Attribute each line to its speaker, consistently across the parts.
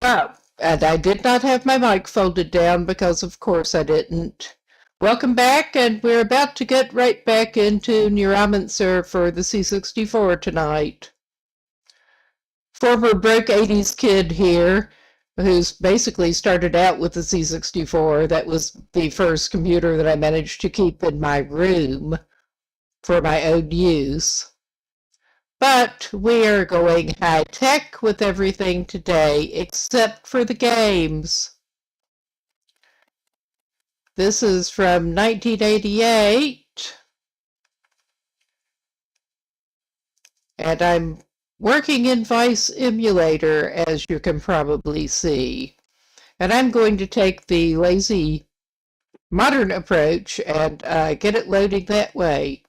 Speaker 1: Oh, and I did not have my mic folded down because, of course, I didn't. Welcome back, and we're about to get right back into Neuromancer for the C64 tonight. Former broke 80s kid here, who's basically started out with the C64. That was the first computer that I managed to keep in my room for my own use. But we are going high tech with everything today, except for the games. This is from 1988, and I'm working in Vice Emulator, as you can probably see. And I'm going to take the lazy modern approach and get it loading that way.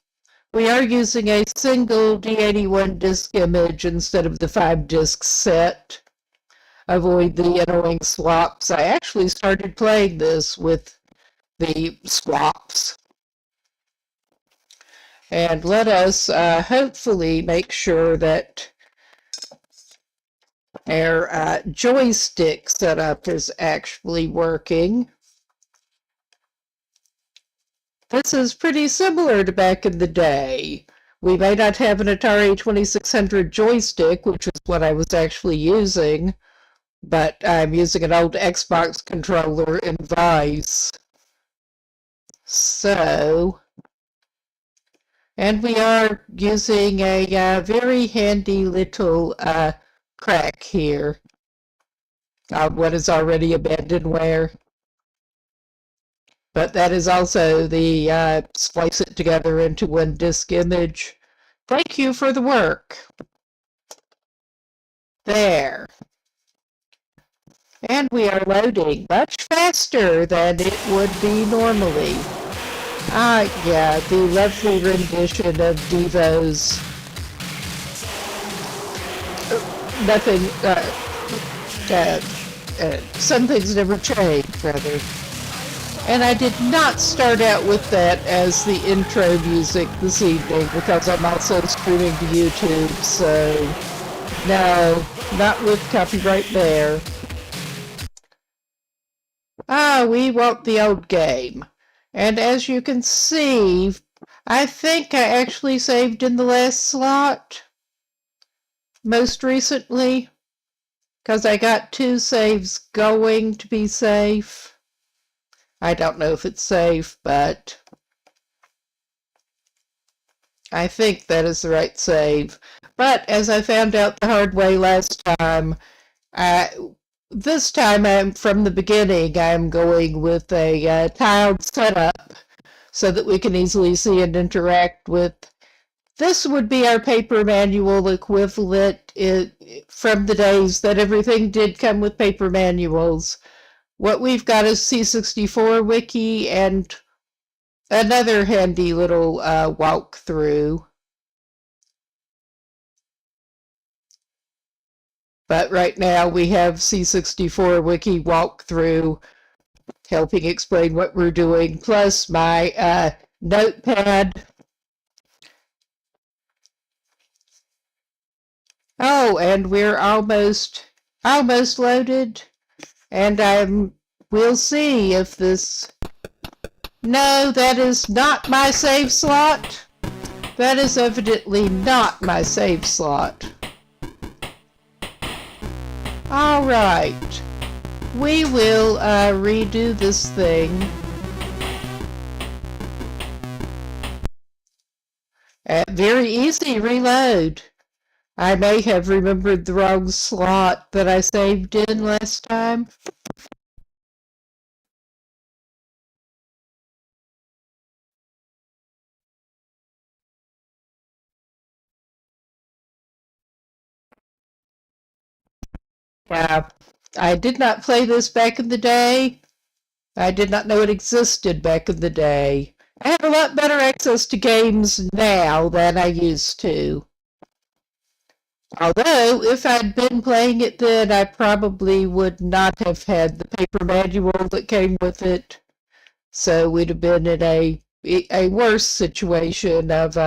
Speaker 1: We are using a single D81 disk image instead of the 5-disc set. Avoid the annoying swaps. I actually started playing this with the swaps. And let us hopefully make sure that our joystick setup is actually working. This is pretty similar to back in the day. We may not have an Atari 2600 joystick, which is what I was actually using, but I'm using an old Xbox controller in Vice. So, and we are using a very handy little crack here on what is already abandonware. But that is also the splice it together into one disk image. Thank you for the work. There. And we are loading much faster than it would be normally. Yeah, the lovely rendition of Devo's Nothing, Some Things Never Change, rather. And I did not start out with that as the intro music this evening because I'm also streaming to YouTube, so no, not with copyright there. We want the old game. And as you can see, I think I actually saved in the last slot most recently because I got 2 saves going to be safe. I don't know if it's safe, but I think that is the right save. But as I found out the hard way last time, this time from the beginning, I'm going with a tiled setup so that we can easily see and interact with. This would be our paper manual equivalent from the days that everything did come with paper manuals. What we've got is C64 wiki and another handy little walkthrough. But right now we have C64 wiki walkthrough helping explain what we're doing, plus my notepad. Oh, and we're almost loaded. And we'll see if this... No, that is not my save slot. That is evidently not my save slot. All right. We will redo this thing. Very easy reload. I may have remembered the wrong slot that I saved in last time. I did not play this back in the day. I did not know it existed back in the day. I have a lot better access to games now than I used to. Although, if I'd been playing it then, I probably would not have had the paper manual that came with it. So we'd have been in a worse situation of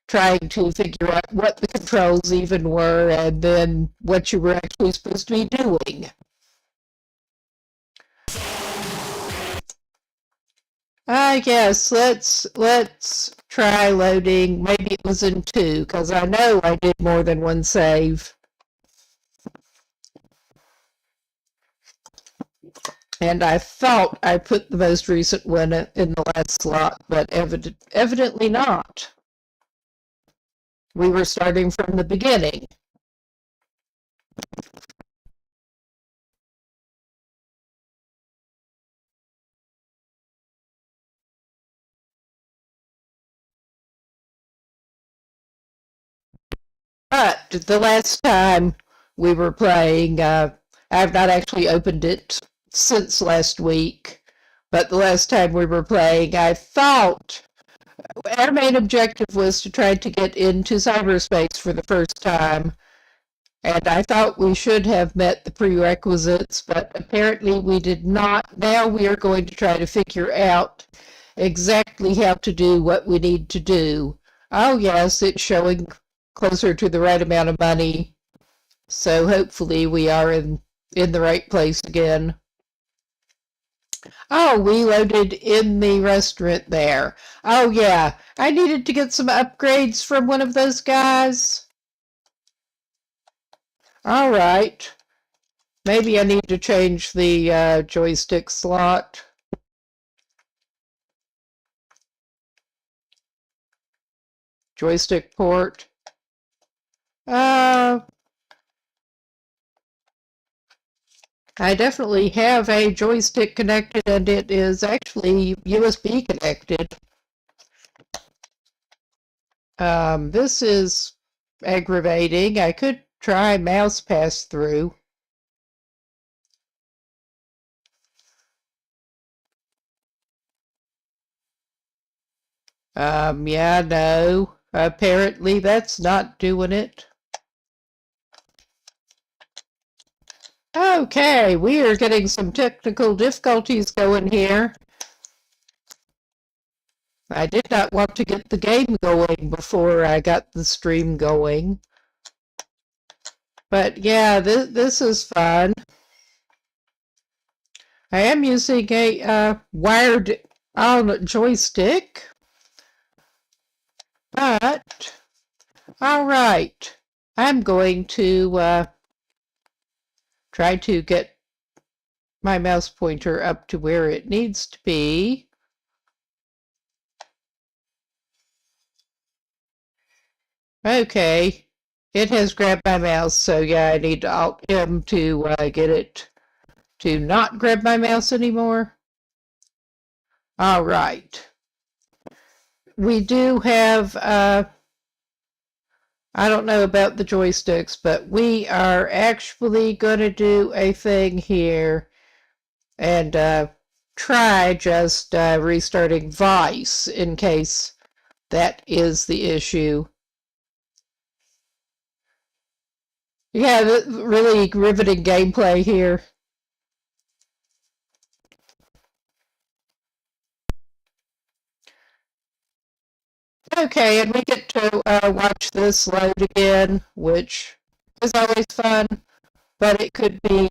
Speaker 1: trying to figure out what the controls even were and then what you were actually supposed to be doing. Yes, let's try loading. Maybe it was in two, because I know I did more than one save. And I thought I put the most recent one in the last slot, but evidently not. We were starting from the beginning. But the last time we were playing, I've not actually opened it since last week, but the last time we were playing, I thought our main objective was to try to get into cyberspace for the first time, and I thought we should have met the prerequisites, but apparently we did not. Now we are going to try to figure out exactly how to do what we need to do. Oh, yes, it's showing closer to the right amount of money, so hopefully we are in the right place again. Oh, we loaded in the restaurant there. Oh, yeah. I needed to get some upgrades from one of those guys. All right. Maybe I need to change the joystick slot. Joystick port. Uh, I definitely have a joystick connected, and it is actually USB connected. This is aggravating. I could try mouse pass-through. Yeah, no. Apparently that's not doing it. Okay, we are getting some technical difficulties going here. I did not want to get the game going before I got the stream going. But yeah, this is fun. I am using a wired joystick. But, all right. I'm going to try to get my mouse pointer up to where it needs to be. Okay. It has grabbed my mouse, so yeah, I need to Alt M to get it to not grab my mouse anymore. All right. We do have, I don't know about the joysticks, but we are actually going to do a thing here and try just restarting Vice in case that is the issue. Yeah, really riveting gameplay here. Okay, and we get to watch this load again, which is always fun, but it could be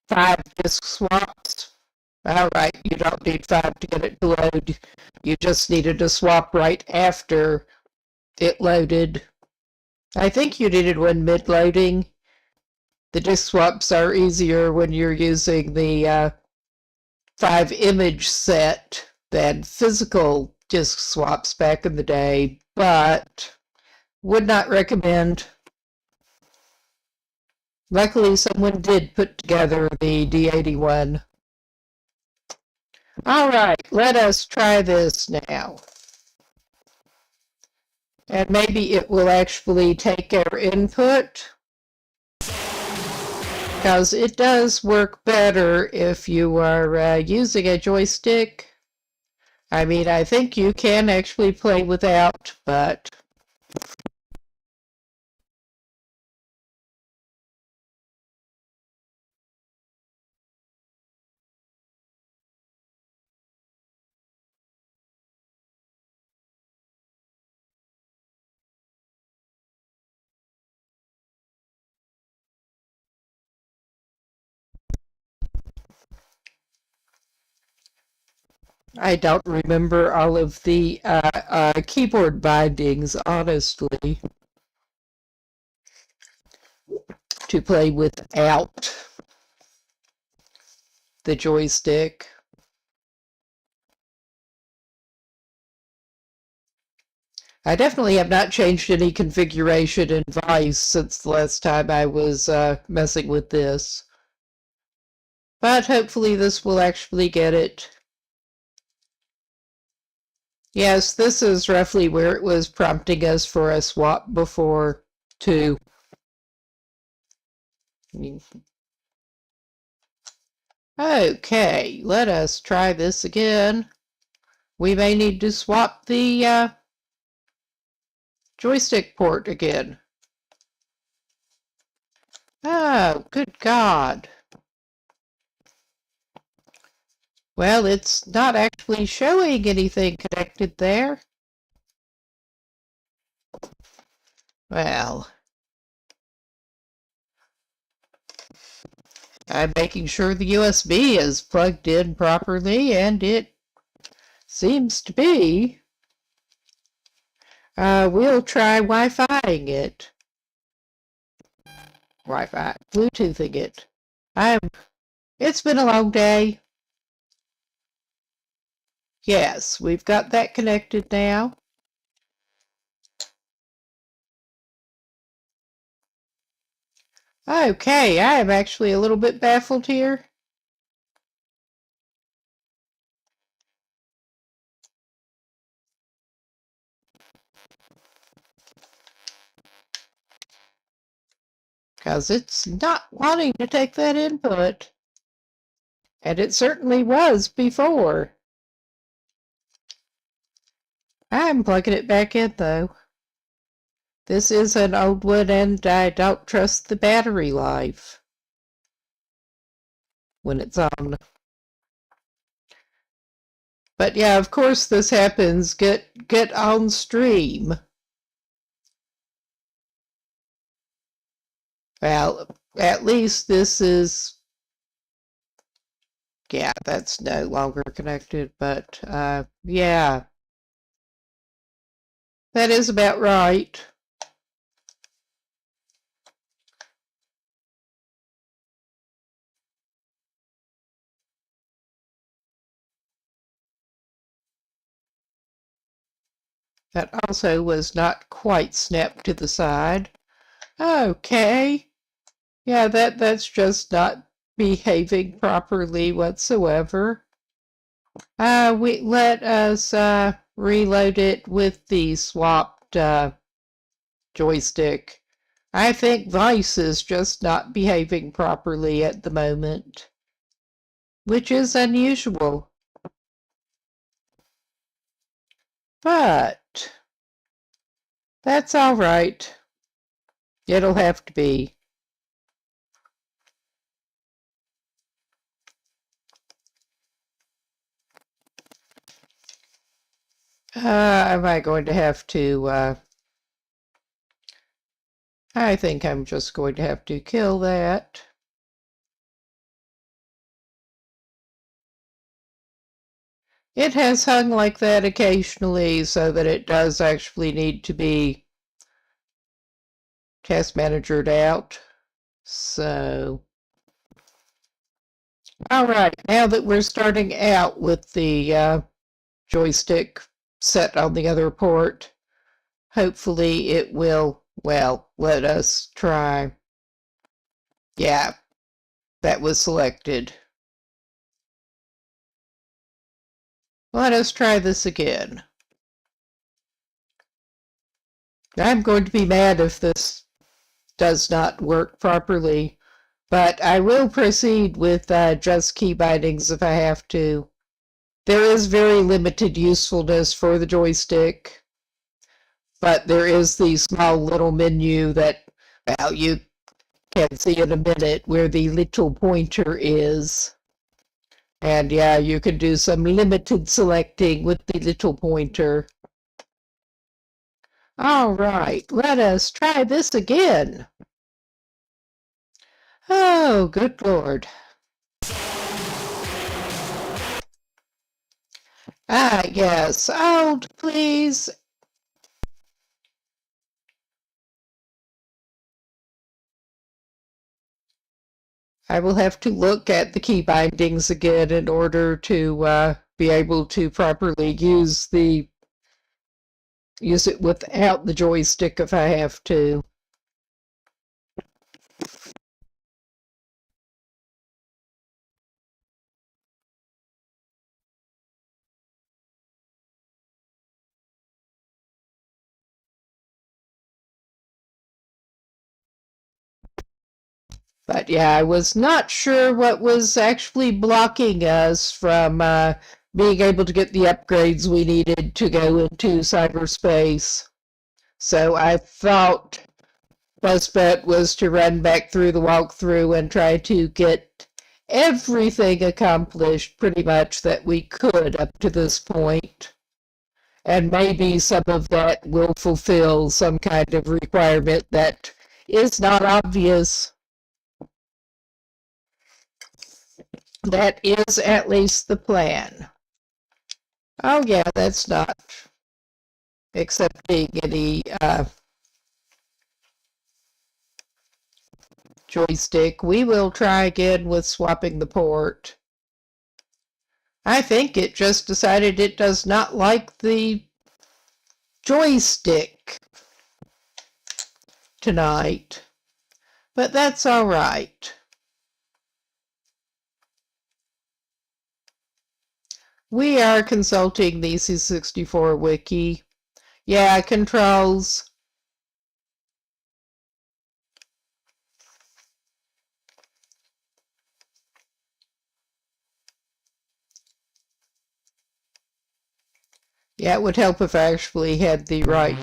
Speaker 1: 5 disk swaps. All right, you don't need 5 to get it to load. You just needed to swap right after it loaded. I think you needed one mid-loading. The disk swaps are easier when you're using the 5 image set than physical disk swaps back in the day, but would not recommend. Luckily, someone did put together the D81. All right, let us try this now. And maybe it will actually take our input, because it does work better if you are using a joystick. I mean, I think you can actually play without, but I don't remember all of the keyboard bindings, honestly, to play without the joystick. I definitely have not changed any configuration in Vice since the last time I was messing with this. But hopefully this will actually get it. Yes, this is roughly where it was prompting us for a swap before, too. Okay, let us try this again. We may need to swap the joystick port again. Oh, good God. Well, it's not actually showing anything connected there. Well, I'm making sure the USB is plugged in properly, and it seems to be. We'll try Wi-Fiing it. Wi-Fi, Bluetoothing it. It's been a long day. Yes, we've got that connected now. Okay, I am actually a little bit baffled here. Because it's not wanting to take that input. And it certainly was before. I'm plugging it back in, though. This is an old one, and I don't trust the battery life when it's on. But yeah, of course this happens. Get on stream. Well, at least this is, yeah, that's no longer connected, but yeah, that is about right. That also was not quite snapped to the side. Okay. Yeah, that's just not behaving properly whatsoever. We let us reload it with the swapped joystick. I think Vice is just not behaving properly at the moment, which is unusual. But that's all right. It'll have to be. Am I going to have to I think I'm just going to have to kill that. It has hung like that occasionally, so that it does actually need to be task managered out. So, all right, now that we're starting out with the joystick set on the other port, hopefully it will, well, let us try. Yeah, that was selected. Let us try this again. I'm going to be mad if this does not work properly, but I will proceed with just key bindings if I have to. There is very limited usefulness for the joystick, but there is the small little menu that, well, you can see in a minute where the little pointer is. And yeah, you can do some limited selecting with the little pointer. All right, let us try this again. Oh, good Lord. Ah, yes. Hold, please. I will have to look at the key bindings again in order to be able to properly use it without the joystick if I have to. But yeah, I was not sure what was actually blocking us from being able to get the upgrades we needed to go into cyberspace. So I thought best bet was to run back through the walkthrough and try to get everything accomplished pretty much that we could up to this point. And maybe some of that will fulfill some kind of requirement that is not obvious. That is at least the plan. Oh, yeah, that's not accepting any joystick. We will try again with swapping the port. I think it just decided it does not like the joystick tonight. But that's all right. We are consulting the C64 wiki. Yeah, controls. Yeah, it would help if I actually had the right.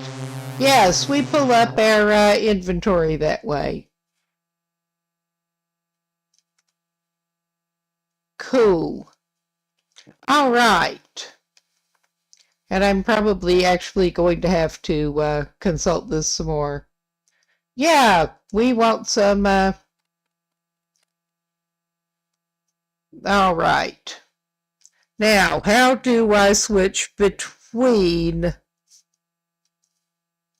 Speaker 1: Yes, we pull up our inventory that way. Cool. All right. And I'm probably actually going to have to consult this some more. Yeah, we want some. All right. Now, how do I switch between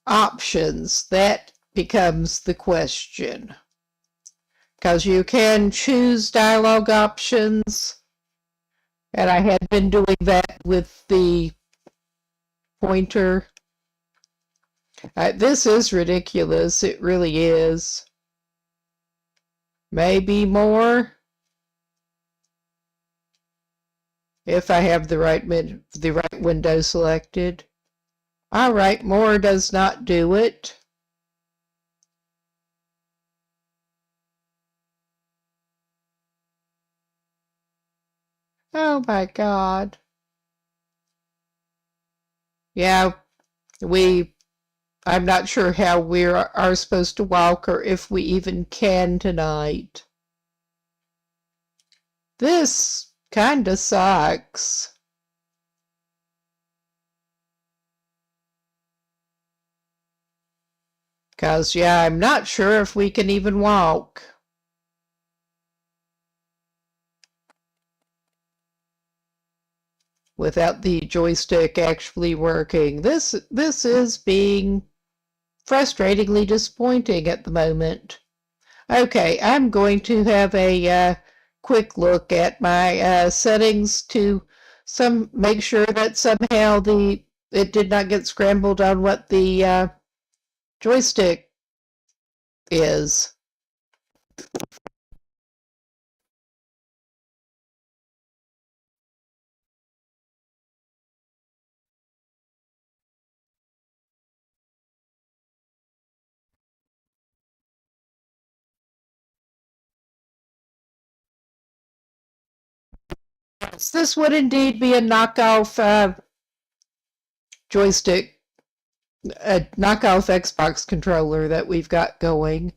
Speaker 1: options? That becomes the question. Because you can choose dialogue options, and I had been doing that with the pointer. This is ridiculous. It really is. Maybe more if I have the right window selected. All right, more does not do it. Oh my God. Yeah, I'm not sure how we are supposed to walk or if we even can tonight. This kinda sucks. Because, yeah, I'm not sure if we can even walk without the joystick actually working. This is being frustratingly disappointing at the moment. Okay, I'm going to have a quick look at my settings to make sure that somehow it did not get scrambled on what the joystick is. This would indeed be a knockoff joystick, a knockoff Xbox controller that we've got going.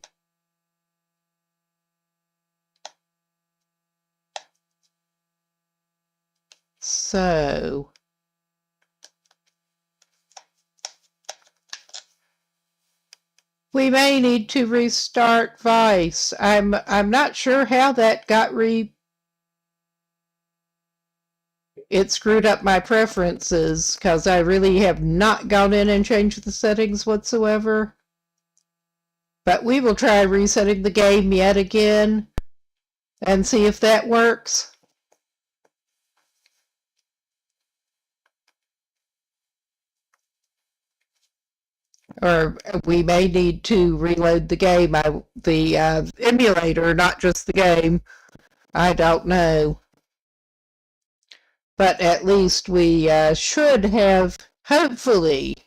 Speaker 1: So, we may need to restart Vice. I'm not sure how that got it screwed up my preferences because I really have not gone in and changed the settings whatsoever. But we will try resetting the game yet again and see if that works. Or we may need to reload the game, the emulator, not just the game. I don't know. But at least we should have, hopefully,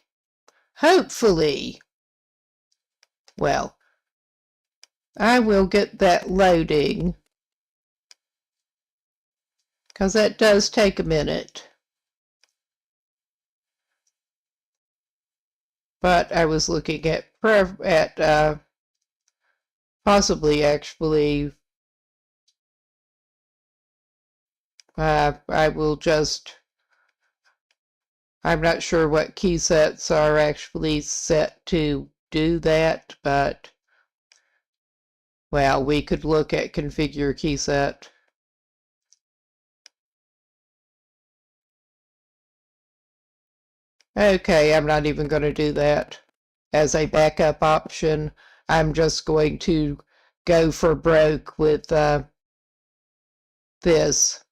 Speaker 1: well, I will get that loading, because that does take a minute. But I was looking at possibly actually I will just, I'm not sure what key sets are actually set to do that, but well, we could look at configure key set. Okay, I'm not even going to do that as a backup option. I'm just going to go for broke with this.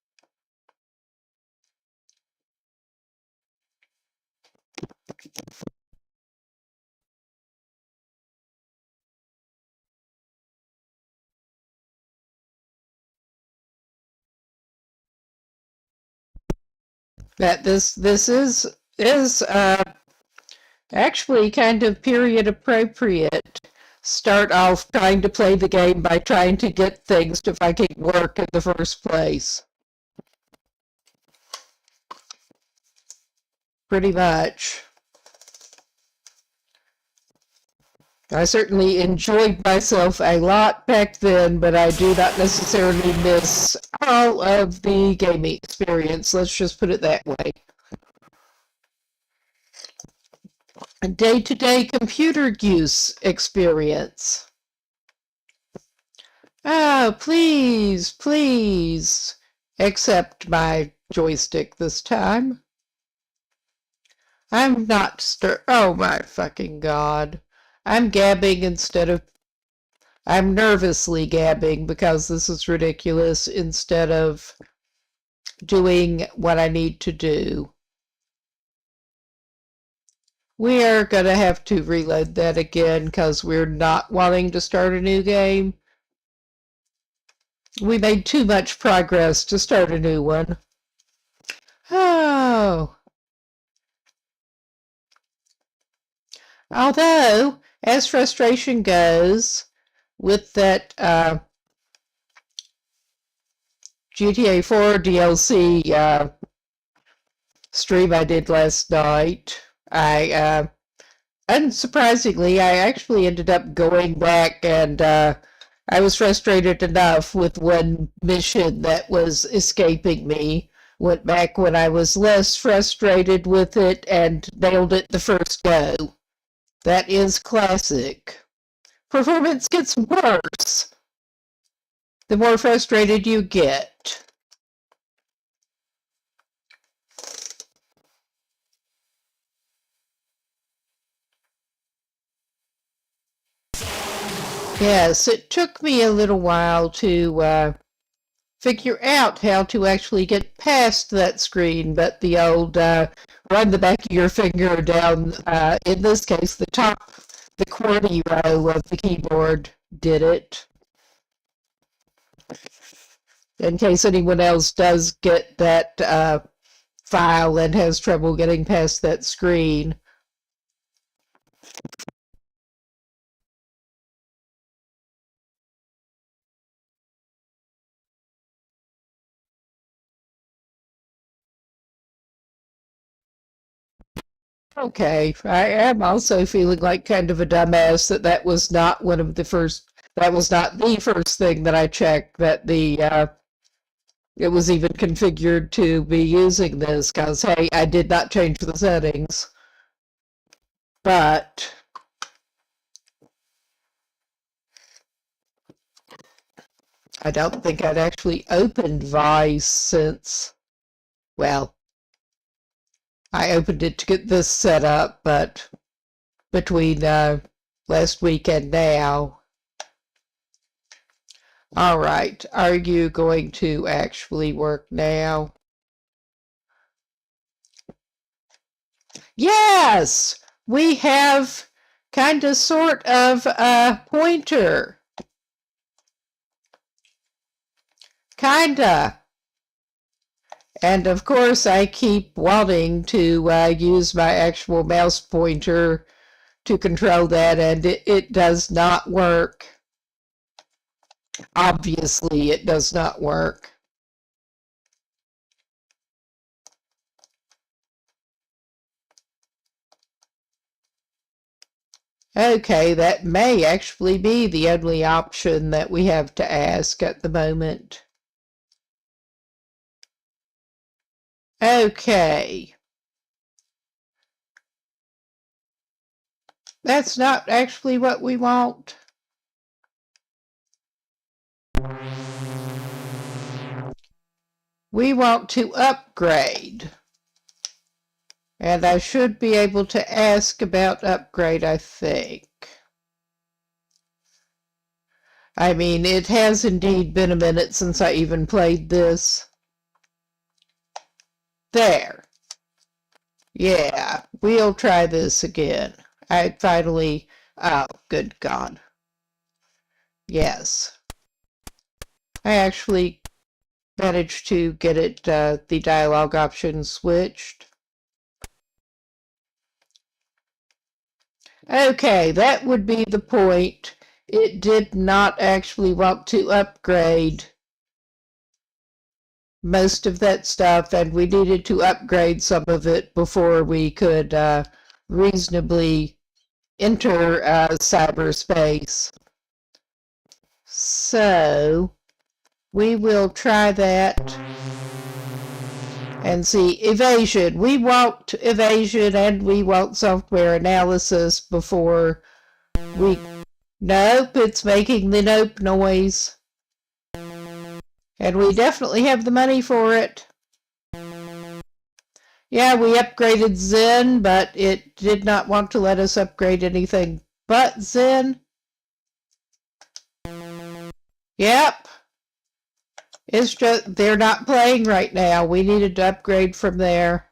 Speaker 1: That this is actually kind of period appropriate. Start off trying to play the game by trying to get things to fucking work in the first place. Pretty much. I certainly enjoyed myself a lot back then, but I do not necessarily miss all of the gaming experience. Let's just put it that way. Day-to-day computer use experience. Oh, please accept my joystick this time. I'm not oh my fucking god. I'm gabbing instead of, I'm nervously gabbing because this is ridiculous instead of doing what I need to do. We are going to have to reload that again because we're not wanting to start a new game. We made too much progress to start a new one. Oh. Although, as frustration goes, with that GTA 4 DLC stream I did last night, unsurprisingly, I actually ended up going back and I was frustrated enough with one mission that was escaping me. Went back when I was less frustrated with it and nailed it the first go. That is classic. Performance gets worse the more frustrated you get. Yes, it took me a little while to figure out how to actually get past that screen, but the old run the back of your finger down, in this case, the QWERTY row of the keyboard did it. In case anyone else does get that file and has trouble getting past that screen. Okay, I am also feeling like kind of a dumbass that was not one of the first, that was not the first thing that I checked, that it was even configured to be using this, because, hey, I did not change the settings. But I don't think I'd actually opened Vice since Well, I opened it to get this set up, but between last week and now. All right, are you going to actually work now? Yes, we have kind of sort of a pointer. Kinda. And of course, I keep wanting to use my actual mouse pointer to control that, and it does not work. Obviously, it does not work. Okay, that may actually be the only option that we have to ask at the moment. Okay. That's not actually what we want. We want to upgrade. And I should be able to ask about upgrade, I think. I mean, it has indeed been a minute since I even played this. There. Yeah, we'll try this again. I finally... Oh, good God. Yes. I actually managed to get it, the dialogue option switched. Okay, that would be the point. It did not actually want to upgrade most of that stuff, and we needed to upgrade some of it before we could reasonably enter cyberspace. So we will try that and see. Evasion. We want evasion and we want software analysis before we... Nope, it's making the nope noise. And we definitely have the money for it. Yeah, we upgraded Zen, but it did not want to let us upgrade anything but Zen. Yep. It's just, they're not playing right now. We needed to upgrade from there.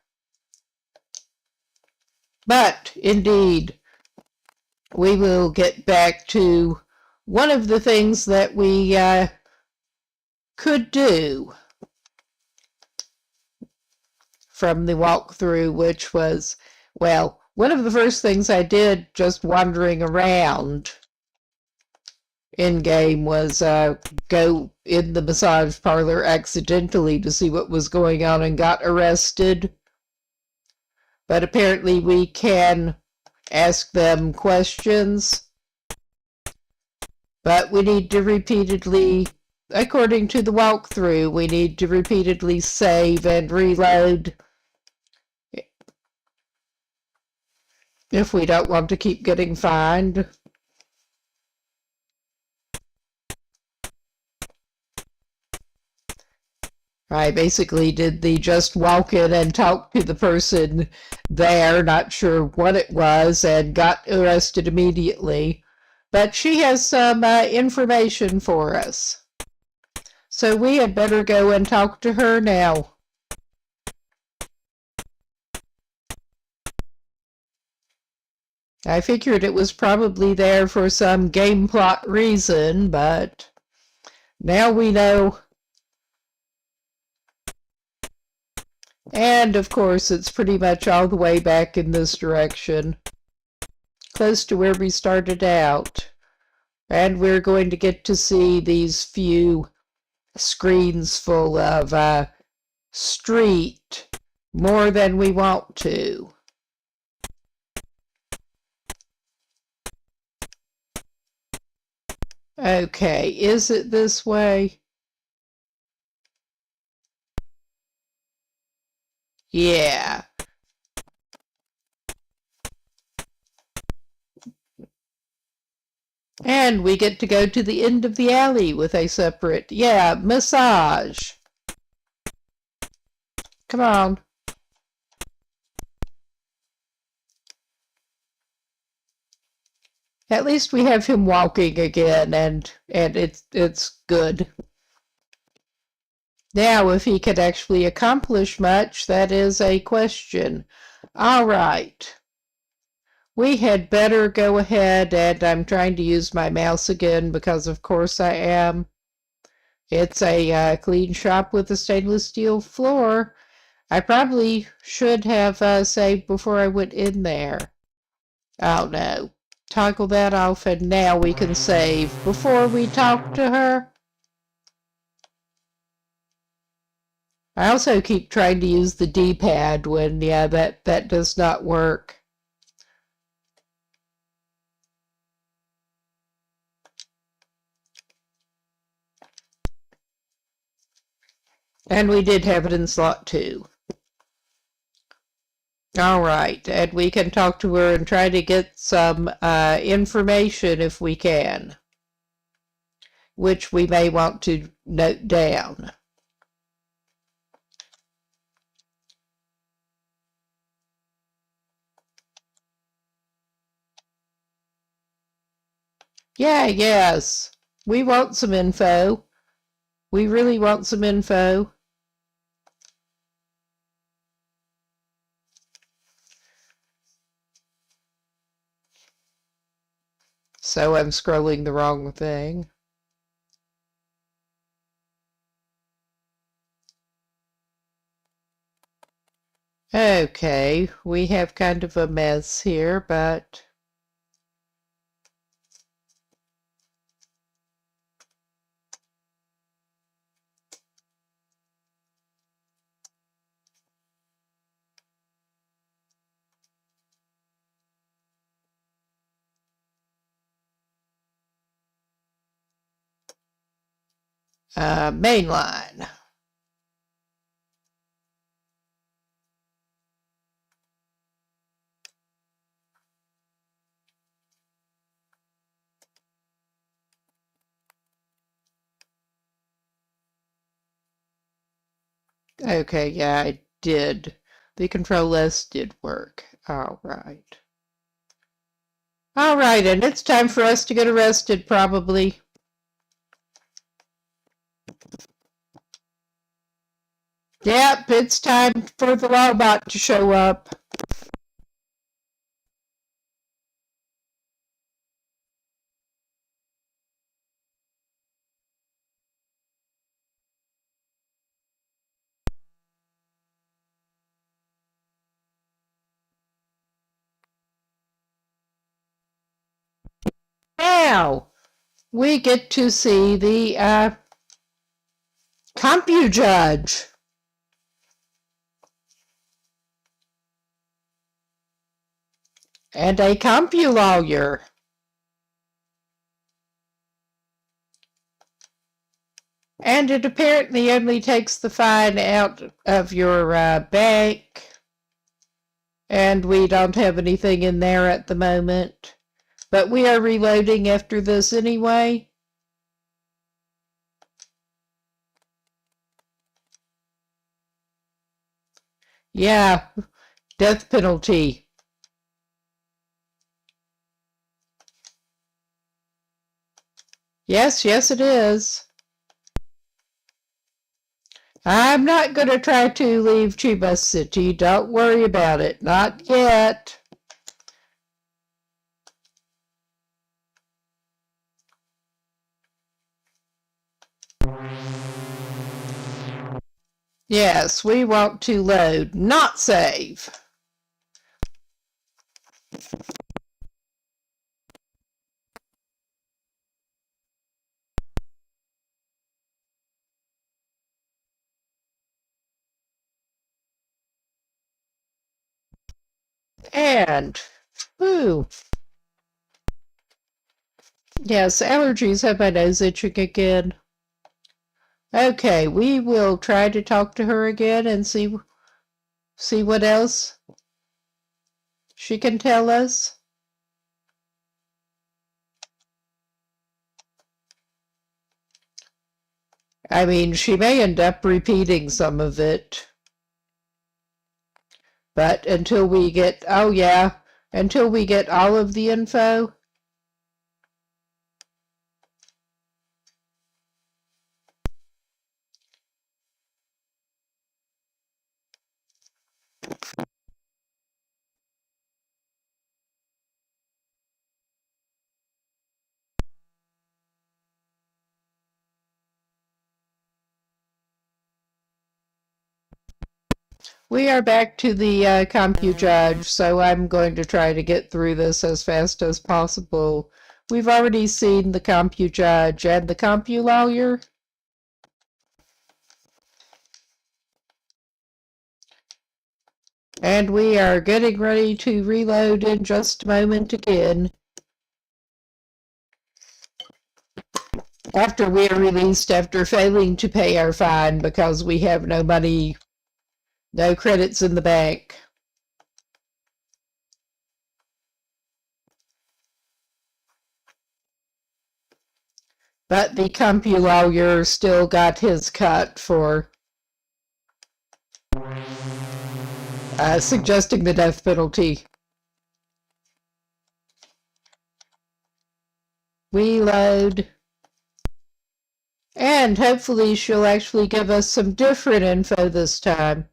Speaker 1: But, indeed, we will get back to one of the things that we could do from the walkthrough, which was, well, one of the first things I did just wandering around in-game was go in the massage parlor accidentally to see what was going on and got arrested. But apparently we can ask them questions. But we need to repeatedly, according to the walkthrough, we need to repeatedly save and reload if we don't want to keep getting fined. I basically did the just walk in and talk to the person there, not sure what it was, and got arrested immediately. But she has some information for us. So we had better go and talk to her now. I figured it was probably there for some game plot reason, but now we know. And, of course, it's pretty much all the way back in this direction, close to where we started out. And we're going to get to see these few screens full of street more than we want to. Okay, is it this way? Yeah. And we get to go to the end of the alley with a separate, massage. Come on. At least we have him walking again, and it's good. Now, if he could actually accomplish much, that is a question. All right. We had better go ahead, and I'm trying to use my mouse again because of course I am. It's a clean shop with a stainless steel floor. I probably should have saved before I went in there. Oh no. Toggle that off and now we can save before we talk to her. I also keep trying to use the D-pad when, yeah, that does not work. And we did have it in slot 2. All right, and we can talk to her and try to get some information if we can, which we may want to note down. Yeah, yes, we want some info. We really want some info. So I'm scrolling the wrong thing. Okay, we have kind of a mess here, but mainline. Okay, yeah, I did. The Control S did work. All right. All right, and it's time for us to get arrested, probably. Yep, it's time for the robot to show up. Now, we get to see the CompuJudge. And a CompuLawyer. And it apparently only takes the fine out of your bank. And we don't have anything in there at the moment. But we are reloading after this anyway. Yeah, death penalty. Yes, yes it is. I'm not going to try to leave Chiba City. Don't worry about it. Not yet. Yes, we want to load, not save. And, ooh. Yes, allergies have my nose itching again. Okay, we will try to talk to her again and see what else she can tell us. I mean, she may end up repeating some of it. But until we get, oh yeah, until we get all of the info, we are back to the CompuJudge, so I'm going to try to get through this as fast as possible. We've already seen the CompuJudge and the CompuLawyer. And we are getting ready to reload in just a moment again. After we are released after failing to pay our fine because we have no money, no credits in the bank. But the CompuLawyer still got his cut for suggesting the death penalty. Reload. And hopefully she'll actually give us some different info this time.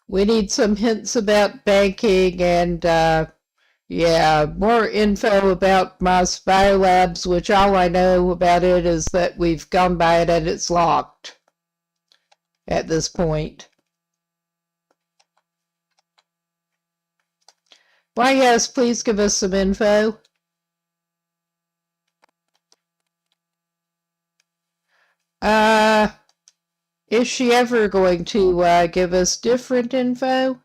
Speaker 1: We need some hints about banking and, yeah, more info about Moss Biolabs, which all I know about it is that we've gone by it and it's locked at this point. Why, yes, please give us some info. Is she ever going to give us different info?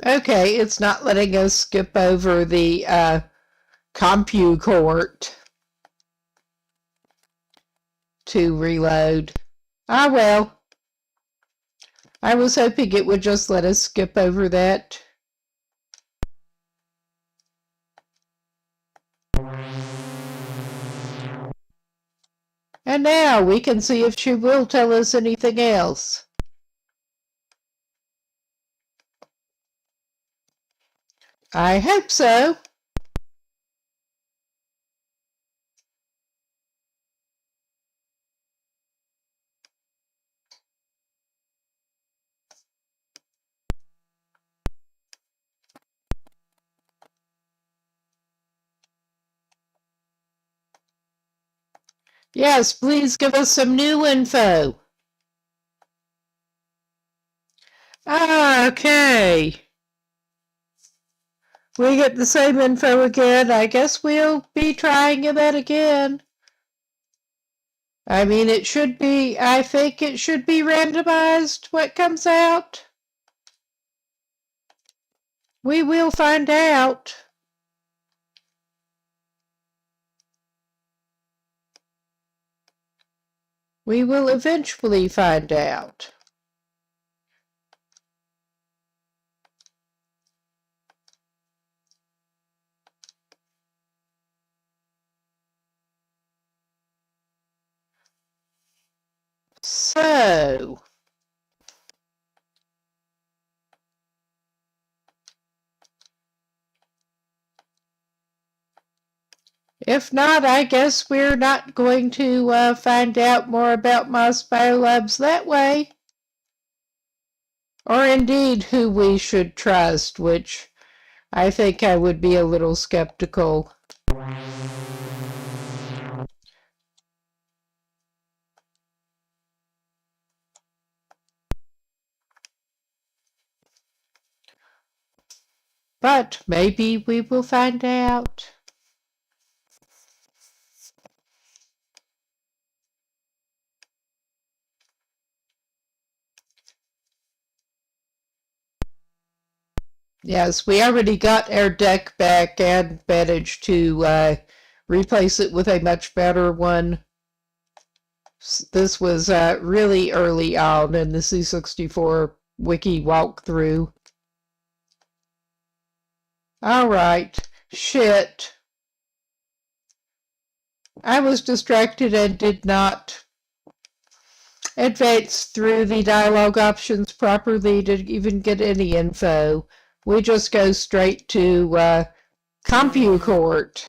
Speaker 1: Okay, it's not letting us skip over the CompuCourt to reload. Ah, well. I was hoping it would just let us skip over that. And now we can see if she will tell us anything else. I hope so. Yes, please give us some new info. Ah, okay. We get the same info again. I guess we'll be trying that again. I mean, it should be, I think it should be randomized what comes out. We will find out. We will eventually find out. So, if not, I guess we're not going to find out more about Moss Biolabs that way. Or indeed who we should trust, which I think I would be a little skeptical. But maybe we will find out. Yes, we already got our deck back and managed to replace it with a much better one. This was really early on in the C64 wiki walkthrough. All right. Shit. I was distracted and did not advance through the dialogue options properly to even get any info. We just go straight to CompuCourt.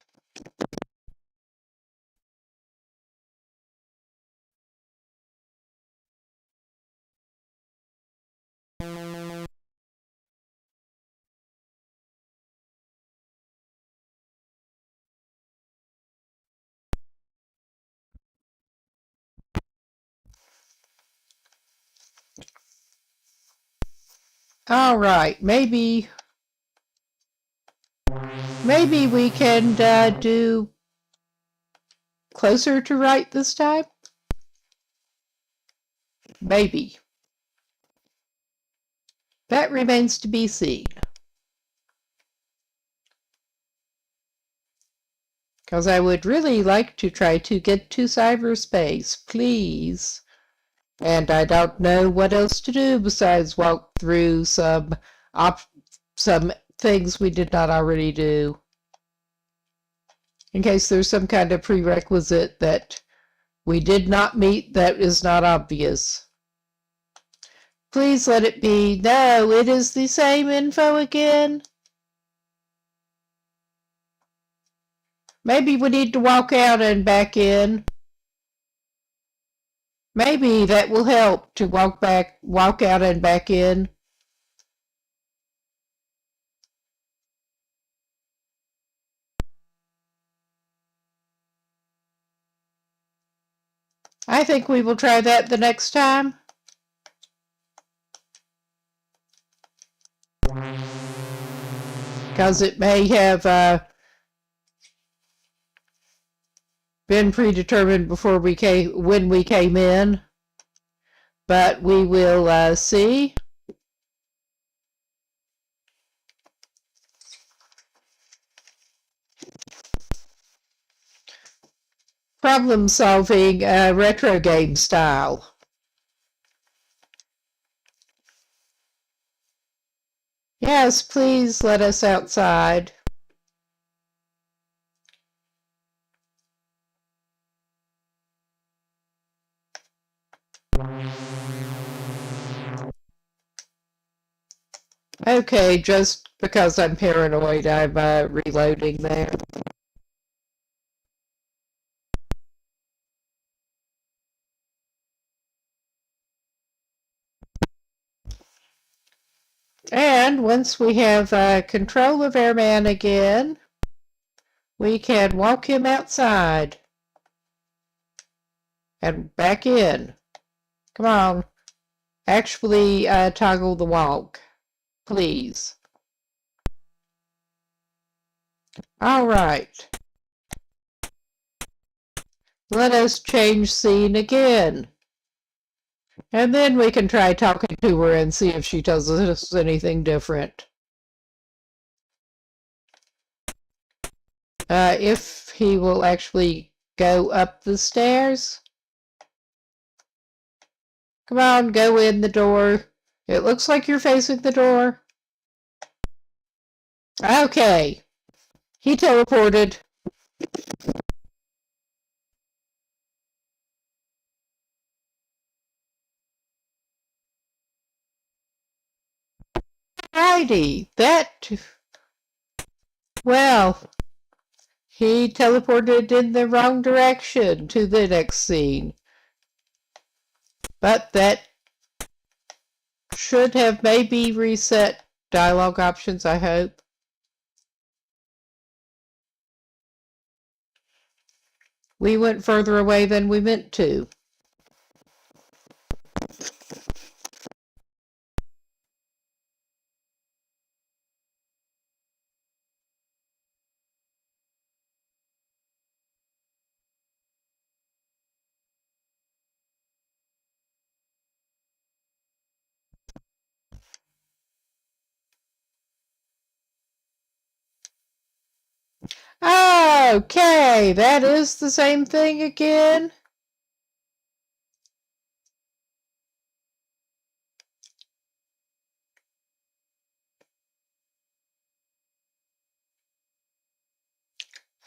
Speaker 1: All right, maybe we can do closer to right this time? Maybe. That remains to be seen. Because I would really like to try to get to cyberspace, please. And I don't know what else to do besides walk through some things we did not already do. In case there's some kind of prerequisite that we did not meet that is not obvious. Please let it be. No, it is the same info again. Maybe we need to walk out and back in. Maybe that will help to walk out and back in. I think we will try that the next time. Because it may have been predetermined before when we came in. But we will see. Problem solving retro game style. Yes, please let us outside. Okay, just because I'm paranoid, I'm reloading there. And once we have control of our man again, we can walk him outside and back in. Come on. Actually toggle the walk, please. All right. Let us change scene again. And then we can try talking to her and see if she tells us anything different. If he will actually go up the stairs. Come on, go in the door. It looks like you're facing the door. Okay. He teleported. Righty. Well, he teleported in the wrong direction to the next scene. But that should have maybe reset dialogue options, I hope. We went further away than we meant to. Okay, that is the same thing again.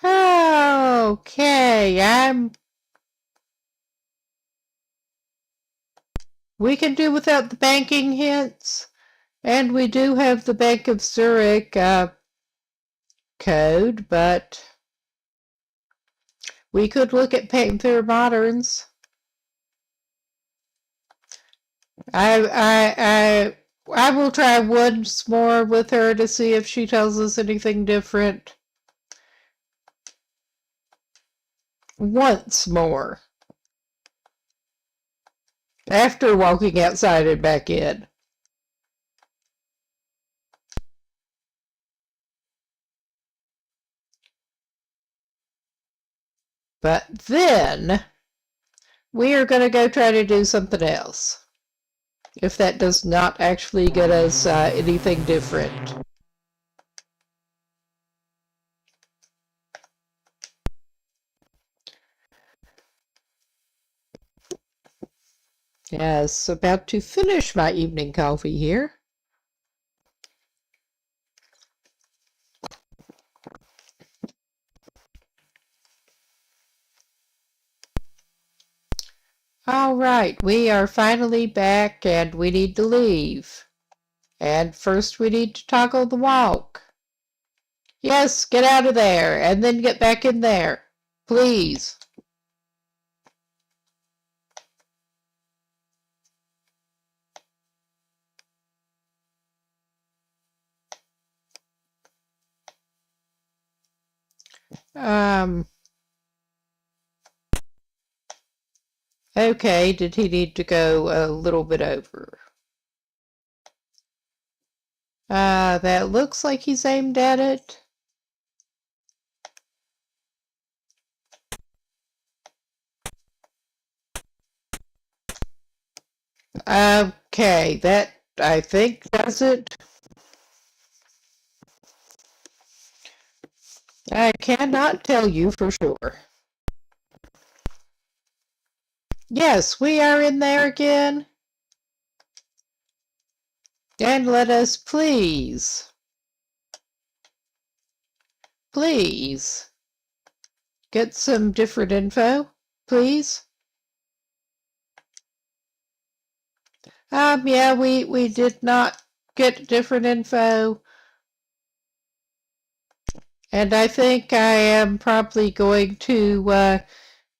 Speaker 1: Okay, we can do without the banking hints, and we do have the Bank of Zurich code, but we could look at Panther Moderns. I will try once more with her to see if she tells us anything different. Once more. After walking outside and back in. But then we are going to go try to do something else. If that does not actually get us anything different. Yes, about to finish my evening coffee here. All right, we are finally back and we need to leave. And first we need to toggle the walk. Yes, get out of there and then get back in there. Please. Okay, did he need to go a little bit over? That looks like he's aimed at it. Okay, that I think does it. I cannot tell you for sure. Yes, we are in there again. And let us please get some different info, please. Yeah, we did not get different info. And I think I am probably going to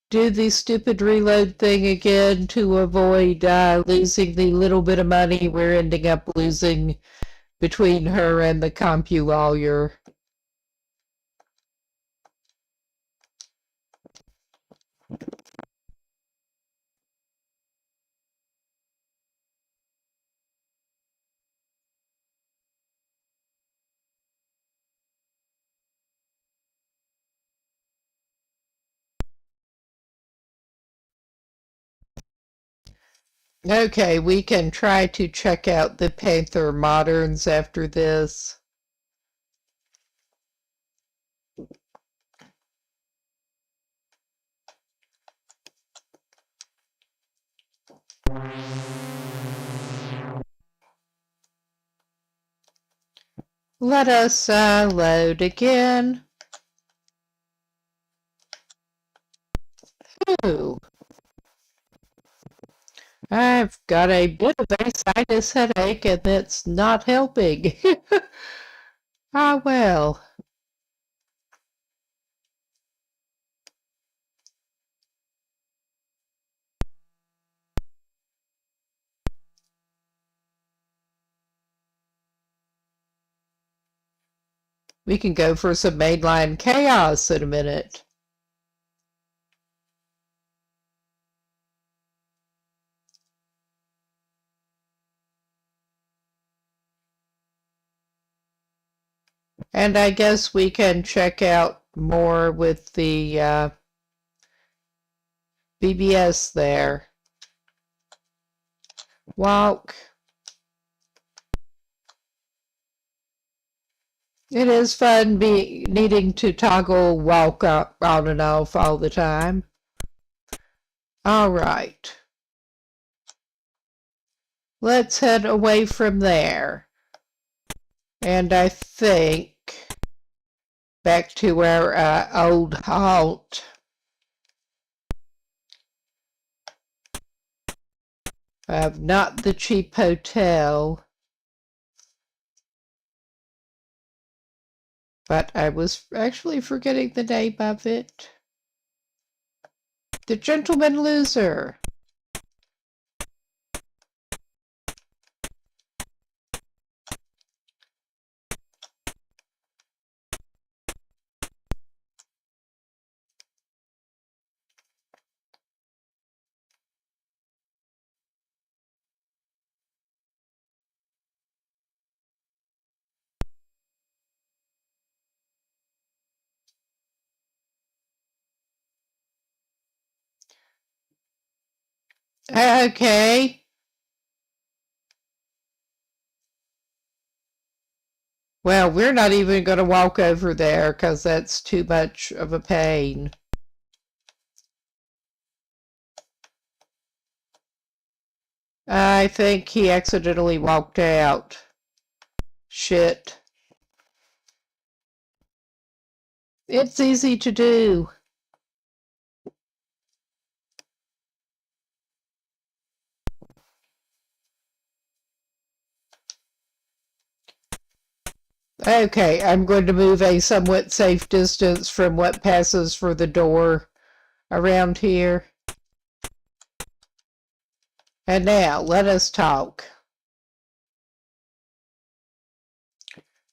Speaker 1: do the stupid reload thing again to avoid losing the little bit of money we're ending up losing between her and the CompuLawyer. Okay, we can try to check out the Panther Moderns after this. Let us load again. Ooh. I've got a bit of a sinus headache and it's not helping. Ah, well. We can go for some mainline chaos in a minute. And I guess we can check out more with the BBS there. Walk. It is fun needing to toggle walk up on and off all the time. All right. Let's head away from there. And I think back to our old haunt. Not the cheap hotel, but I was actually forgetting the name of it. The Gentleman Loser. Okay. Well, we're not even going to walk over there because that's too much of a pain. I think he accidentally walked out. Shit. It's easy to do. Okay, I'm going to move a somewhat safe distance from what passes for the door around here. And now, let us talk.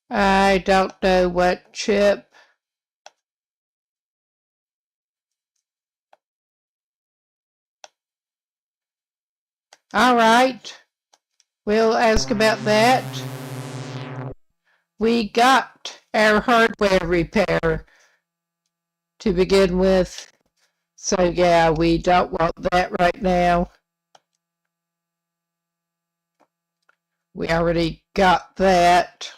Speaker 1: I don't know what chip. All right, we'll ask about that. We got our hardware repair to begin with. So yeah, we don't want that right now. We already got that.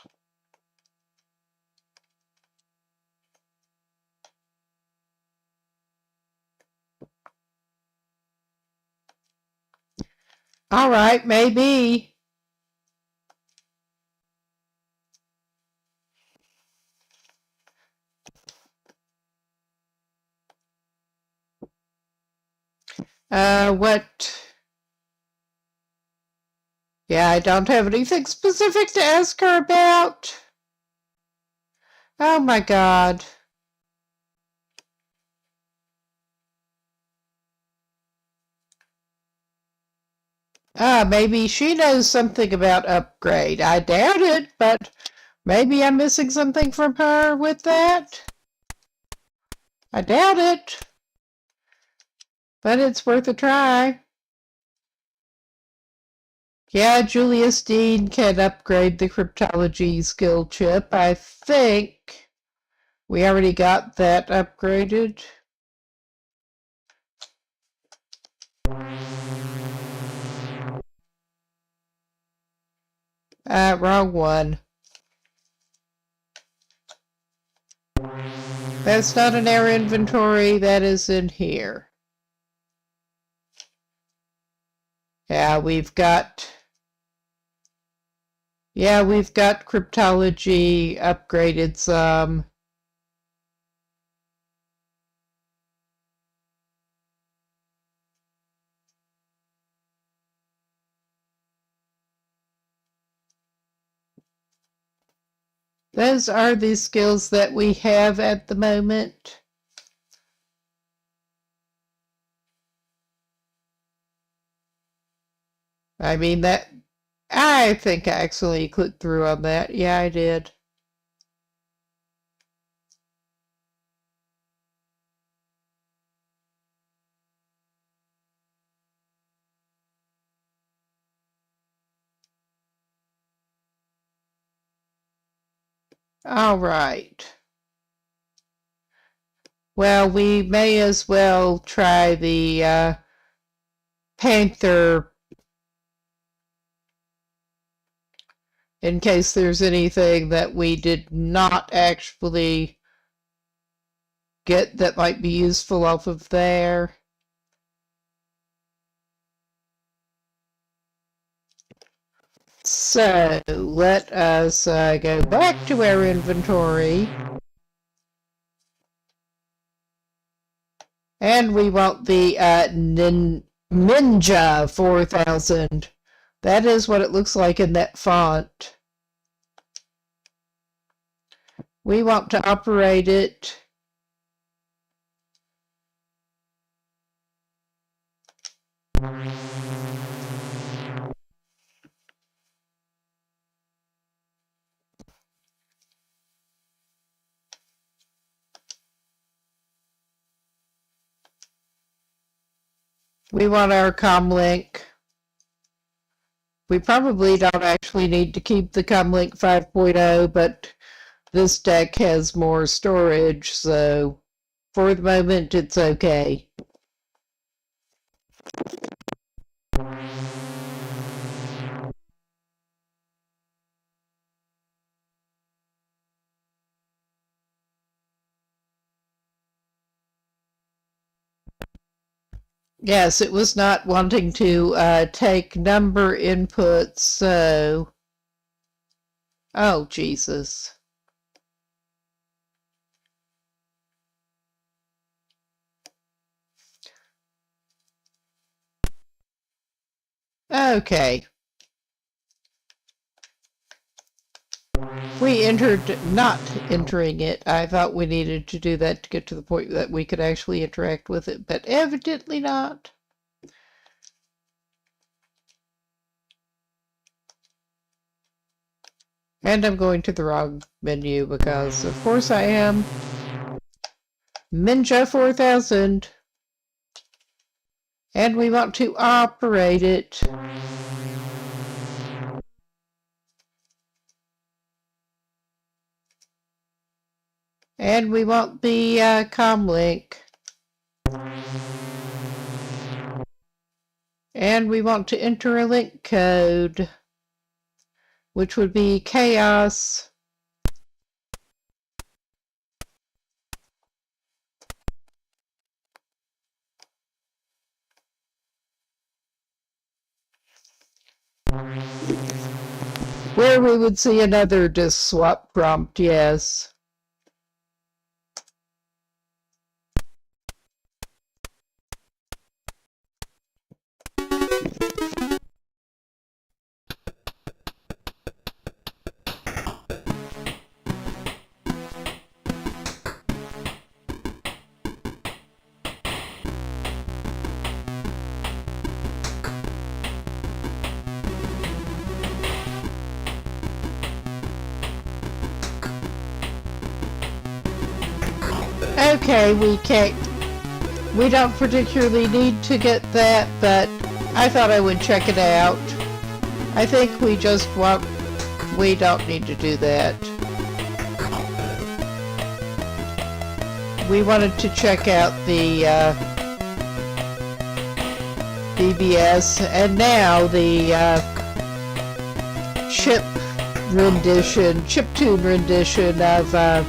Speaker 1: All right, maybe. What? Yeah, I don't have anything specific to ask her about. Oh my God. Maybe she knows something about upgrade. I doubt it, but maybe I'm missing something from her with that. I doubt it, but it's worth a try. Yeah, Julius Dean can upgrade the cryptology skill chip. I think we already got that upgraded. Wrong one. That's not in our inventory, that is in here. Yeah, we've got cryptology upgraded some. Those are the skills that we have at the moment. I mean, I think I actually clicked through on that. Yeah, I did. All right. Well, we may as well try the Panther in case there's anything that we did not actually get that might be useful off of there. So let us go back to our inventory. And we want the Ninja 4000. That is what it looks like in that font. We want to operate it. We want our comlink. We probably don't actually need to keep the comlink 5.0, but this deck has more storage, so for the moment it's okay. Yes, it was not wanting to take number inputs, so... Oh, Jesus. Okay. We entered, not entering it. I thought we needed to do that to get to the point that we could actually interact with it, but evidently not. And I'm going to the wrong menu because, of course, I am. Ninja 4000. And we want to operate it. And we want the comlink. And we want to enter a link code, which would be chaos. Where we would see another disk swap prompt, yes. Okay, we don't particularly need to get that, but I thought I would check it out. I think we don't need to do that. We wanted to check out the BBS, and now the chiptune rendition of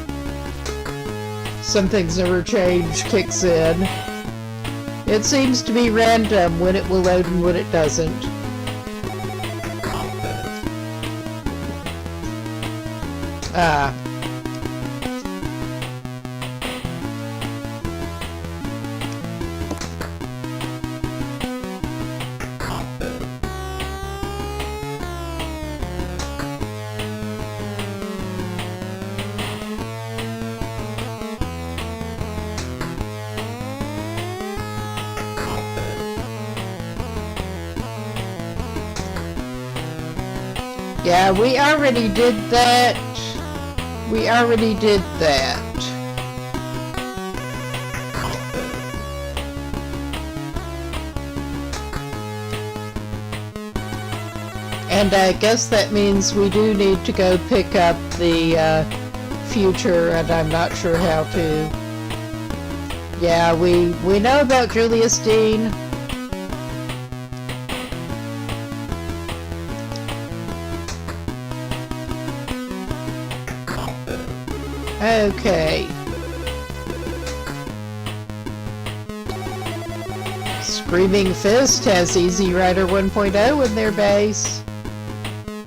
Speaker 1: Some Things Never Change kicks in. It seems to be random when it will load and when it doesn't. Ah. Yeah, we already did that. We already did that. And I guess that means we do need to go pick up the future, and I'm not sure how to. Yeah, we know about Julius Dean. Okay. Screaming Fist has Easy Rider 1.0 in their base.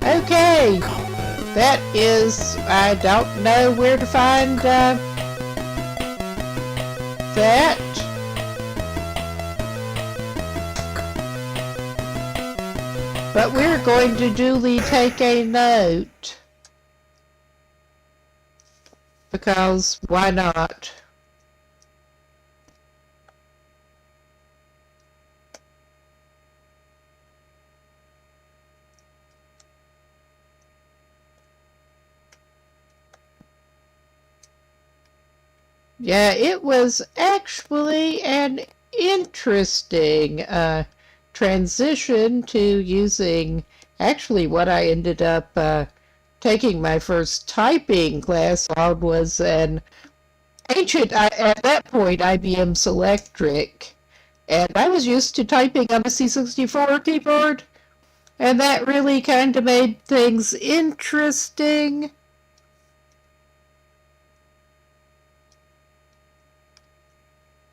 Speaker 1: Okay. That is... I don't know where to find that. But we're going to duly take a note. Because why not? Yeah, it was actually an interesting transition to using actually what I ended up taking my first typing class on was an ancient, at that point, IBM Selectric. And I was used to typing on a C64 keyboard, and that really kind of made things interesting.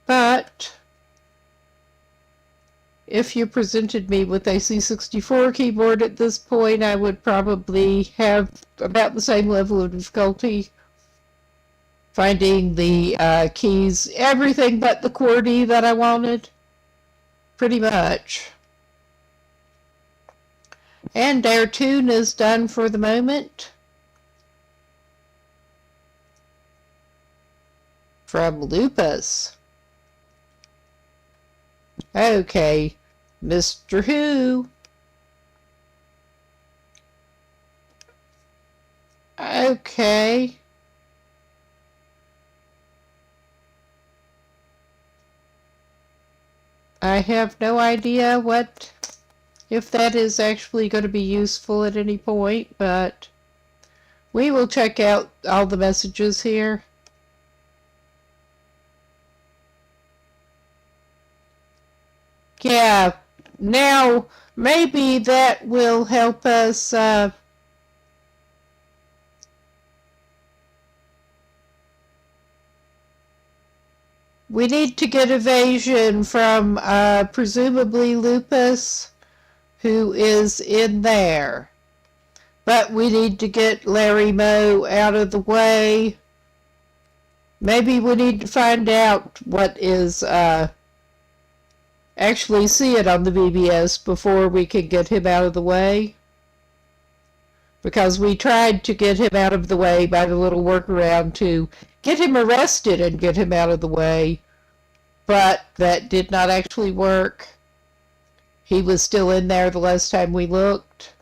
Speaker 1: But if you presented me with a C64 keyboard at this point, I would probably have about the same level of difficulty finding the keys, everything but the QWERTY that I wanted, pretty much. And our tune is done for the moment. From Lupus. Okay, Mr. Who. Okay. I have no idea if that is actually going to be useful at any point, but we will check out all the messages here. Yeah, now maybe that will help us we need to get evasion from presumably Lupus, who is in there. But we need to get Larry Moe out of the way. Maybe we need to find out what is actually see it on the BBS before we can get him out of the way. Because we tried to get him out of the way by the little workaround to get him arrested and get him out of the way. But that did not actually work. He was still in there the last time we looked.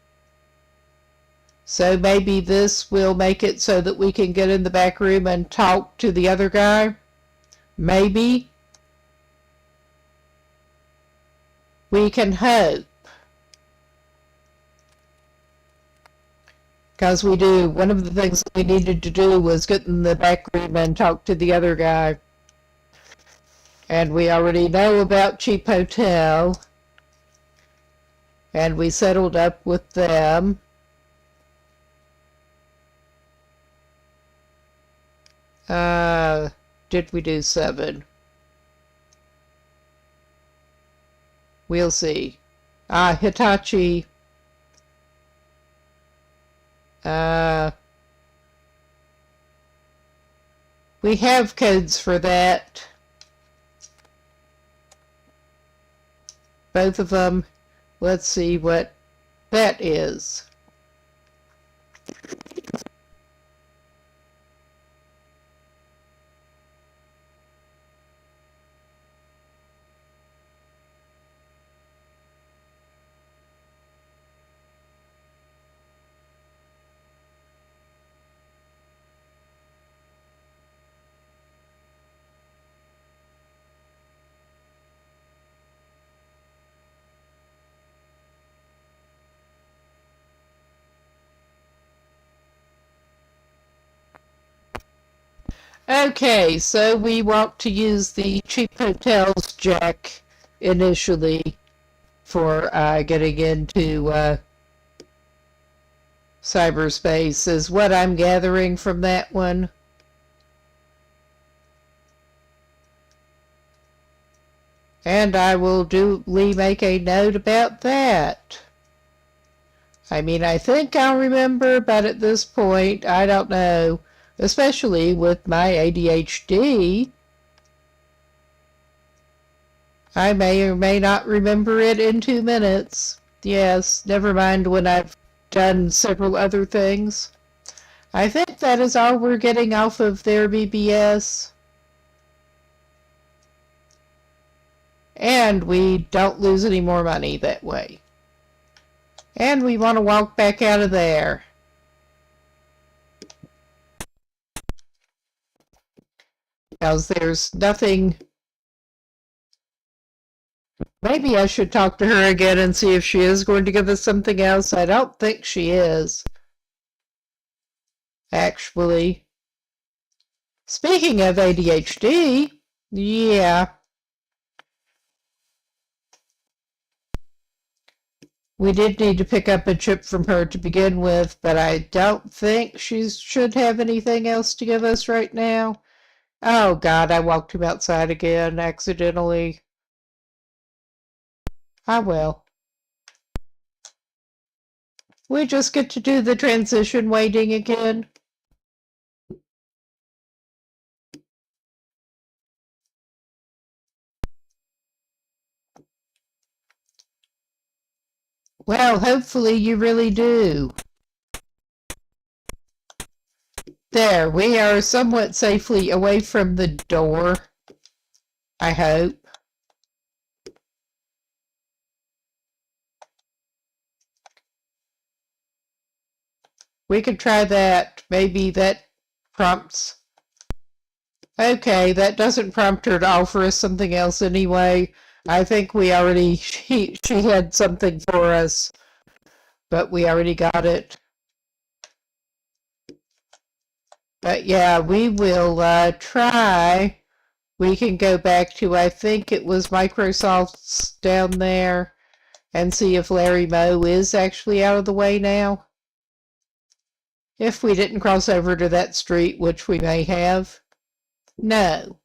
Speaker 1: So maybe this will make it so that we can get in the back room and talk to the other guy. Maybe. We can hope. Because one of the things that we needed to do was get in the back room and talk to the other guy. And we already know about Cheap Hotel. And we settled up with them. Did we do 7? We'll see. Hitachi. We have codes for that. Both of them. Let's see what that is. Okay, so we want to use the Cheap Hotels jack initially for getting into cyberspace, is what I'm gathering from that one. And I will duly make a note about that. I mean, I think I'll remember, but at this point, I don't know. Especially with my ADHD, I may or may not remember it in 2 minutes. Yes, never mind when I've done several other things. I think that is all we're getting off of their BBS. And we don't lose any more money that way. And we want to walk back out of there. Because there's nothing. Maybe I should talk to her again and see if she is going to give us something else. I don't think she is. Actually. Speaking of ADHD, yeah. We did need to pick up a chip from her to begin with, but I don't think she should have anything else to give us right now. Oh God, I walked him outside again accidentally. Ah well. We just get to do the transition waiting again. Well, hopefully you really do. There, we are somewhat safely away from the door. I hope. We could try that. Maybe that prompts. Okay, that doesn't prompt her to offer us something else anyway. I think we already, she had something for us, but we already got it. But yeah, we will try. We can go back to, I think it was Microsoft's down there, and see if Larry Moe is actually out of the way now. If we didn't cross over to that street, which we may have. No.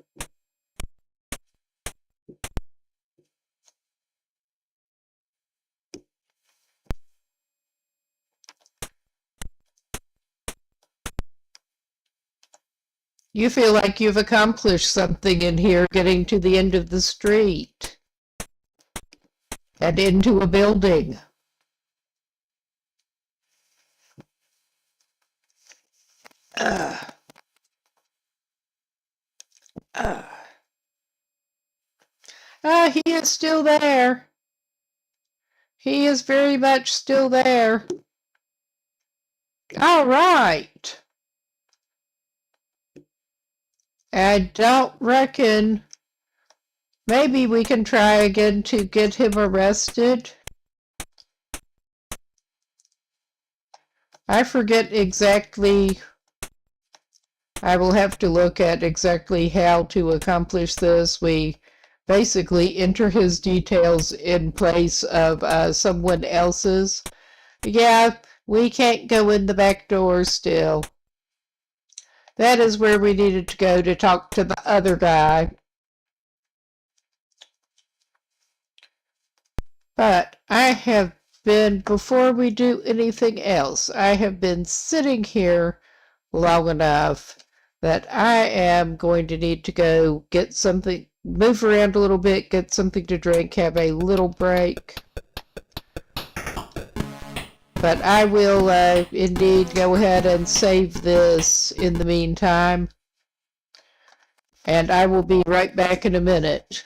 Speaker 1: You feel like you've accomplished something in here, getting to the end of the street and into a building. He is still there. He is very much still there. All right. I don't reckon. Maybe we can try again to get him arrested. I forget exactly. I will have to look at exactly how to accomplish this. We basically enter his details in place of someone else's. Yeah, we can't go in the back door still. That is where we needed to go to talk to the other guy. But I have been, before we do anything else, I have been sitting here long enough that I am going to need to go get something, move around a little bit, get something to drink, have a little break. But I will indeed go ahead and save this in the meantime. And I will be right back in a minute.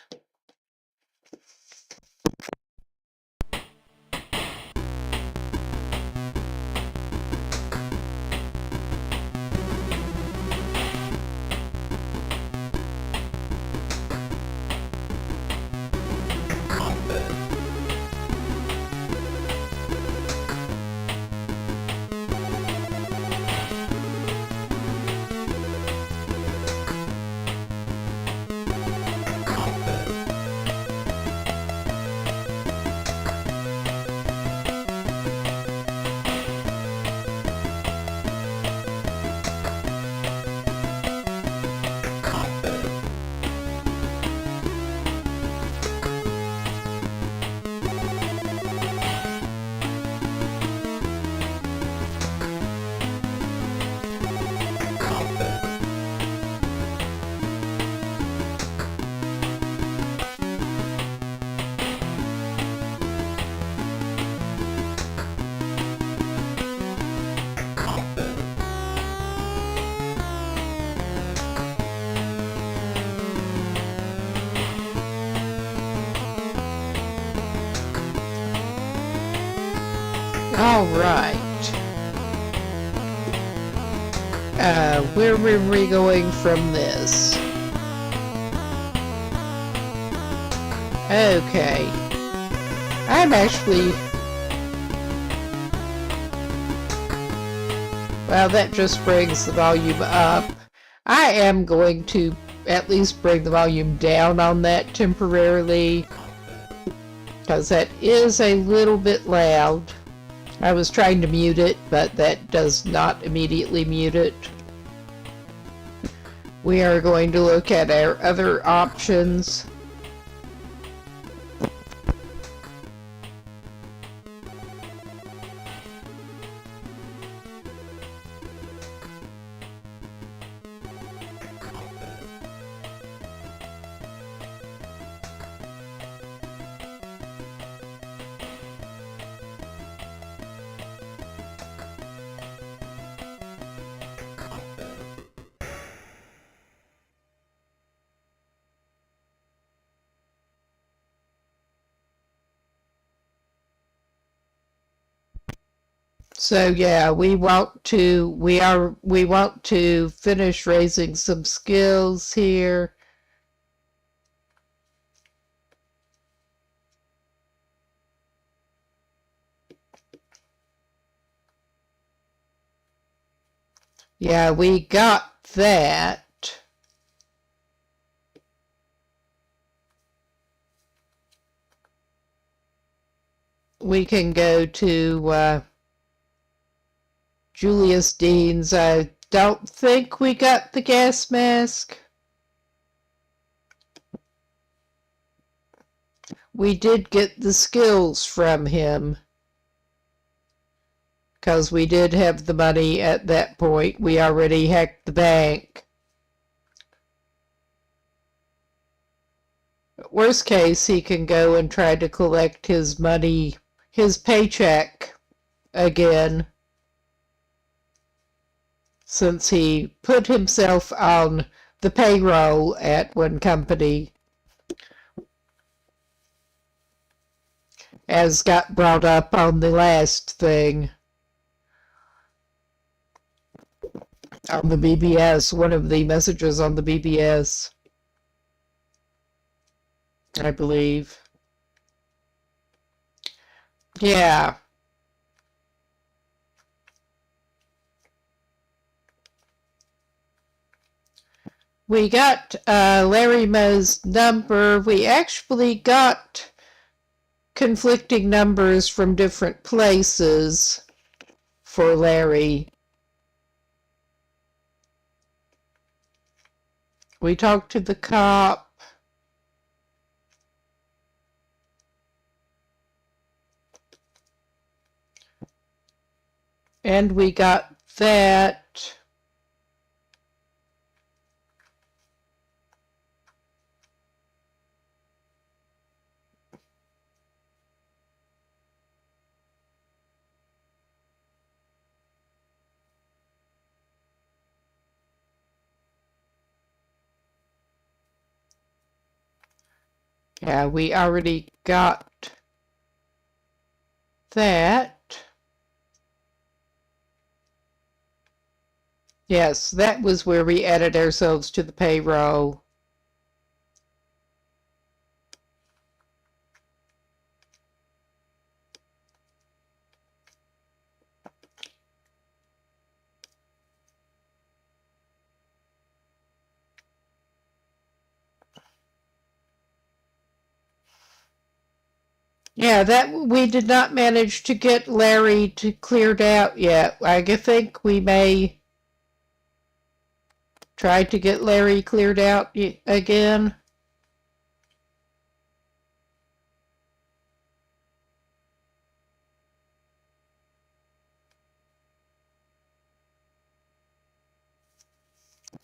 Speaker 1: All right. Where were we going from this? Okay. I'm actually... Well, that just brings the volume up. I am going to at least bring the volume down on that temporarily, because that is a little bit loud. I was trying to mute it, but that does not immediately mute it. We are going to look at our other options. So yeah, we want to finish raising some skills here. Yeah, we got that. We can go to Julius Dean's. I don't think we got the gas mask. We did get the skills from him, because we did have the money at that point. We already hacked the bank. Worst case, he can go and try to collect his money, his paycheck again, since he put himself on the payroll at one company, as got brought up on the last thing. On the BBS, one of the messages on the BBS, I believe. Yeah. We got Larry Moe's number. We actually got conflicting numbers from different places for Larry. We talked to the cop. And we got that. Yeah, we already got that. Yes, that was where we added ourselves to the payroll. Yeah, that we did not manage to get Larry to cleared out yet. I think we may try to get Larry cleared out again.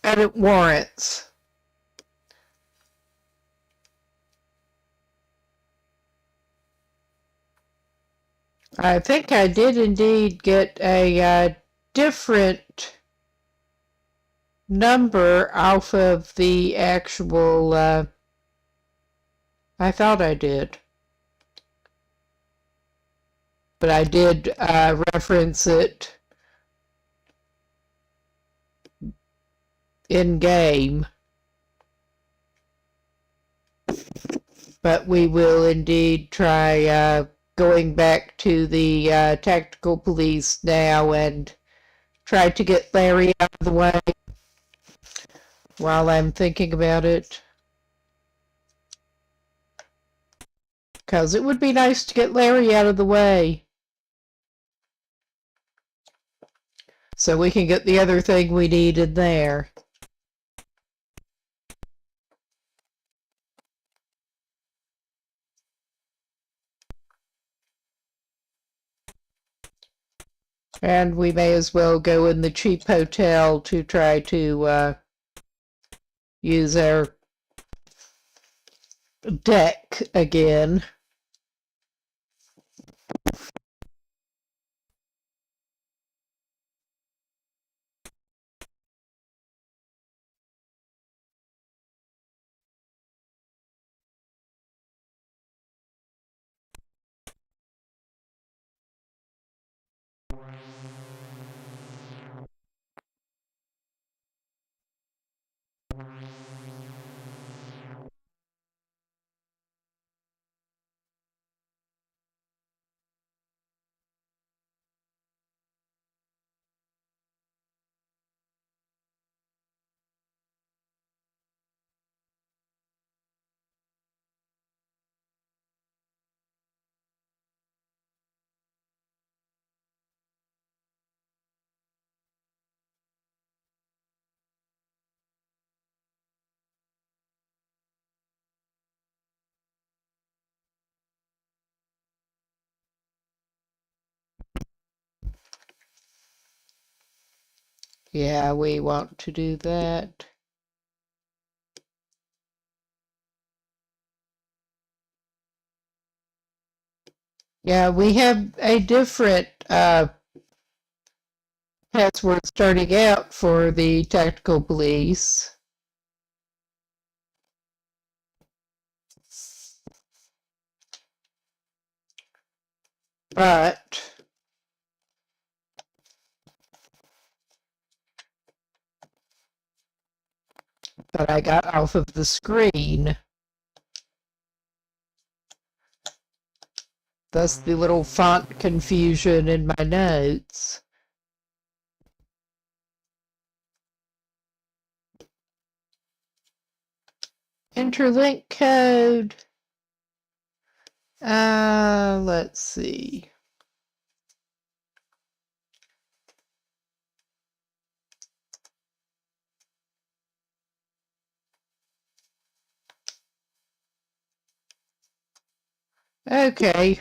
Speaker 1: Edit warrants. I think I did indeed get a different number off of the actual, I thought I did. but I did reference it in game. But we will indeed try going back to the tactical police now and try to get Larry out of the way while I'm thinking about it. Because it would be nice to get Larry out of the way so we can get the other thing we need in there. And we may as well go in the cheap hotel to try to use our deck again. Yeah, we want to do that. Yeah, we have a different password starting out for the tactical police. But I got off of the screen. Thus the little font confusion in my notes. Interlink code. Let's see. Okay.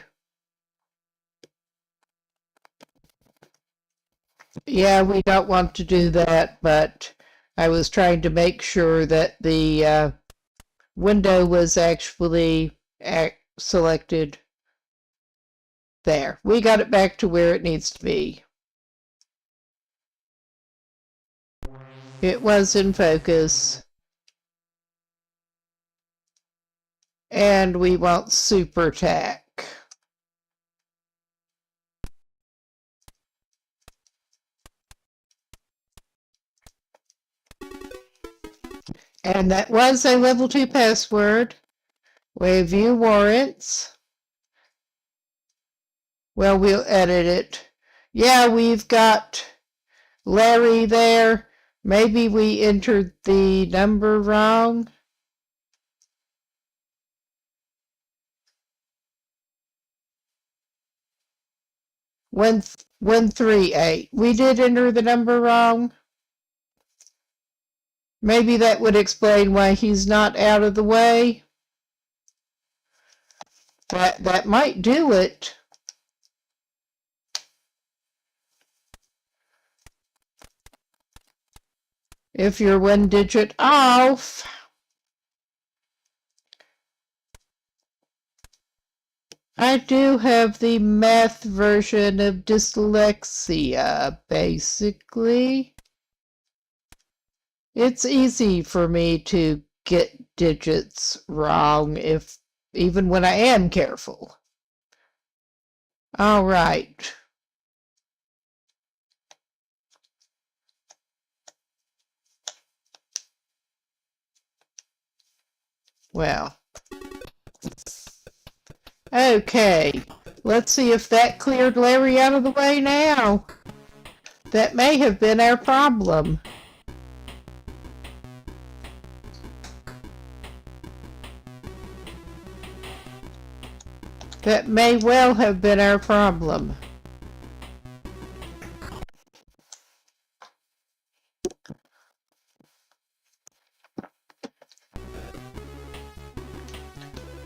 Speaker 1: Yeah, we don't want to do that, but I was trying to make sure that the window was actually selected. There. We got it back to where it needs to be. It was in focus. And we want super tack. And that was a level 2 password. We view warrants. Well, we'll edit it. Yeah, we've got Larry there. Maybe we entered the number wrong. 138. We did enter the number wrong. Maybe that would explain why he's not out of the way. That might do it. If you're 1 digit off. I do have the math version of dyslexia, basically. It's easy for me to get digits wrong even when I am careful. All right. Well, okay. Let's see if that cleared Larry out of the way now. That may have been our problem. That may well have been our problem.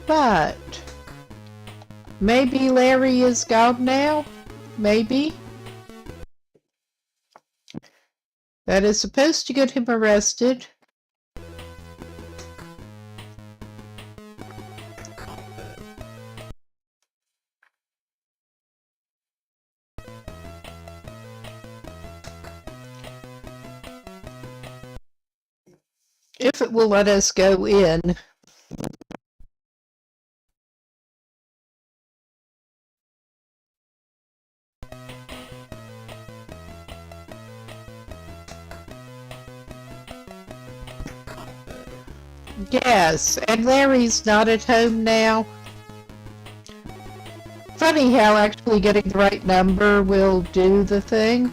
Speaker 1: But maybe Larry is gone now? Maybe? That is supposed to get him arrested. If it will let us go in. Yes, and Larry's not at home now. Funny how actually getting the right number will do the thing.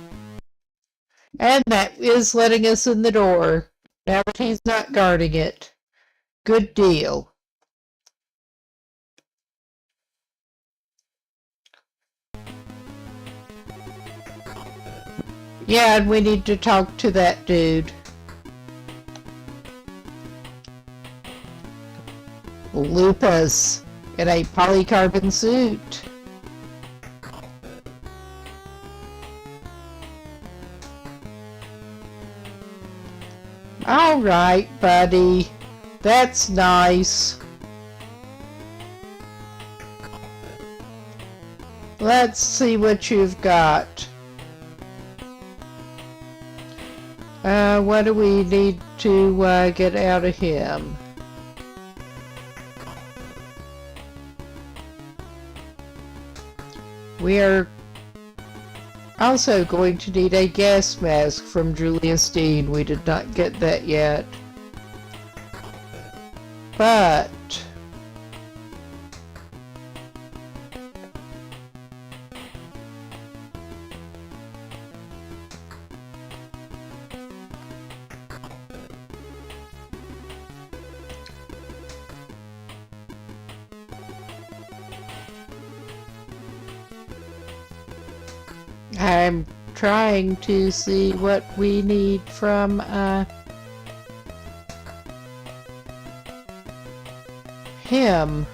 Speaker 1: And that is letting us in the door. Now that he's not guarding it. Good deal. Yeah, and we need to talk to that dude. Lupus in a polycarbon suit. All right, buddy. That's nice. Let's see what you've got. What do we need to get out of him? We are also going to need a gas mask from Julius Dean. We did not get that yet. But I'm trying to see what we need from him.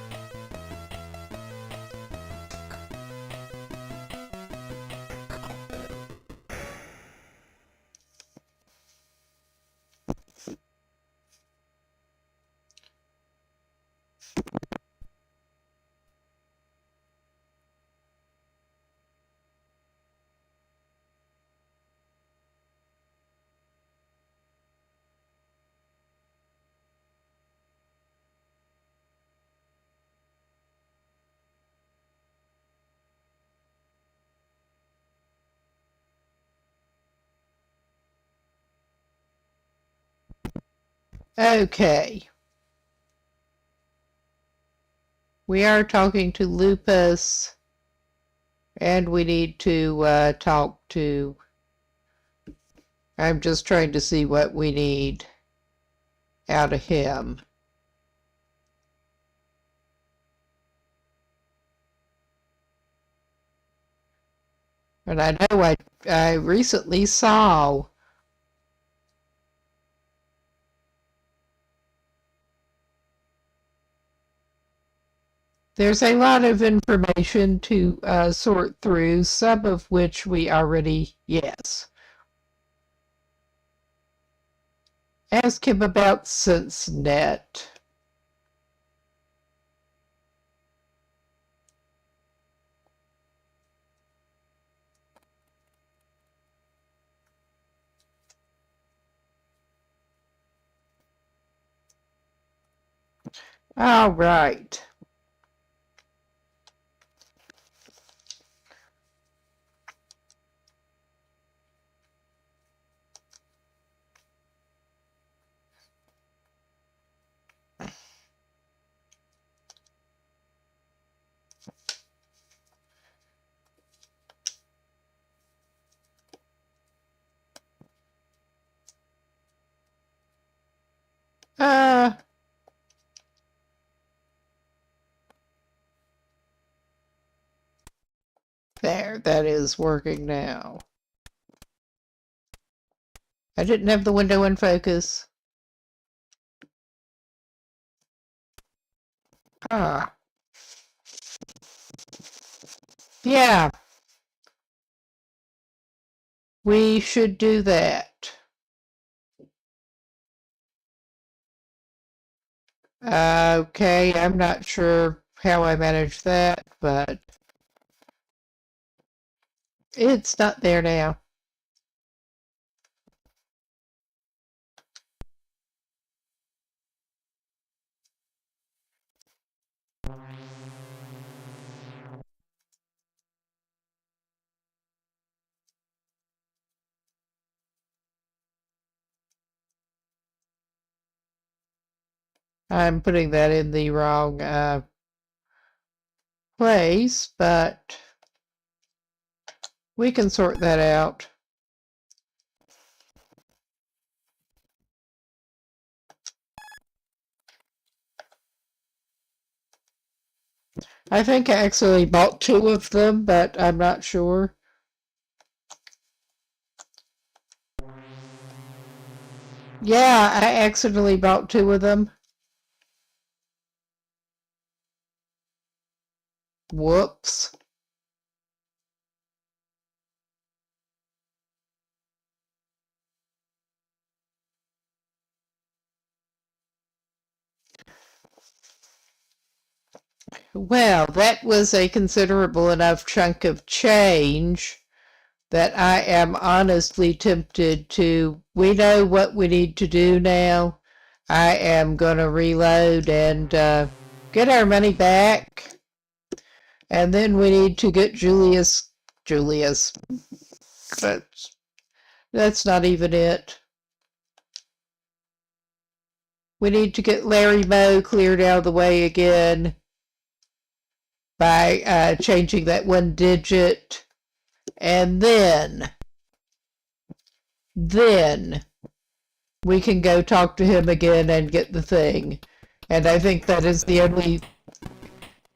Speaker 1: Okay. We are talking to Lupus, and we need to talk to... I'm just trying to see what we need out of him. And I know I recently saw there's a lot of information to sort through, some of which we already, yes. Ask him about SenseNet. All right. Uh, there, that is working now. I didn't have the window in focus. Ah. Yeah, we should do that. Okay, I'm not sure how I managed that, but it's not there now. I'm putting that in the wrong place, but we can sort that out. I think I actually bought 2 of them, but I'm not sure. Yeah, I accidentally bought 2 of them. Whoops. Well, that was a considerable enough chunk of change that I am honestly tempted to. We know what we need to do now. I am going to reload and get our money back. And then we need to get Julius. That's not even it. We need to get Larry Moe cleared out of the way again by changing that 1 digit. And then we can go talk to him again and get the thing. And I think that is the only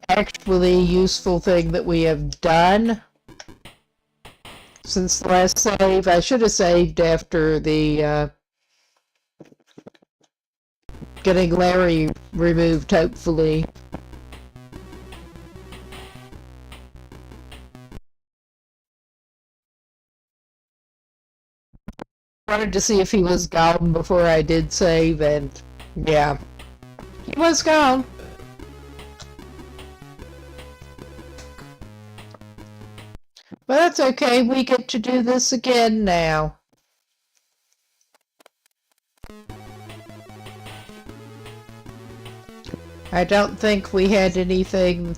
Speaker 1: actually useful thing that we have done since the last save. I should have saved after the getting Larry removed, hopefully. Wanted to see if he was gone before I did save, and yeah, he was gone. But that's okay, we get to do this again now. I don't think we had anything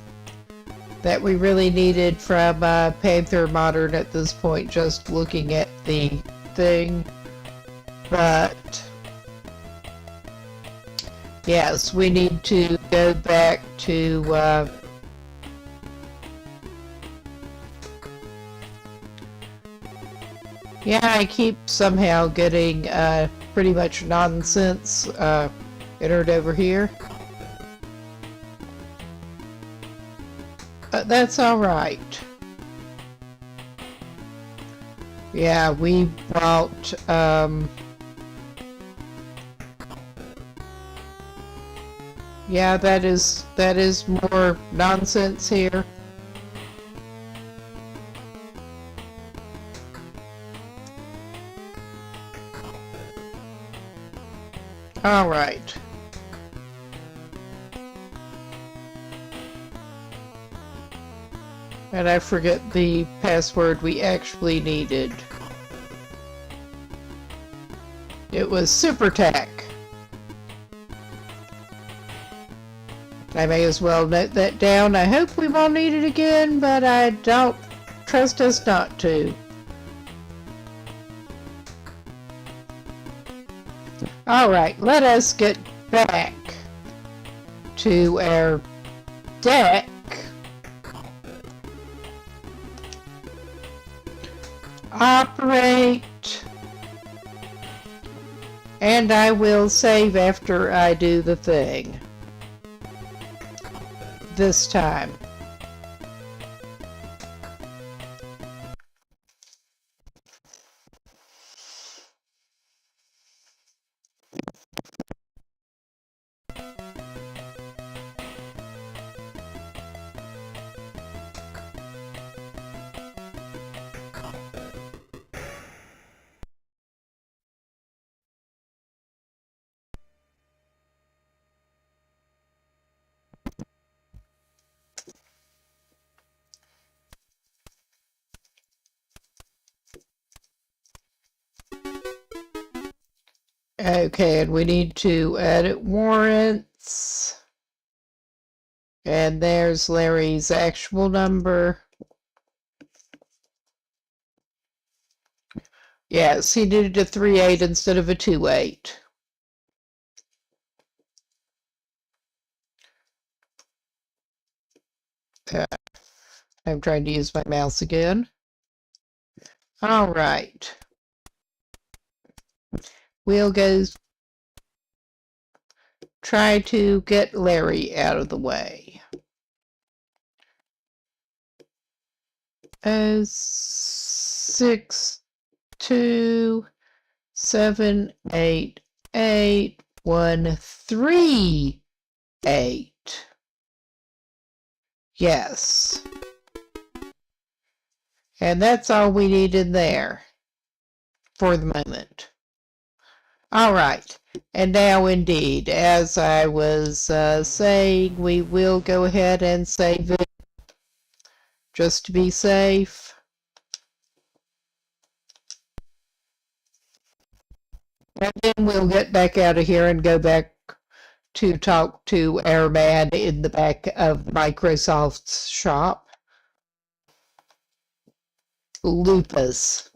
Speaker 1: that we really needed from Panther Modern at this point, just looking at the thing. But yes, we need to go back to yeah, I keep somehow getting pretty much nonsense entered over here. But that's alright. Yeah, we bought yeah, that is more nonsense here. All right. And I forget the password we actually needed. It was Super Tack. I may as well note that down. I hope we won't need it again, but I don't trust us not to. Alright, let us get back to our deck. Operate. And I will save after I do the thing. This time. Okay, and we need to edit warrants. And there's Larry's actual number. Yes, he needed a 3.8 instead of a 2.8. I'm trying to use my mouse again. All right. We'll go try to get Larry out of the way. 6, 2, 7, 8, 8, 1, 3, 8. Yes. And that's all we need in there for the moment. All right. And now, indeed, as I was saying, we will go ahead and save it just to be safe. And then we'll get back out of here and go back to talk to our man in the back of Microsoft's shop. Lupus.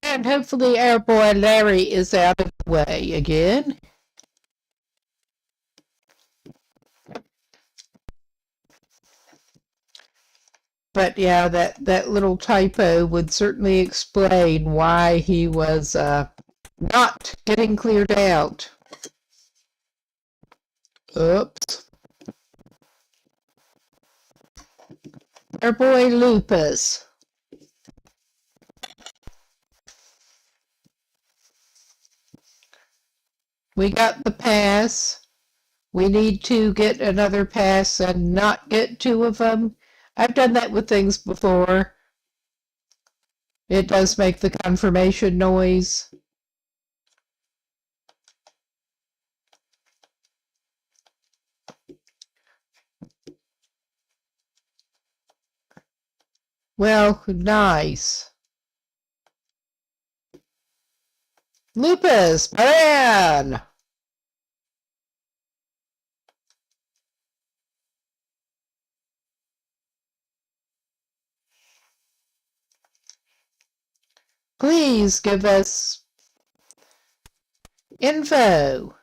Speaker 1: And hopefully our boy Larry is out of the way again. But yeah, that little typo would certainly explain why he was not getting cleared out. Oops. Our boy Lupus. We got the pass. We need to get another pass and not get two of them. I've done that with things before. It does make the confirmation noise. Well, nice. Lupus, man! Please give us info.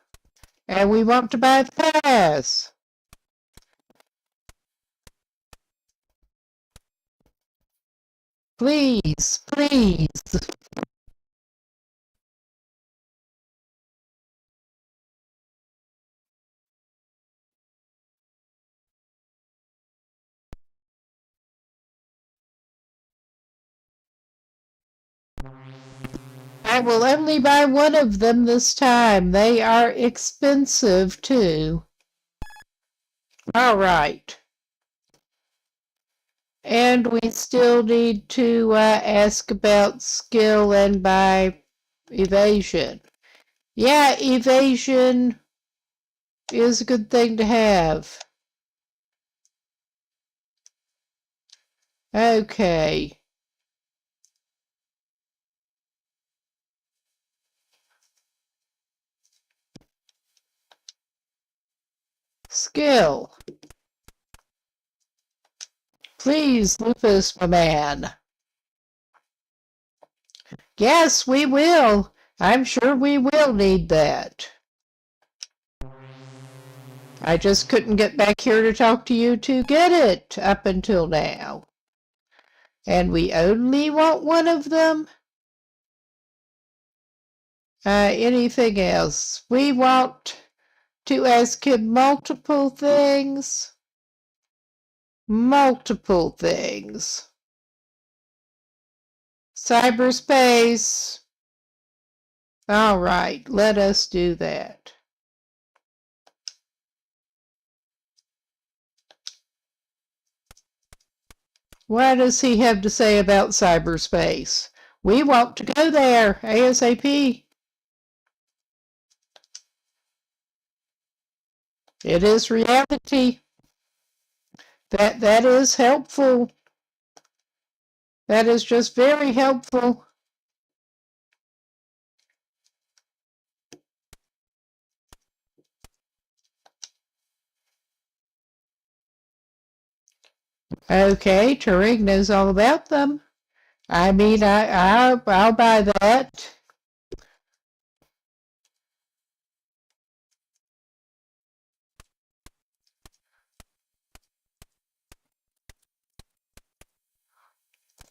Speaker 1: And we want to buy the pass. Please, please. I will only buy one of them this time. They are expensive too. All right. And we still need to ask about skill and buy evasion. Yeah, evasion is a good thing to have. Okay. Skill. Please, Lupus, my man. Yes, we will. I'm sure we will need that. I just couldn't get back here to talk to you to get it up until now. And we only want one of them? Anything else? We want to ask him multiple things. Multiple things. Cyberspace. All right, let us do that. What does he have to say about cyberspace? We want to go there ASAP. It is reality. That is helpful. That is just very helpful. Okay, Turing knows all about them. I mean, I'll buy that.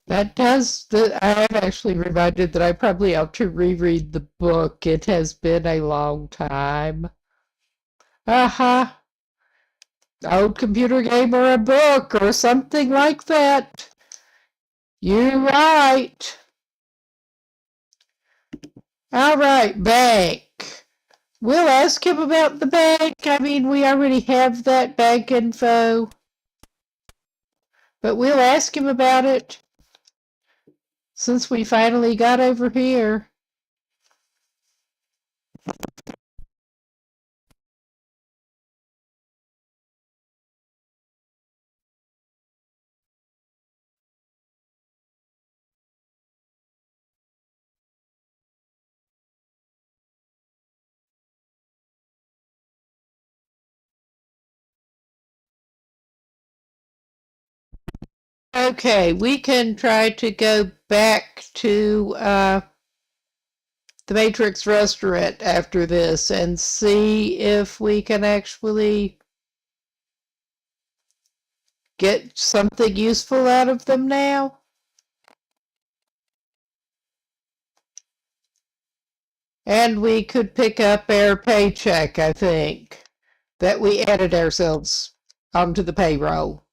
Speaker 1: That does. I'm actually reminded that I probably ought to reread the book. It has been a long time. Uh-huh. Old computer game or a book or something like that. You're right. All right, bank. We'll ask him about the bank. I mean, we already have that bank info. But we'll ask him about it since we finally got over here. Okay, we can try to go back to the Matrix restaurant after this and see if we can actually get something useful out of them now. And we could pick up our paycheck, I think, that we added ourselves onto the payroll.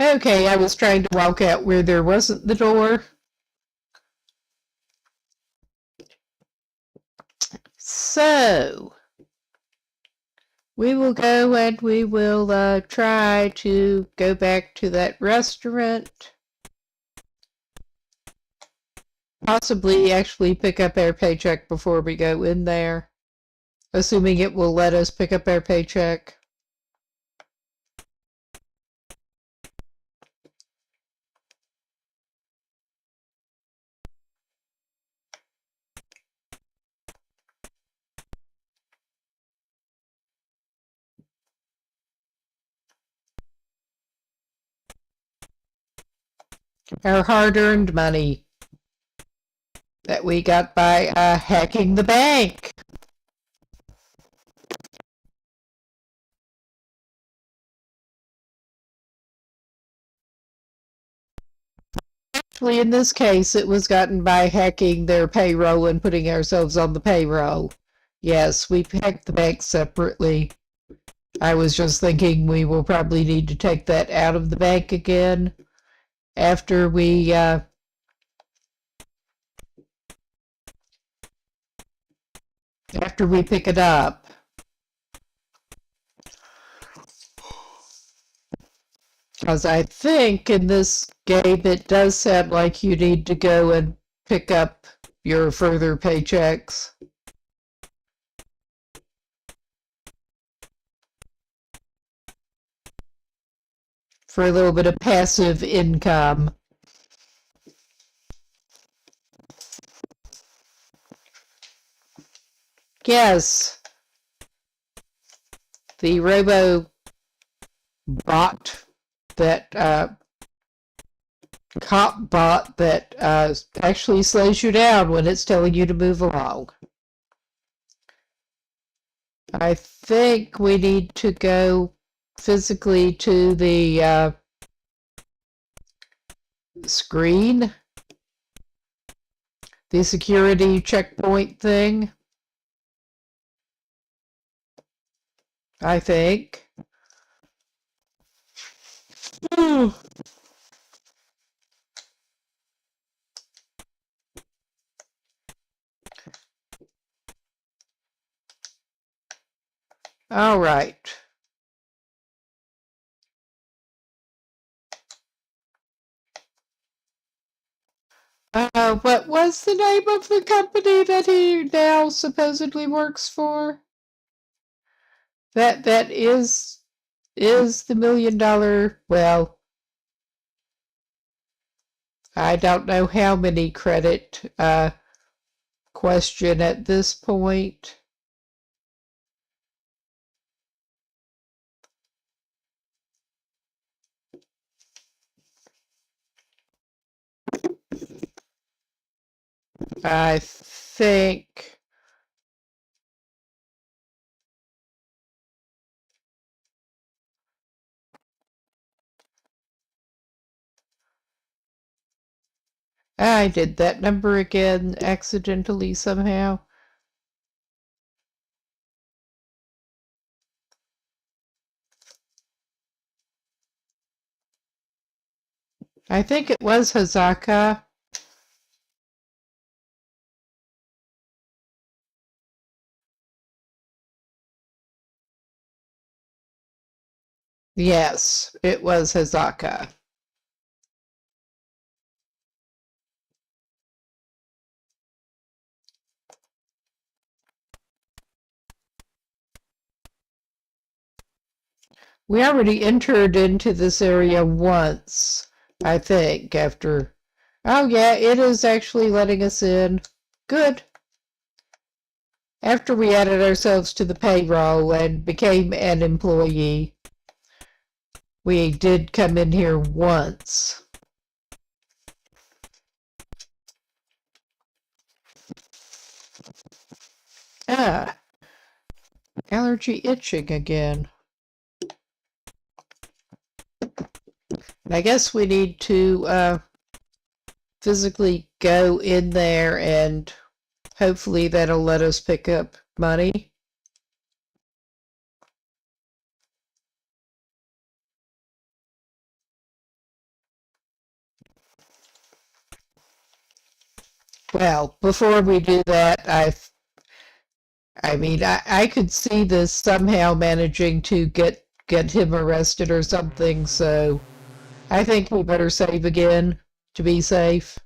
Speaker 1: Okay, I was trying to walk out where there wasn't the door. So, we will go and we will try to go back to that restaurant. Possibly actually pick up our paycheck before we go in there. Assuming it will let us pick up our paycheck. Our hard-earned money that we got by hacking the bank. Actually, in this case, it was gotten by hacking their payroll and putting ourselves on the payroll. Yes, we hacked the bank separately. I was just thinking we will probably need to take that out of the bank again after we pick it up. Because I think in this game it does sound like you need to go and pick up your further paychecks for a little bit of passive income. Yes, the robo bot that cop bot that actually slows you down when it's telling you to move along. I think we need to go physically to the screen, the security checkpoint thing. I think. All right. What was the name of the company that he now supposedly works for? That is the $1 million. Well, I don't know how many credit question at this point. I think I did that number again accidentally somehow. I think it was Hazaka. Yes, it was Hazaka. We already entered into this area once, I think, after... Oh yeah, it is actually letting us in. Good. After we added ourselves to the payroll and became an employee, we did come in here once. Ah, allergy itching again. I guess we need to physically go in there and hopefully that'll let us pick up money. Well, before we do that, I could see this somehow managing to get him arrested or something, so I think we better save again to be safe.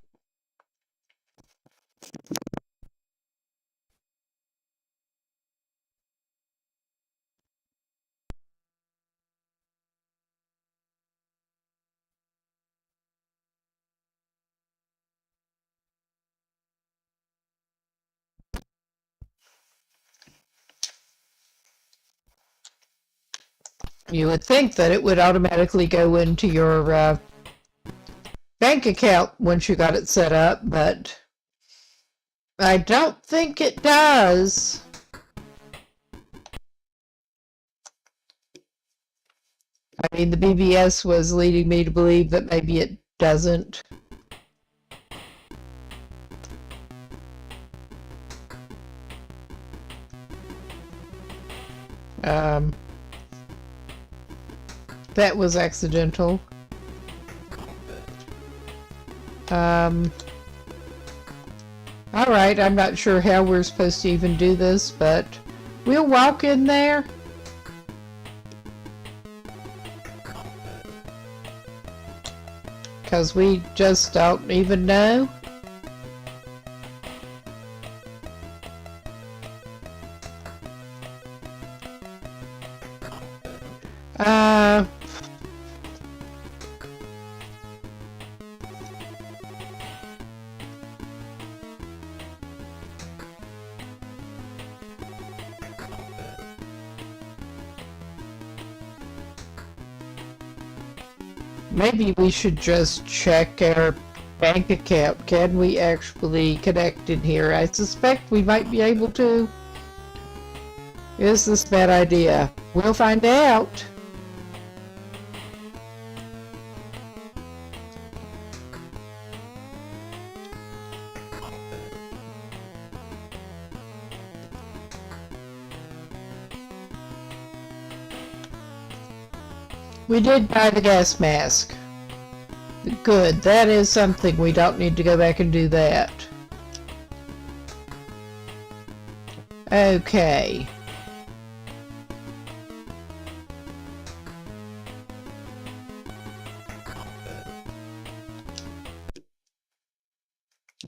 Speaker 1: You would think that it would automatically go into your bank account once you got it set up, but I don't think it does. I mean, the BBS was leading me to believe that maybe it doesn't. Um, that was accidental. Alright, I'm not sure how we're supposed to even do this, but we'll walk in there. Because we just don't even know. Uh, Maybe we should just check our bank account. Can we actually connect in here? I suspect we might be able to. Is this a bad idea? We'll find out. We did buy the gas mask. Good, that is something. We don't need to go back and do that. Okay.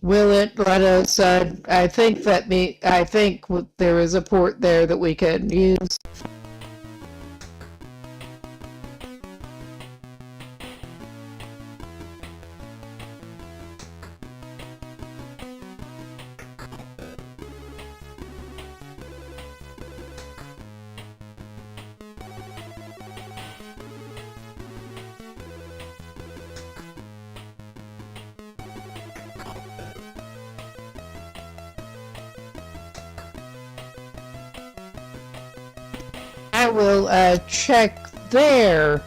Speaker 1: Will it let us, I think there is a port there that we can use. I will check there.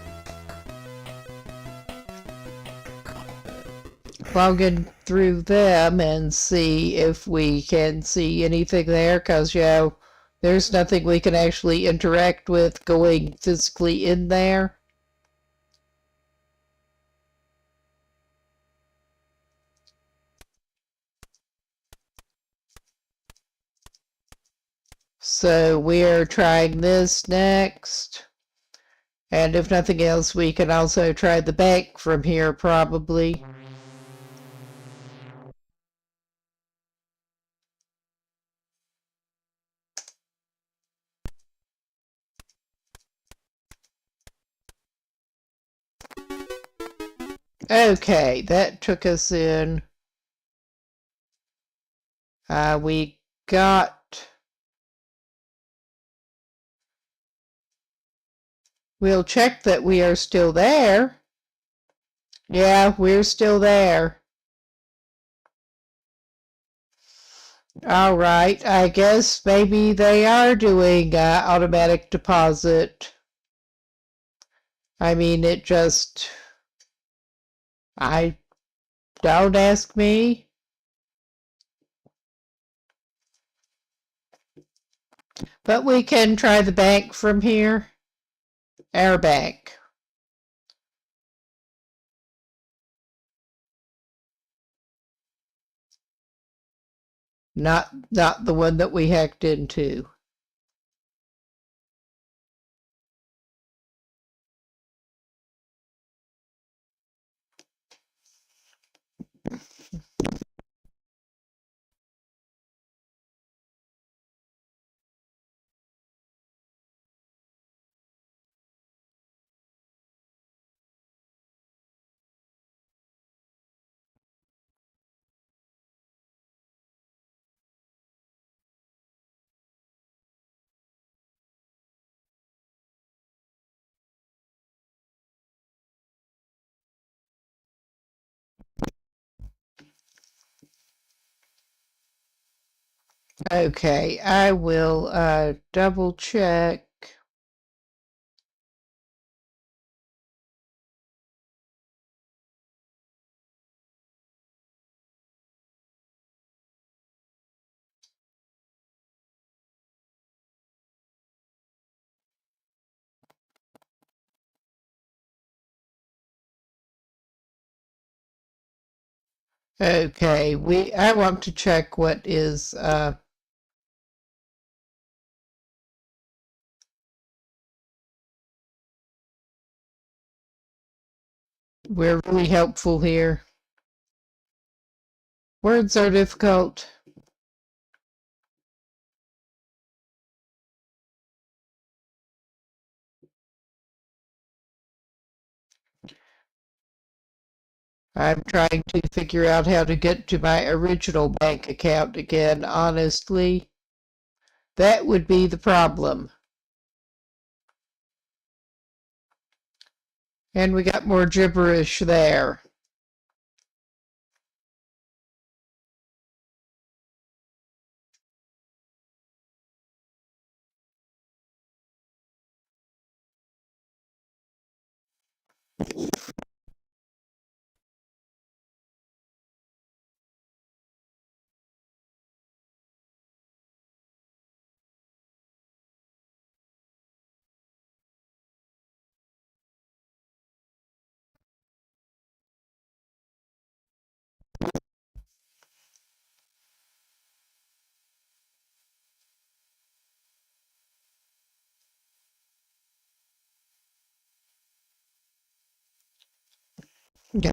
Speaker 1: Log in through them and see if we can see anything there, because, there's nothing we can actually interact with going physically in there. So we're trying this next. And if nothing else, we can also try the bank from here, probably. Okay, that took us in. We got... We'll check that we are still there. Yeah, we're still there. All right, I guess maybe they are doing automatic deposit. I mean, don't ask me. But we can try the bank from here. Our bank. Not the one that we hacked into. Okay, I will double check. Okay, I want to check what is we're really helpful here. Words are difficult. I'm trying to figure out how to get to my original bank account again, honestly. That would be the problem. And we got more gibberish there.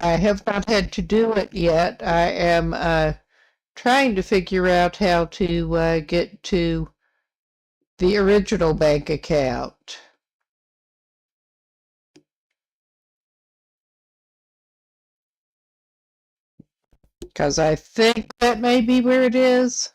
Speaker 1: I have not had to do it yet. I am trying to figure out how to get to the original bank account. Because I think that may be where it is.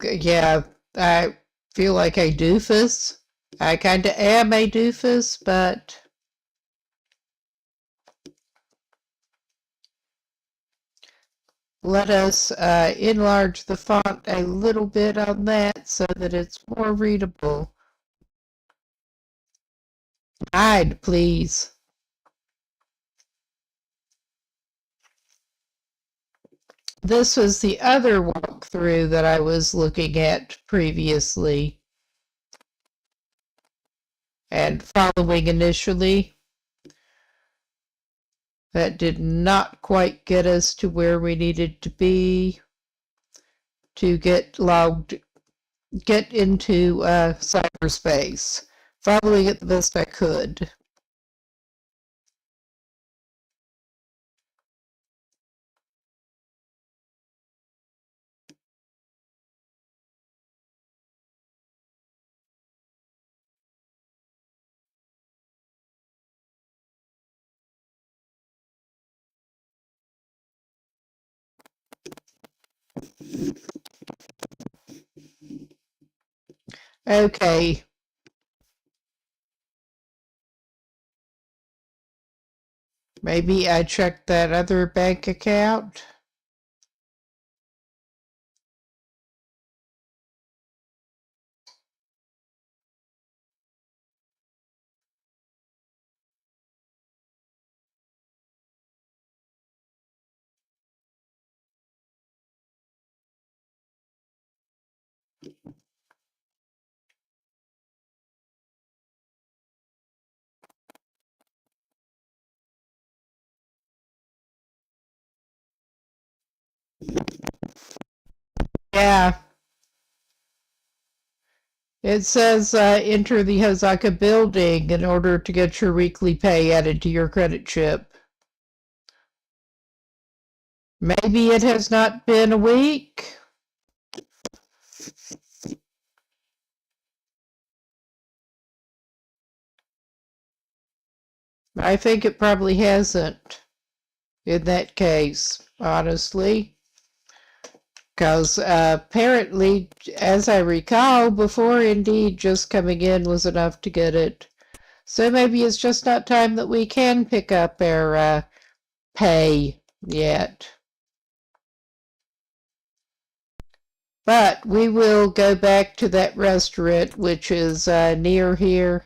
Speaker 1: Yeah, I feel like a doofus. I kind of am a doofus, but let us enlarge the font a little bit on that so that it's more readable. Hide, please. This was the other walkthrough that I was looking at previously and following initially. That did not quite get us to where we needed to be to get into cyberspace. Following it the best I could. Okay. Maybe I checked that other bank account. Yeah. It says enter the Hosaka building in order to get your weekly pay added to your credit chip. Maybe it has not been a week. I think it probably hasn't in that case, honestly. Because apparently, as I recall, before Indeed just coming in was enough to get it. So maybe it's just not time that we can pick up our pay yet. But we will go back to that restaurant, which is near here.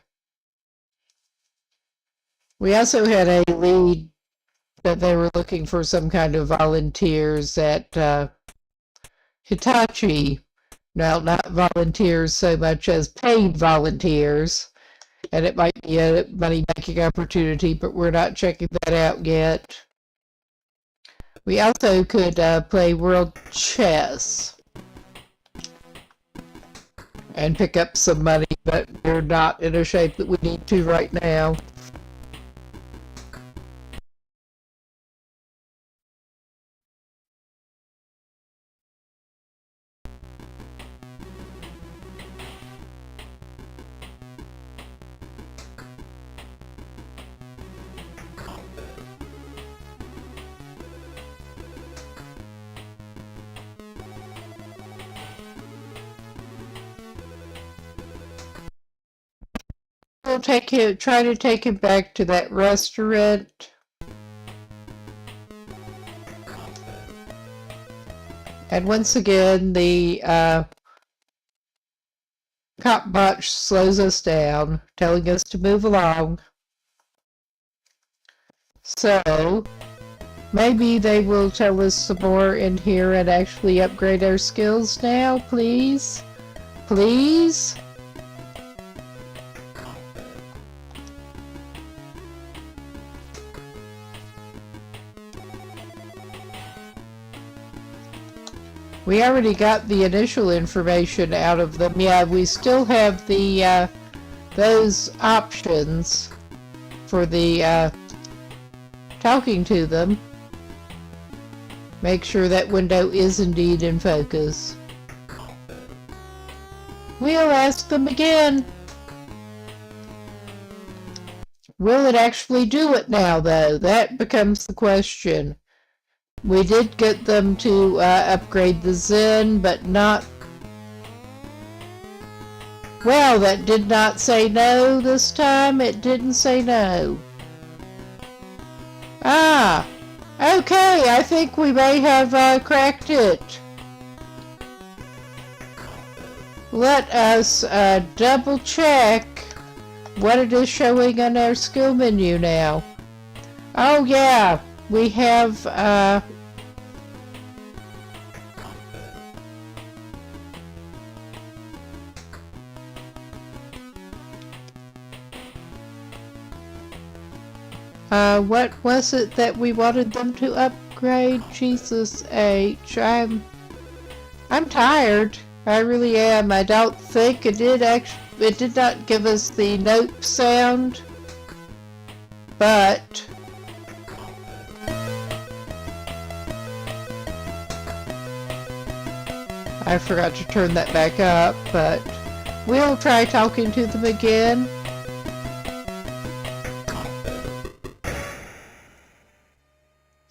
Speaker 1: We also had a lead that they were looking for some kind of volunteers at Hitachi, Now, not volunteers so much as paid volunteers. And it might be a money-making opportunity, but we're not checking that out yet. We also could play World Chess and pick up some money, but we're not in a shape that we need to right now. We'll try to take him back to that restaurant. And once again, the cop bot slows us down, telling us to move along. So, maybe they will tell us some more in here and actually upgrade our skills now, please? Please? We already got the initial information out of them. Yeah, we still have the those options for the talking to them. Make sure that window is indeed in focus. We'll ask them again. Will it actually do it now, though? That becomes the question. We did get them to upgrade the Zen, but not... Well, that did not say no this time. It didn't say no. Ah, okay, I think we may have cracked it. Let us double check what it is showing on our skill menu now. Oh yeah, we have what was it that we wanted them to upgrade? Jesus H. I'm tired. I really am. I don't think it did not give us the nope sound, but I forgot to turn that back up, but we'll try talking to them again.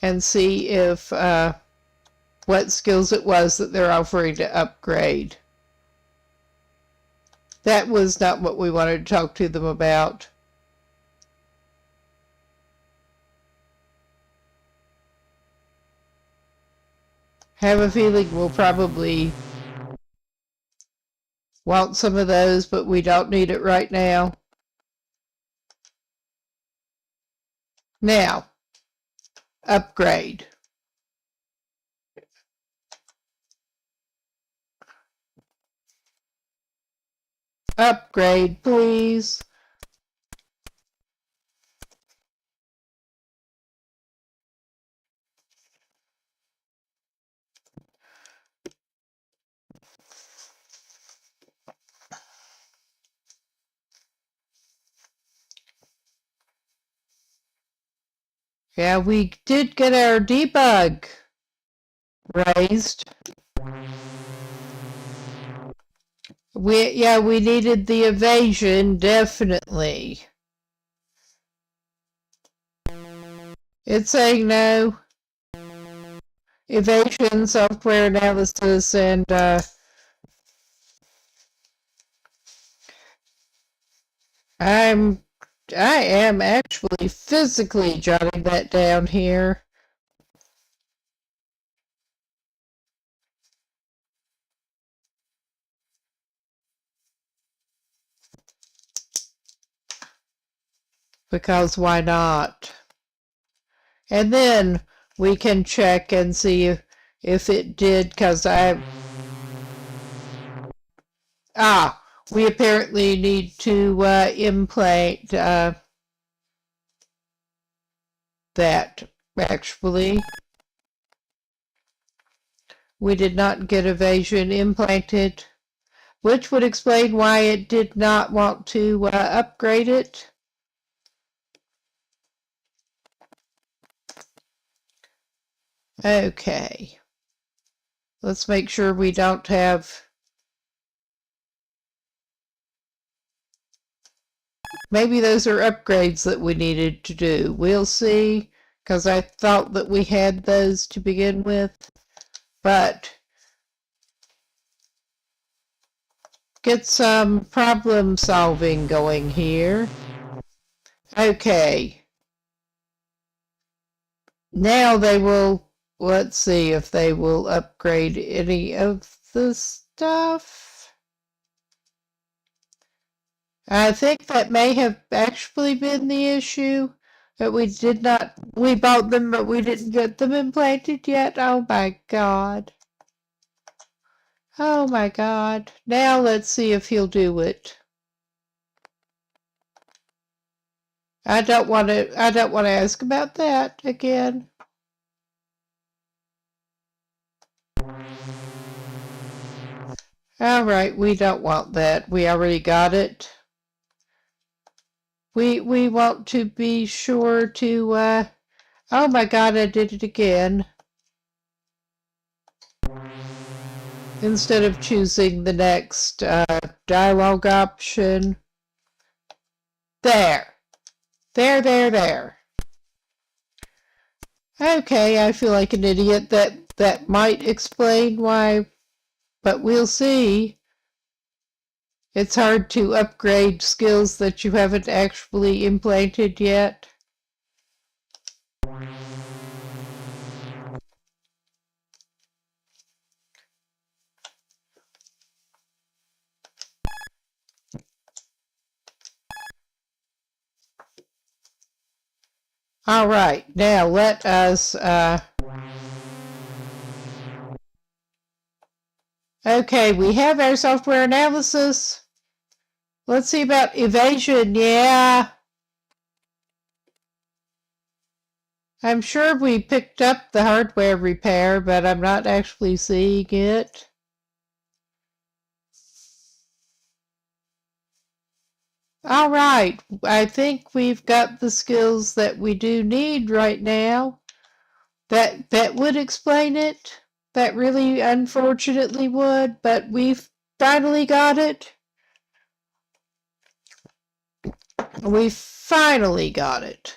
Speaker 1: And see if what skills it was that they're offering to upgrade. That was not what we wanted to talk to them about. Have a feeling we'll probably want some of those, but we don't need it right now. Now, upgrade. Upgrade, please. Yeah, we did get our debug raised. We needed the evasion, definitely. It's saying no. Evasion, software analysis, and I am actually physically jotting that down here. Because why not? And then we can check and see if it did, because Ah, we apparently need to implant that, actually. We did not get evasion implanted, which would explain why it did not want to upgrade it. Okay. Let's make sure we don't have... Maybe those are upgrades that we needed to do. We'll see, because I thought that we had those to begin with. But get some problem solving going here. Okay. Now they will, let's see if they will upgrade any of the stuff. I think that may have actually been the issue. That we bought them, but we didn't get them implanted yet. Oh my God. Oh my God. Now let's see if he'll do it. I don't want to ask about that again. All right, we don't want that. We already got it. We want to be sure to oh my God, I did it again. Instead of choosing the next dialogue option. There. There. Okay, I feel like an idiot. That might explain why, but we'll see. It's hard to upgrade skills that you haven't actually implanted yet. All right, now let us okay, we have our software analysis. Let's see about evasion. Yeah. I'm sure we picked up the hardware repair, but I'm not actually seeing it. All right, I think we've got the skills that we do need right now. That would explain it. That really unfortunately would, but we've finally got it. We finally got it.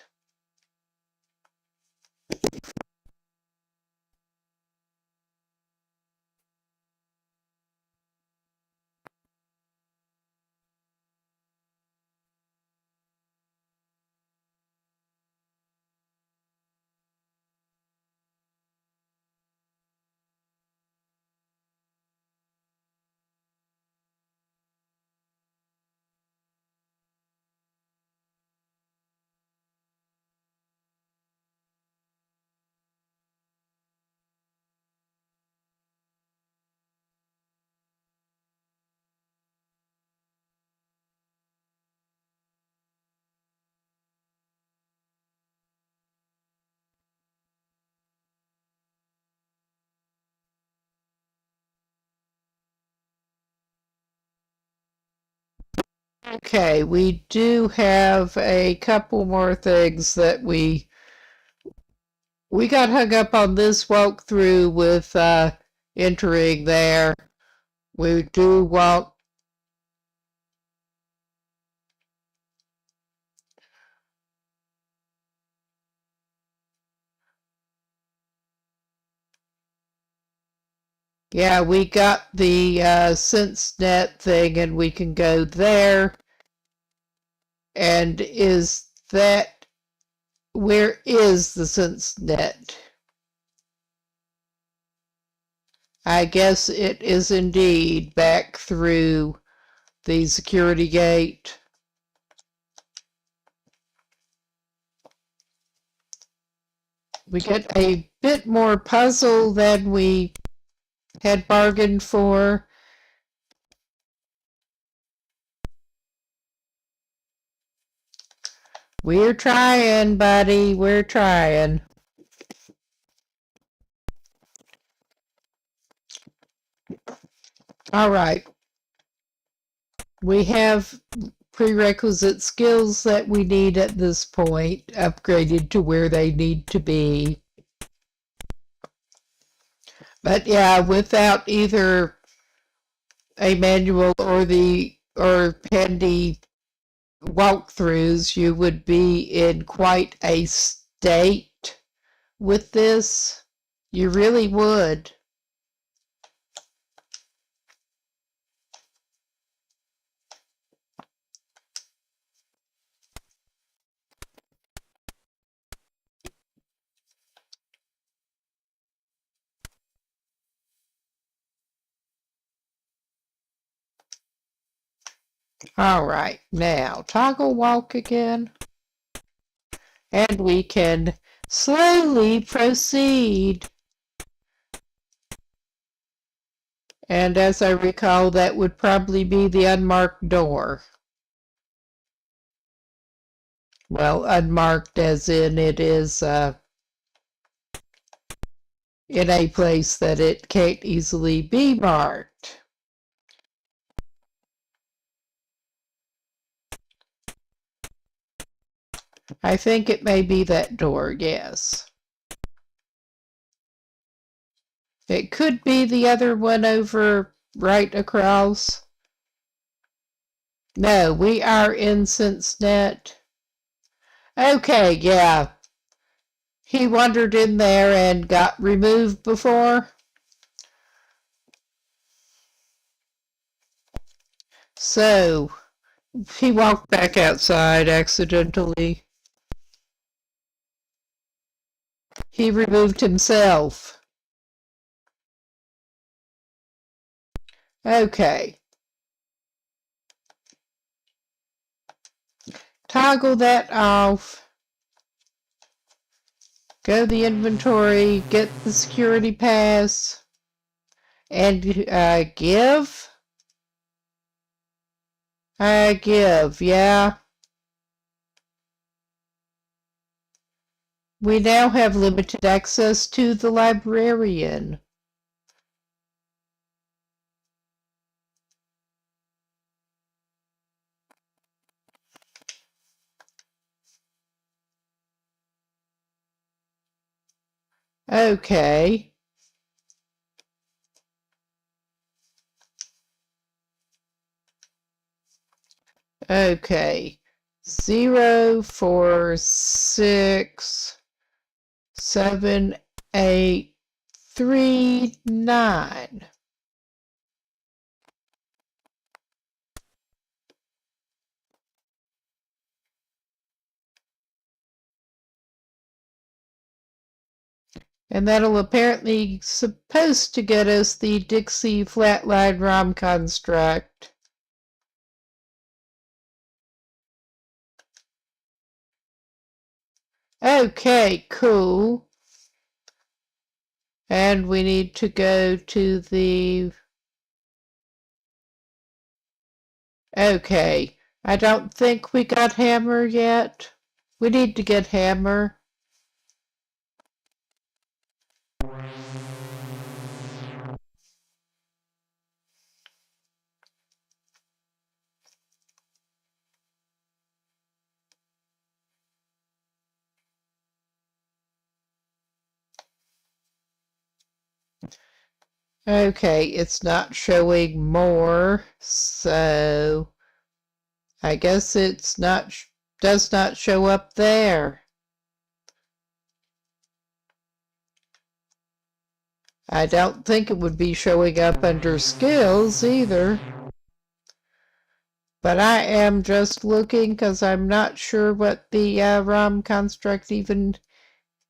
Speaker 1: Okay, we do have a couple more things that we got hung up on this walkthrough with entering there. We do want yeah, we got the SenseNet thing and we can go there. And is that, where is the SenseNet? I guess it is indeed back through the security gate. We get a bit more puzzle than we had bargained for. We're trying, buddy. We're trying. All right. We have prerequisite skills that we need at this point upgraded to where they need to be. But yeah, without either a manual or handy walkthroughs, you would be in quite a state with this. You really would. All right, now toggle walk again. And we can slowly proceed. And as I recall, that would probably be the unmarked door. Well, unmarked as in it is in a place that it can't easily be marked. I think it may be that door, yes. It could be the other one over right across. No, we are in Cincinnati. Okay, yeah. He wandered in there and got removed before. So, he walked back outside accidentally. He removed himself. Okay. Toggle that off. Go to the inventory, get the security pass, and give. Give, yeah. We now have limited access to the librarian. Okay. Okay. 0, 4, 6, 7, 8, 3, 9. And that'll apparently supposed to get us the Dixie flatline ROM construct. Okay, cool. And we need to go to the... Okay, I don't think we got Hammer yet. We need to get Hammer. Okay, it's not showing more, so I guess it's not does not show up there. I don't think it would be showing up under skills either. But I am just looking because I'm not sure what the ROM construct even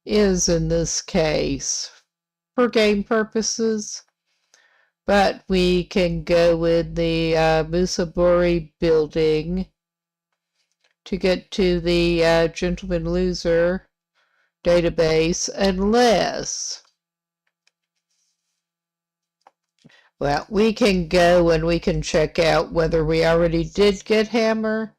Speaker 1: is in this case for game purposes. But we can go with the Musabori building to get to the Gentleman Loser database unless... Well, we can go and we can check out whether we already did get Hammer.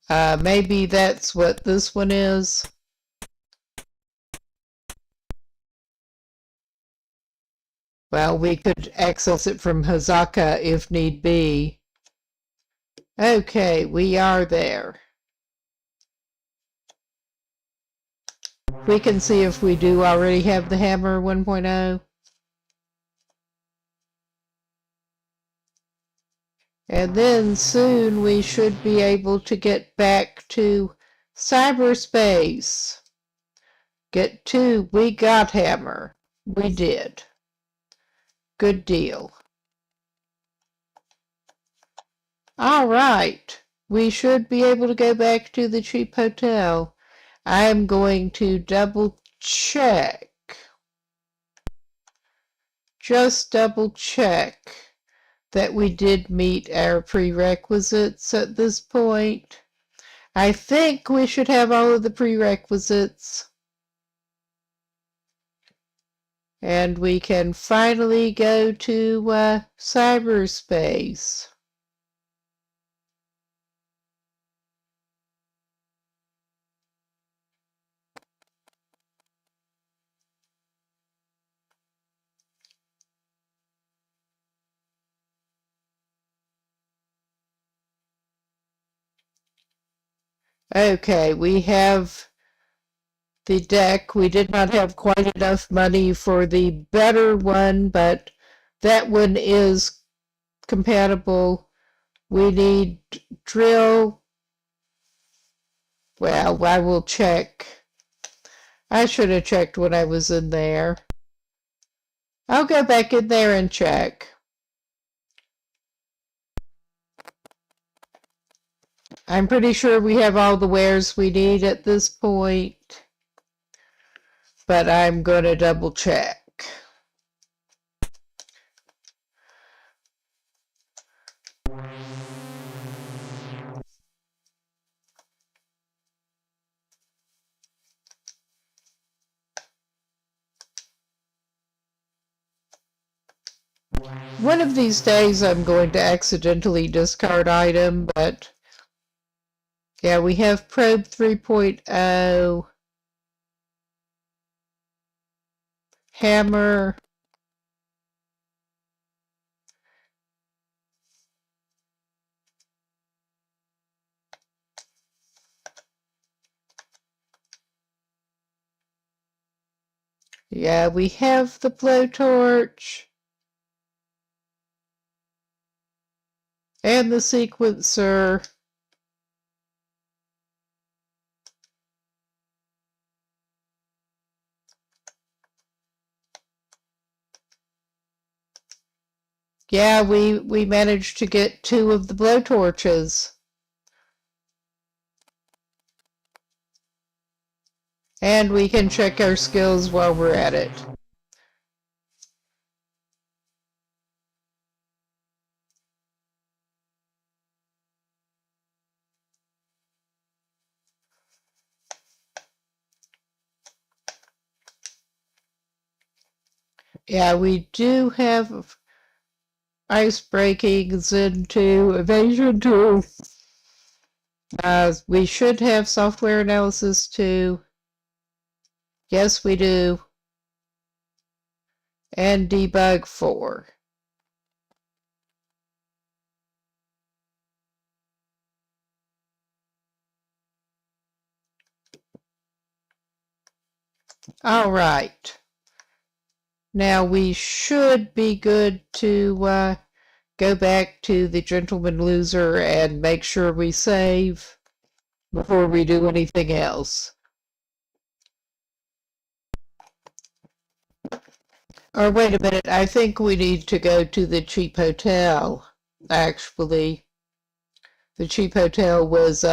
Speaker 1: Maybe that's what this one is. Well, we could access it from Hazaka if need be. Okay, we are there. We can see if we do already have the hammer 1.0. And then soon we should be able to get back to cyberspace. Get to, we got hammer. We did. Good deal. All right. We should be able to go back to the cheap hotel. I am going to double check. Just double check that we did meet our prerequisites at this point. I think we should have all of the prerequisites. And we can finally go to cyberspace. Okay, we have the deck. We did not have quite enough money for the better one, but that one is compatible. We need drill. Well, I will check. I should have checked when I was in there. I'll go back in there and check. I'm pretty sure we have all the wares we need at this point, but I'm going to double check. One of these days I'm going to accidentally discard item, but yeah, we have probe 3.0, hammer, yeah, we have the blowtorch, and the sequencer. Yeah, we managed to get 2 of the blowtorches. And we can check our skills while we're at it. Yeah, we do have ice breaking, Zen 2, evasion 2. We should have software analysis 2. Yes, we do. And debug 4. All right. Now we should be good to go back to the Gentleman Loser and make sure we save before we do anything else. Or wait a minute, I think we need to go to the cheap hotel, actually. The cheap hotel was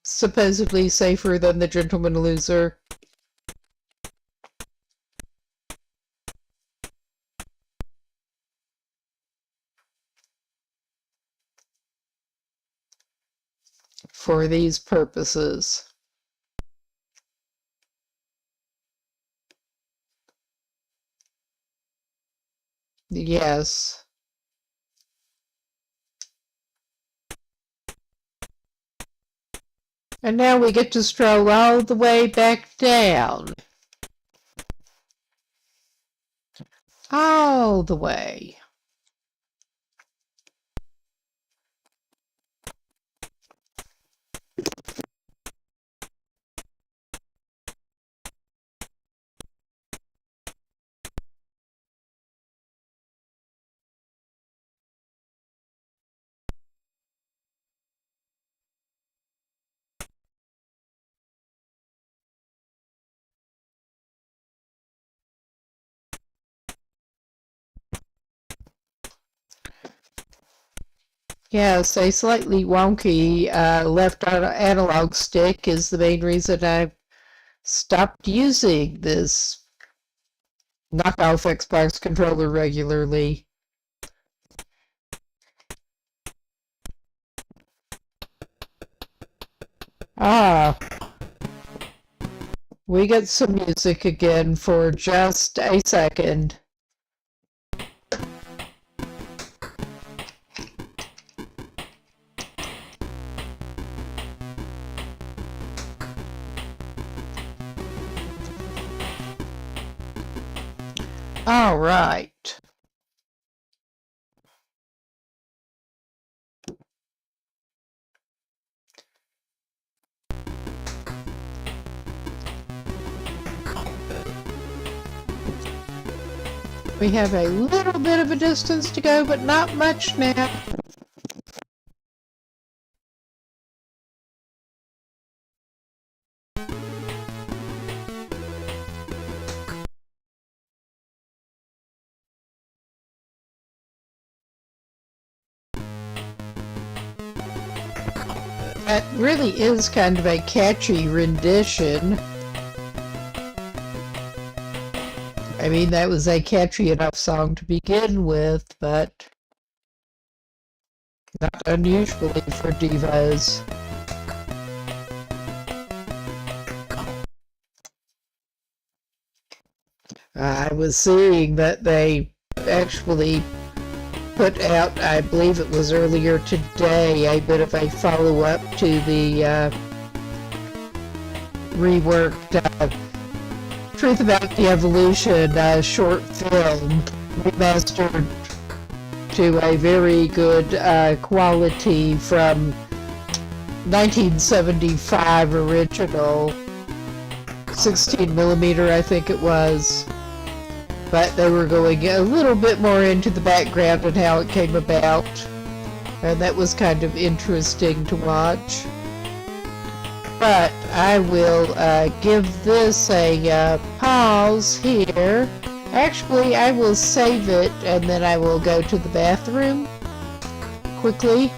Speaker 1: supposedly safer than the Gentleman Loser. For these purposes. Yes. And now we get to stroll all the way back down. All the way. Yes, a slightly wonky left analog stick is the main reason I stopped using this knockoff Xbox controller regularly. Ah, we get some music again for just a second. All right. We have a little bit of a distance to go, but not much now. That really is kind of a catchy rendition. I mean, that was a catchy enough song to begin with, but not unusually for divas. I was seeing that they actually put out, I believe it was earlier today, a bit of a follow-up to the reworked Truth About the Evolution short film, remastered to a very good quality from 1975 original, 16 millimeter I think it was. But they were going a little bit more into the background and how it came about, and that was kind of interesting to watch. But I will give this a pause here. Actually, I will save it and then I will go to the bathroom quickly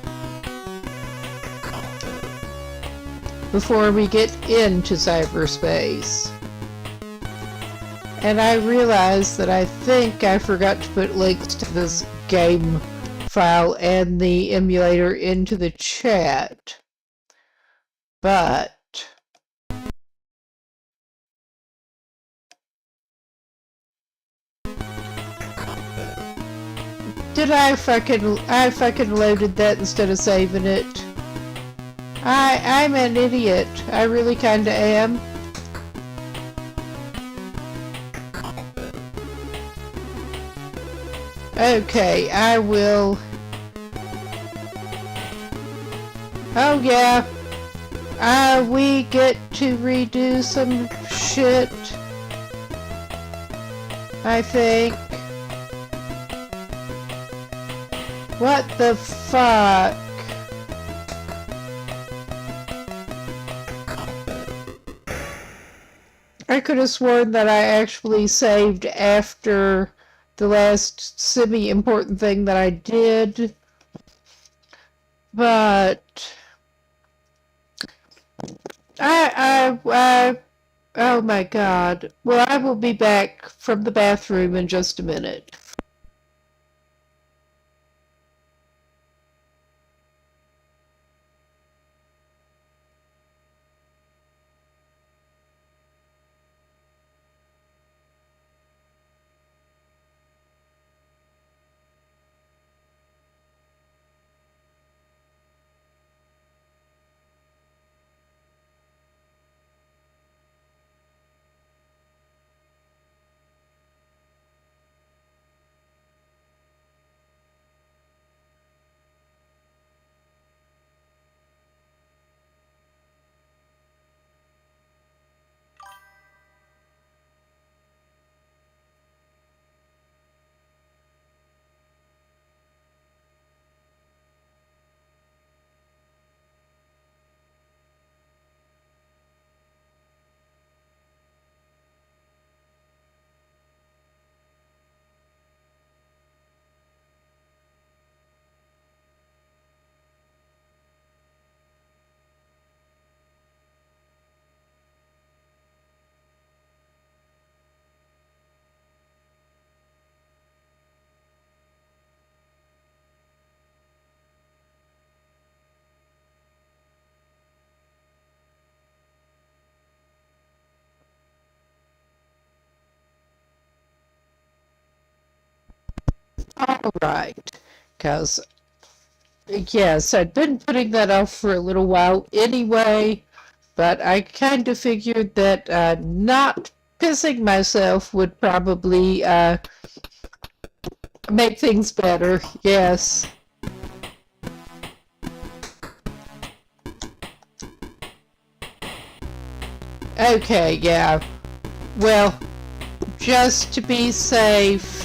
Speaker 1: before we get into cyberspace. And I realized that I think I forgot to put links to this game file and the emulator into the chat. But did I fucking loaded that instead of saving it? I'm an idiot. I really kinda am. Okay, I will. Oh yeah. We get to redo some shit, I think. What the fuck? I could have sworn that I actually saved after the last semi-important thing that I did, but oh my god. Well, I will be back from the bathroom in just a minute. All right, because yes, I'd been putting that off for a little while anyway, but I kind of figured that not pissing myself would probably make things better. Yes. Okay, yeah. Well, just to be safe.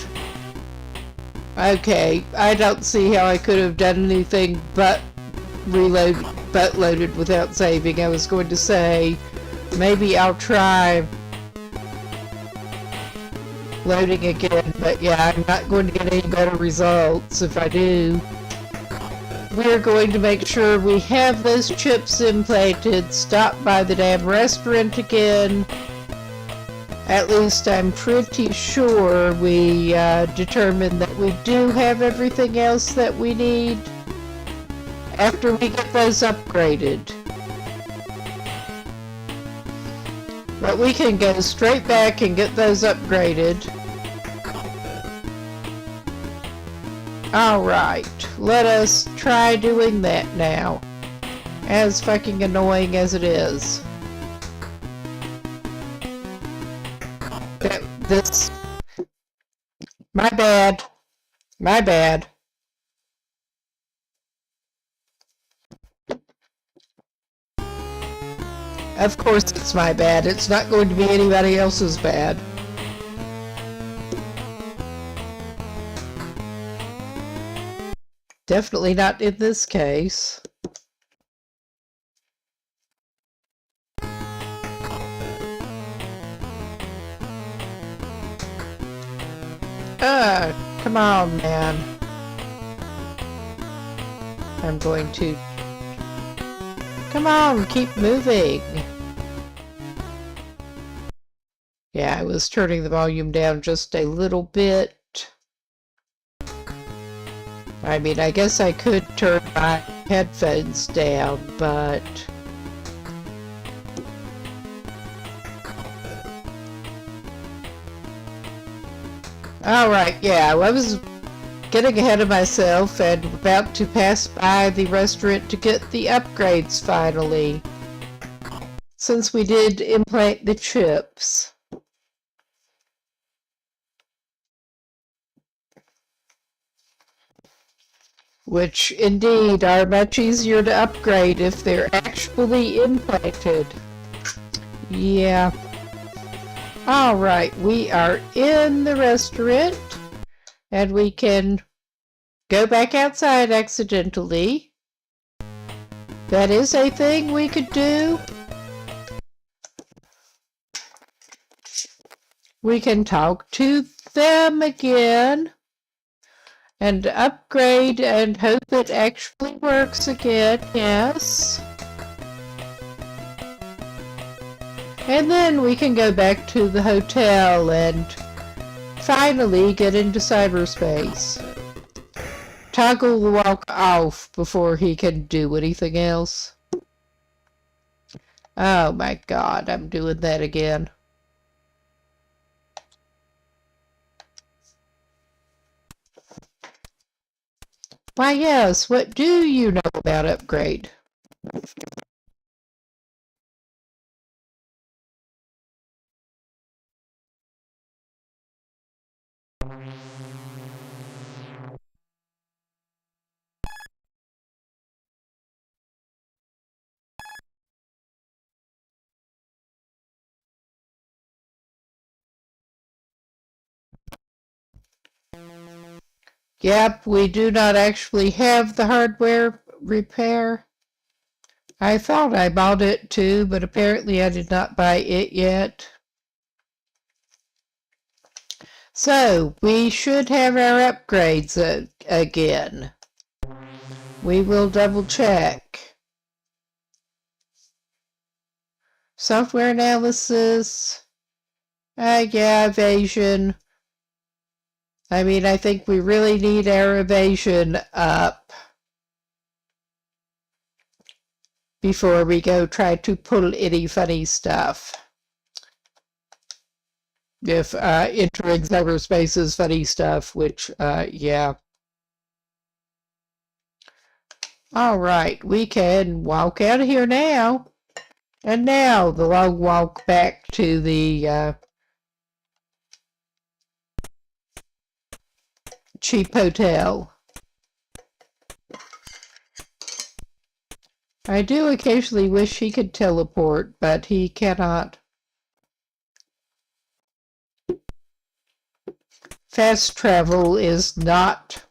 Speaker 1: Okay, I don't see how I could have done anything but loaded without saving. I was going to say, maybe I'll try loading again, but yeah, I'm not going to get any better results if I do. We're going to make sure we have those chips implanted, stop by the damn restaurant again. At least I'm pretty sure we determined that we do have everything else that we need after we get those upgraded. But we can go straight back and get those upgraded. Alright, let us try doing that now. As fucking annoying as it is. This... My bad. My bad. Of course it's my bad. It's not going to be anybody else's bad. Definitely not in this case. Come on, man. I'm going to... Come on, keep moving. Yeah, I was turning the volume down just a little bit. I mean, I guess I could turn my headphones down, but... Alright, yeah, I was getting ahead of myself and about to pass by the restaurant to get the upgrades finally. Since we did implant the chips. Which indeed are much easier to upgrade if they're actually implanted. Yeah. Alright, we are in the restaurant, and we can go back outside accidentally. That is a thing we could do. We can talk to them again, and upgrade and hope it actually works again, yes. And then we can go back to the hotel and finally get into cyberspace. Toggle the walk off before he can do anything else. Oh my god, I'm doing that again. Why yes, what do you know about upgrade? Yep, we do not actually have the hardware repair. I thought I bought it too, but apparently I did not buy it yet. So, we should have our upgrades again. We will double check. Software analysis. Yeah, evasion. I mean, I think we really need our evasion up before we go try to pull any funny stuff. if entering cyberspace is funny stuff, which, yeah. All right, we can walk out of here now. And now the long walk back to the cheap hotel. I do occasionally wish he could teleport, but he cannot. Fast travel is not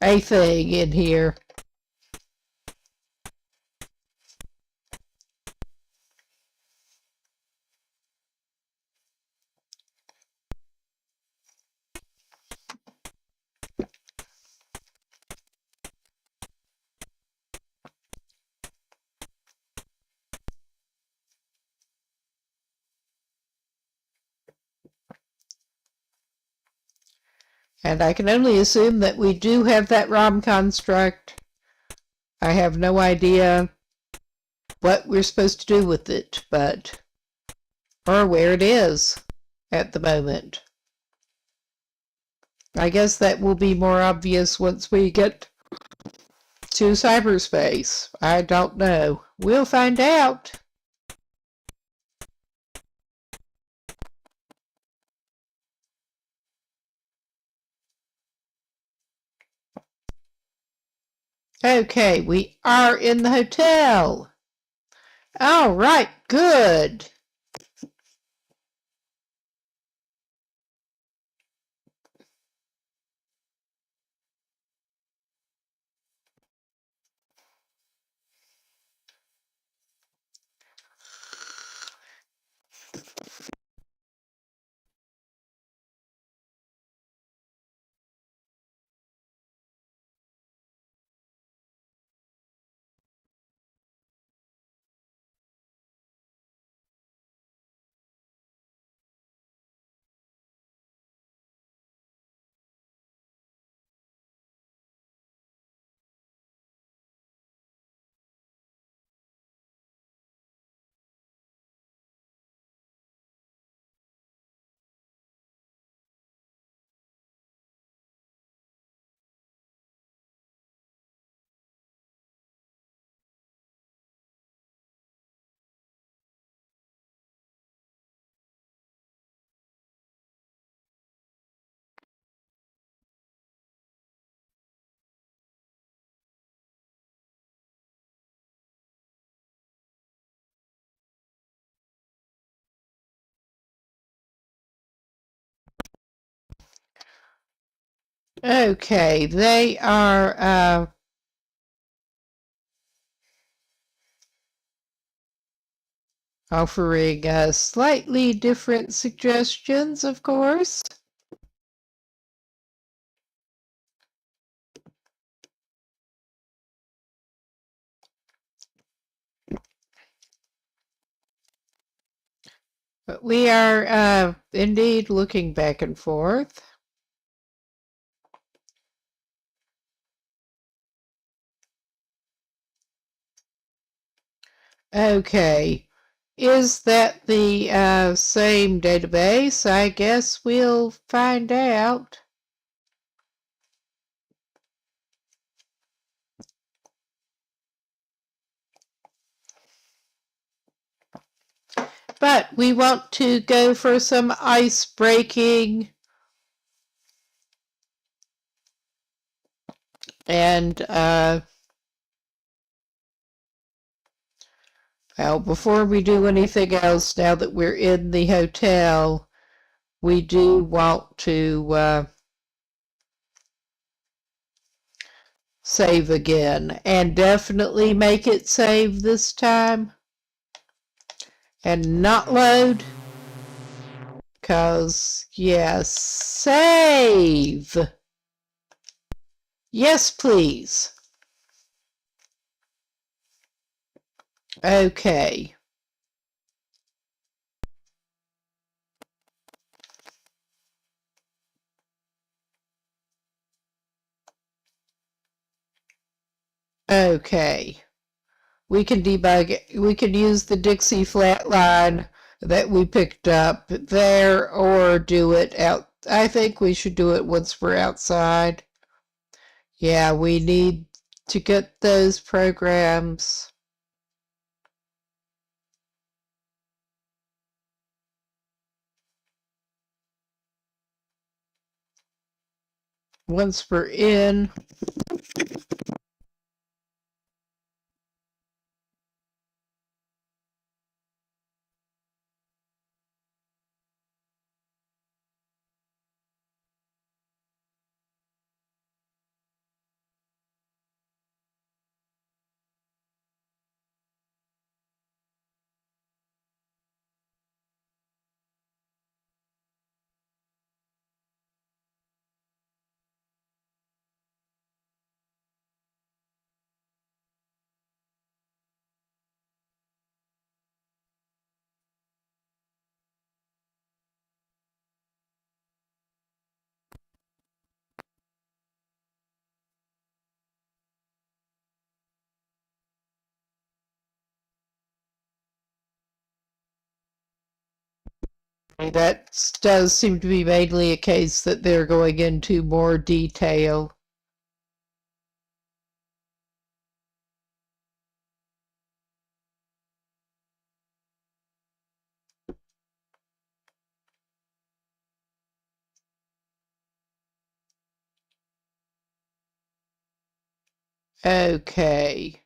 Speaker 1: a thing in here. And I can only assume that we do have that ROM construct. I have no idea what we're supposed to do with it, or where it is at the moment. I guess that will be more obvious once we get to cyberspace. I don't know. We'll find out. Okay, we are in the hotel. All right, good. Okay, they are offering slightly different suggestions, of course. But we are indeed looking back and forth. Okay, is that the same database? I guess we'll find out. But we want to go for some ice breaking and well, before we do anything else, now that we're in the hotel, we do want to save again, and definitely make it save this time and not load, because yes, save. Yes, please. Okay. Okay. We can debug it. We can use the Dixie flatline that we picked up there or do it out. I think we should do it once we're outside. Yeah, we need to get those programs. Once we're in. That does seem to be mainly a case that they're going into more detail. Okay.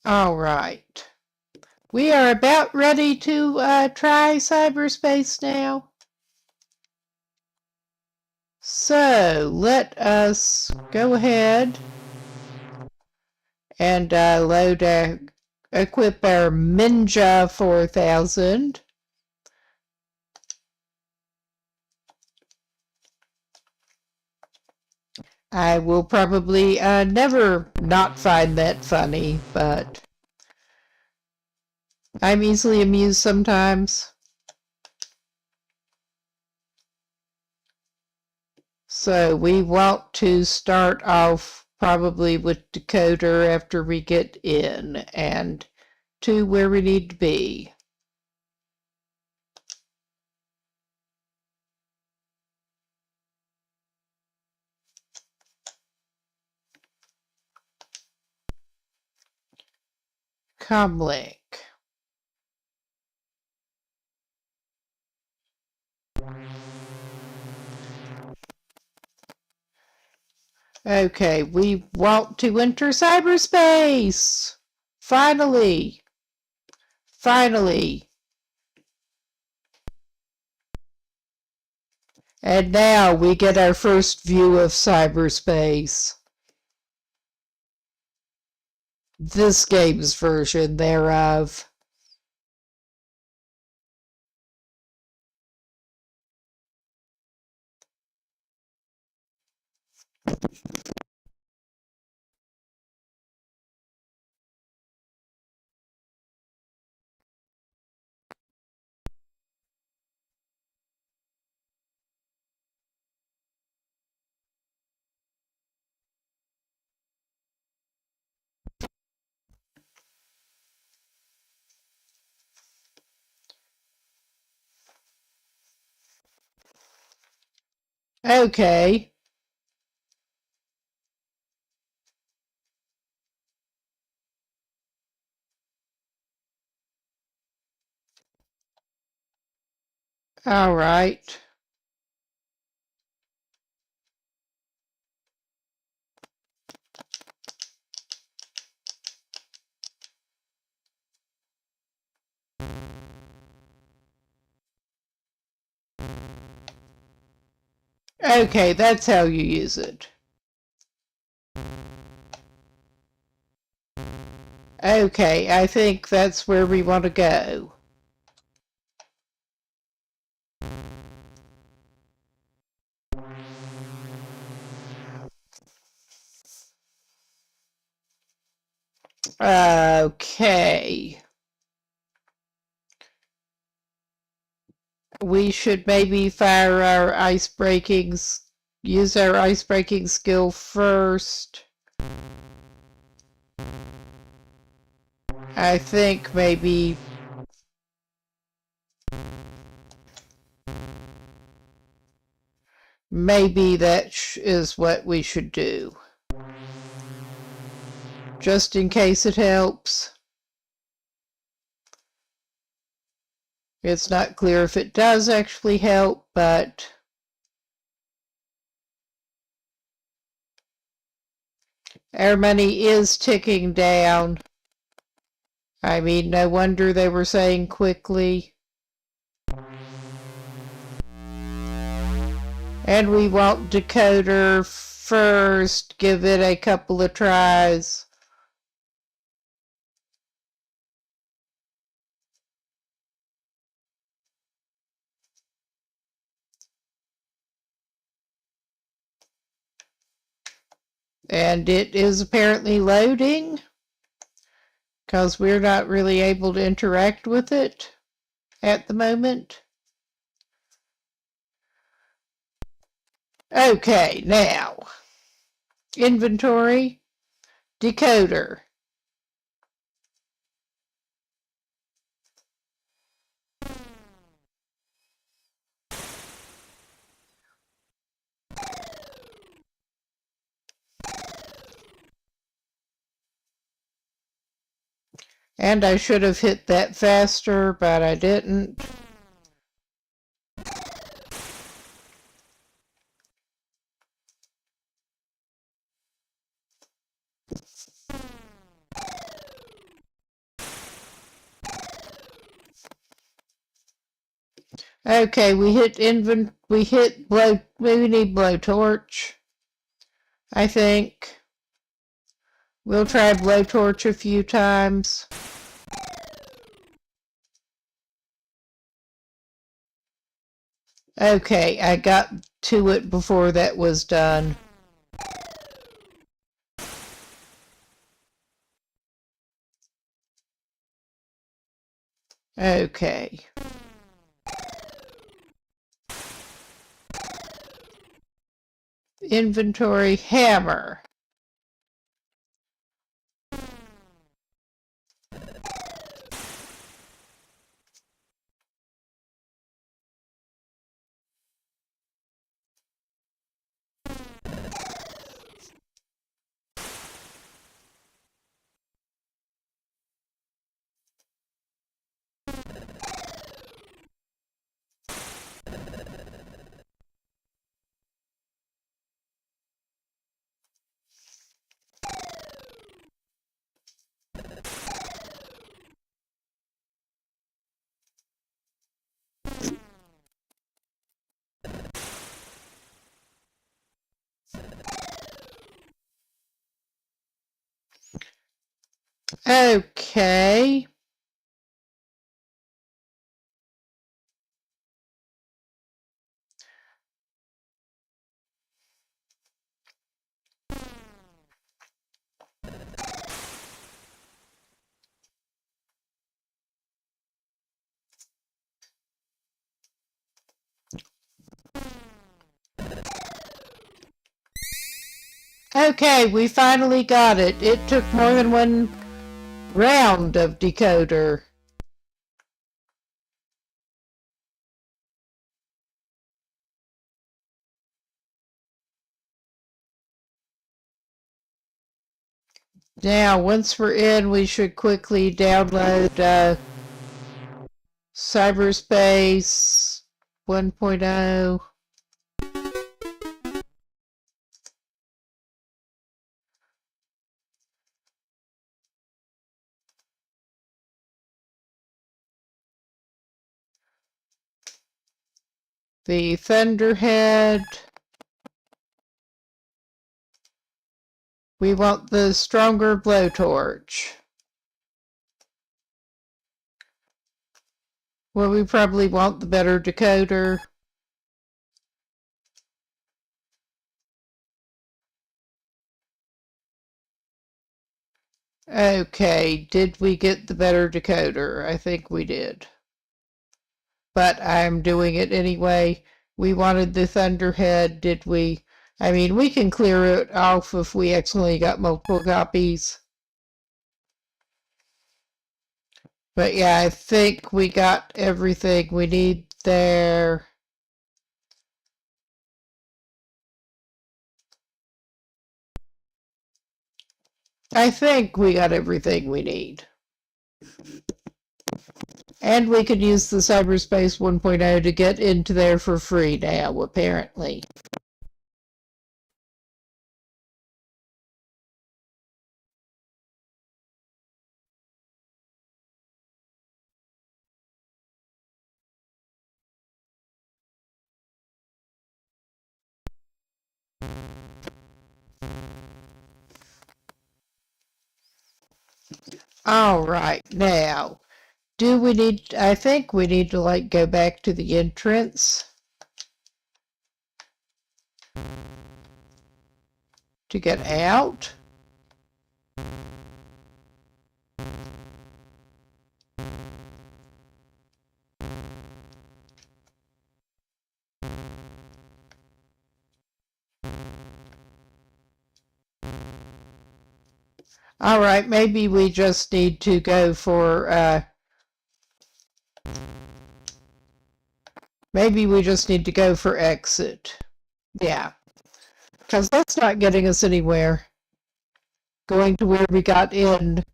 Speaker 1: All right. We are about ready to try cyberspace now. So let us go ahead and equip our Ninja 4000. I will probably never not find that funny, but I'm easily amused sometimes. So we want to start off probably with decoder after we get in and to where we need to be. Comlink. Okay, we want to enter cyberspace. Finally. Finally. And now we get our first view of cyberspace. This game's version thereof. Okay. All right. Okay, that's how you use it. Okay, I think that's where we want to go. Okay. we should maybe fire our use our ice breaking skill first. I think maybe that is what we should do. Just in case it helps. It's not clear if it does actually help, but our money is ticking down. I mean, no wonder they were saying quickly. And we want decoder first. Give it a couple of tries. And it is apparently loading because we're not really able to interact with it at the moment. Okay, now inventory, decoder. And I should have hit that faster, but I didn't. Okay, we need blowtorch. I think. We'll try blowtorch a few times. Okay, I got to it before that was done. Okay. Inventory hammer. Okay. Okay, we finally got it. It took more than one round of decoder. Now, once we're in, we should quickly download cyberspace 1.0. The Thunderhead. We want the stronger blowtorch. Well, we probably want the better decoder. Okay, did we get the better decoder? I think we did. but I'm doing it anyway. We wanted the Thunderhead, did we? I mean, we can clear it off if we accidentally got multiple copies. But yeah, I think we got everything we need there. I think we got everything we need. And we could use the cyberspace 1.0 to get into there for free now, apparently. All right, now, do we need, I think we need to like go back to the entrance to get out. All right, maybe we just need to go for, maybe we just need to go for exit. Yeah, because that's not getting us anywhere. Going to where we got in.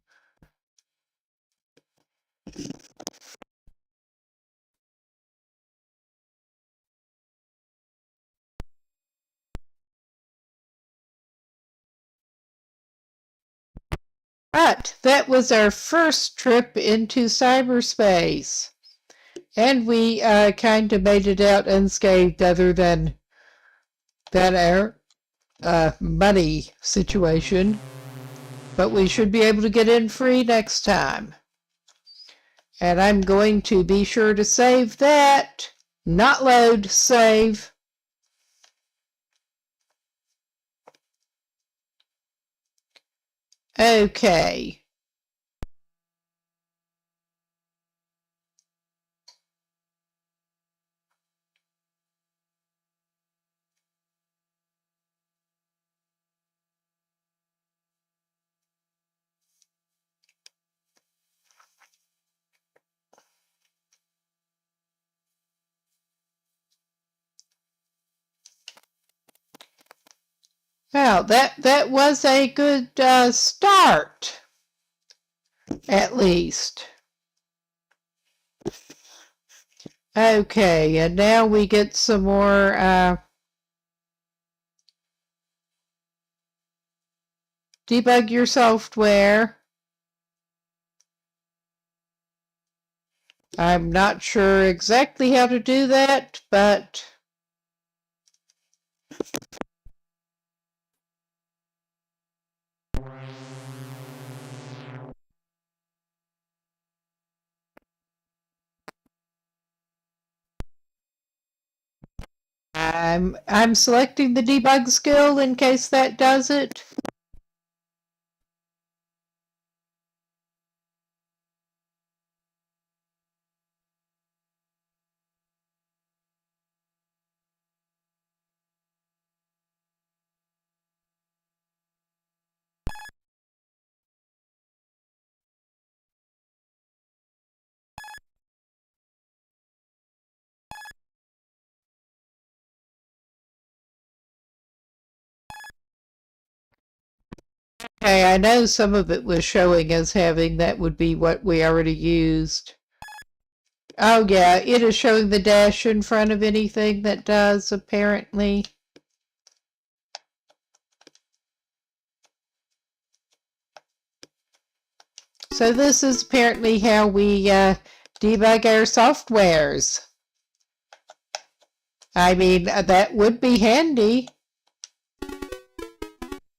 Speaker 1: But that was our first trip into cyberspace. And we kind of made it out unscathed other than our money situation. But we should be able to get in free next time. And I'm going to be sure to save that. Not load, save. Okay. Well, that was a good start, at least. Okay, and now we get some more debug your software. I'm not sure exactly how to do that, but I'm selecting the debug skill in case that does it. Okay, I know some of it was showing as having that would be what we already used. Oh yeah, it is showing the dash in front of anything that does, apparently. So this is apparently how we debug our softwares. I mean, that would be handy.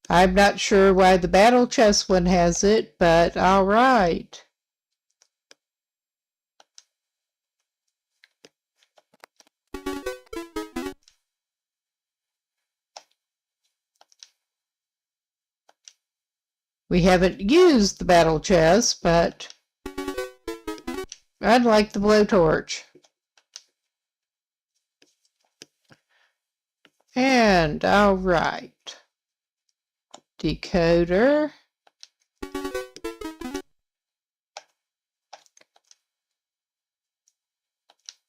Speaker 1: I'm not sure why the battle chest one has it, but all right. We haven't used the battle chest, but unlike the blowtorch. And all right. Decoder.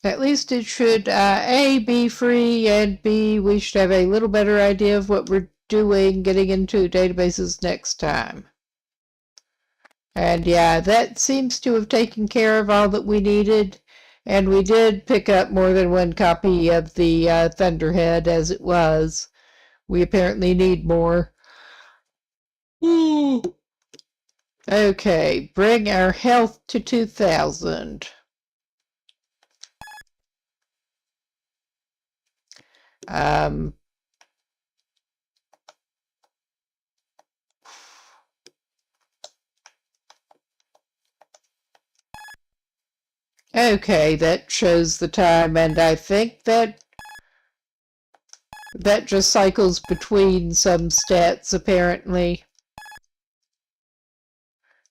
Speaker 1: At least it should A, be free, and B, we should have a little better idea of what we're doing getting into databases next time. And yeah, that seems to have taken care of all that we needed. And we did pick up more than one copy of the Thunderhead as it was. We apparently need more. Okay, bring our health to 2,000. Okay, that shows the time, and I think that just cycles between some stats, apparently.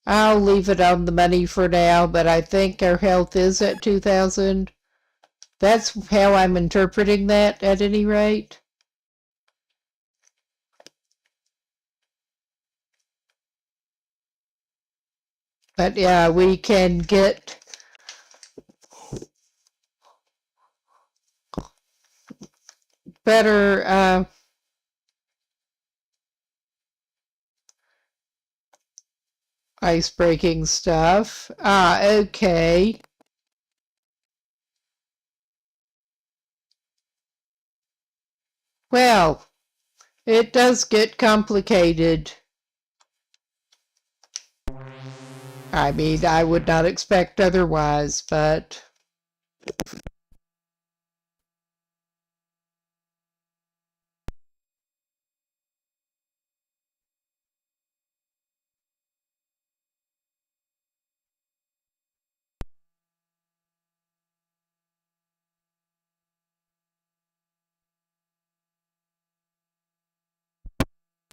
Speaker 1: I'll leave it on the money for now, but I think our health is at 2,000. That's how I'm interpreting that, at any rate. But yeah, we can get better ice-breaking stuff. Okay. Well, it does get complicated. I mean, I would not expect otherwise, but...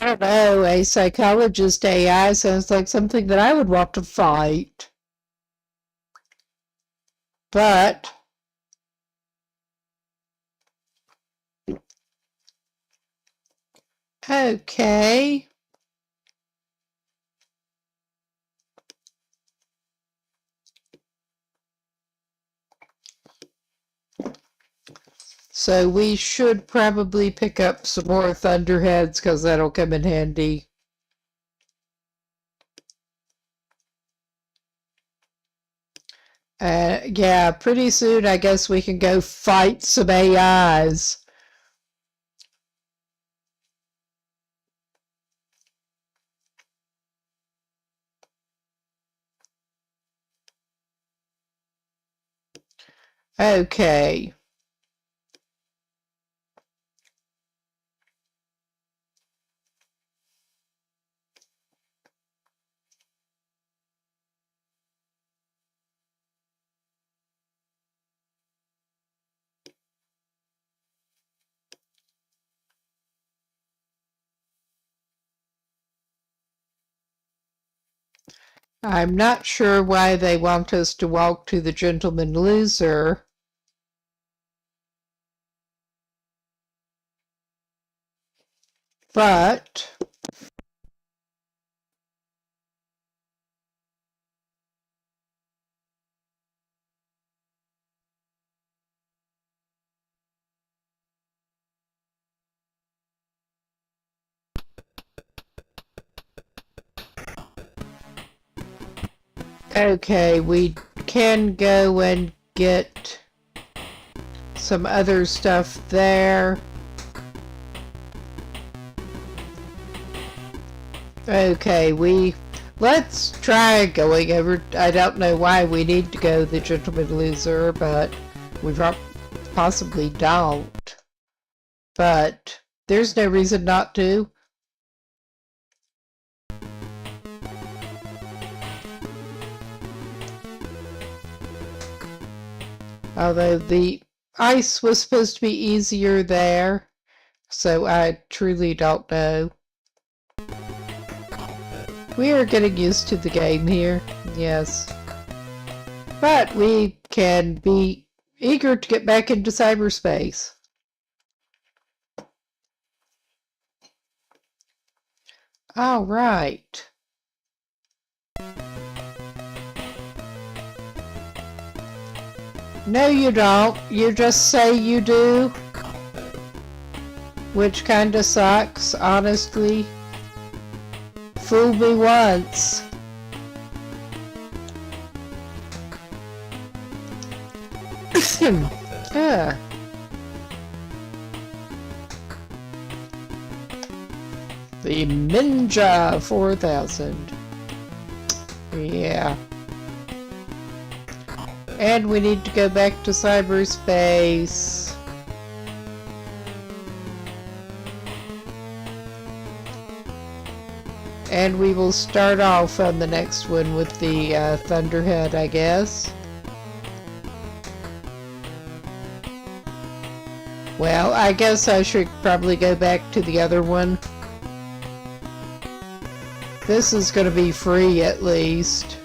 Speaker 1: I don't know, a psychologist AI sounds like something that I would want to fight. But... Okay. So we should probably pick up some more Thunderheads because that'll come in handy. Yeah, pretty soon I guess we can go fight some AIs. Okay. I'm not sure why they want us to walk to the Gentleman Loser. But... Okay, we can go and get some other stuff there. Okay, let's try going over. I don't know why we need to go the Gentleman Loser, but we possibly don't. But there's no reason not to. Although the ice was supposed to be easier there, so I truly don't know. We are getting used to the game here, yes. But we can be eager to get back into cyberspace. All right. No, you don't. You just say you do. Which kinda sucks, honestly. Fool me once. Yeah. The Ninja 4000. Yeah. And we need to go back to cyberspace. And we will start off on the next one with the Thunderhead, I guess. Well, I guess I should probably go back to the other one. This is going to be free at least.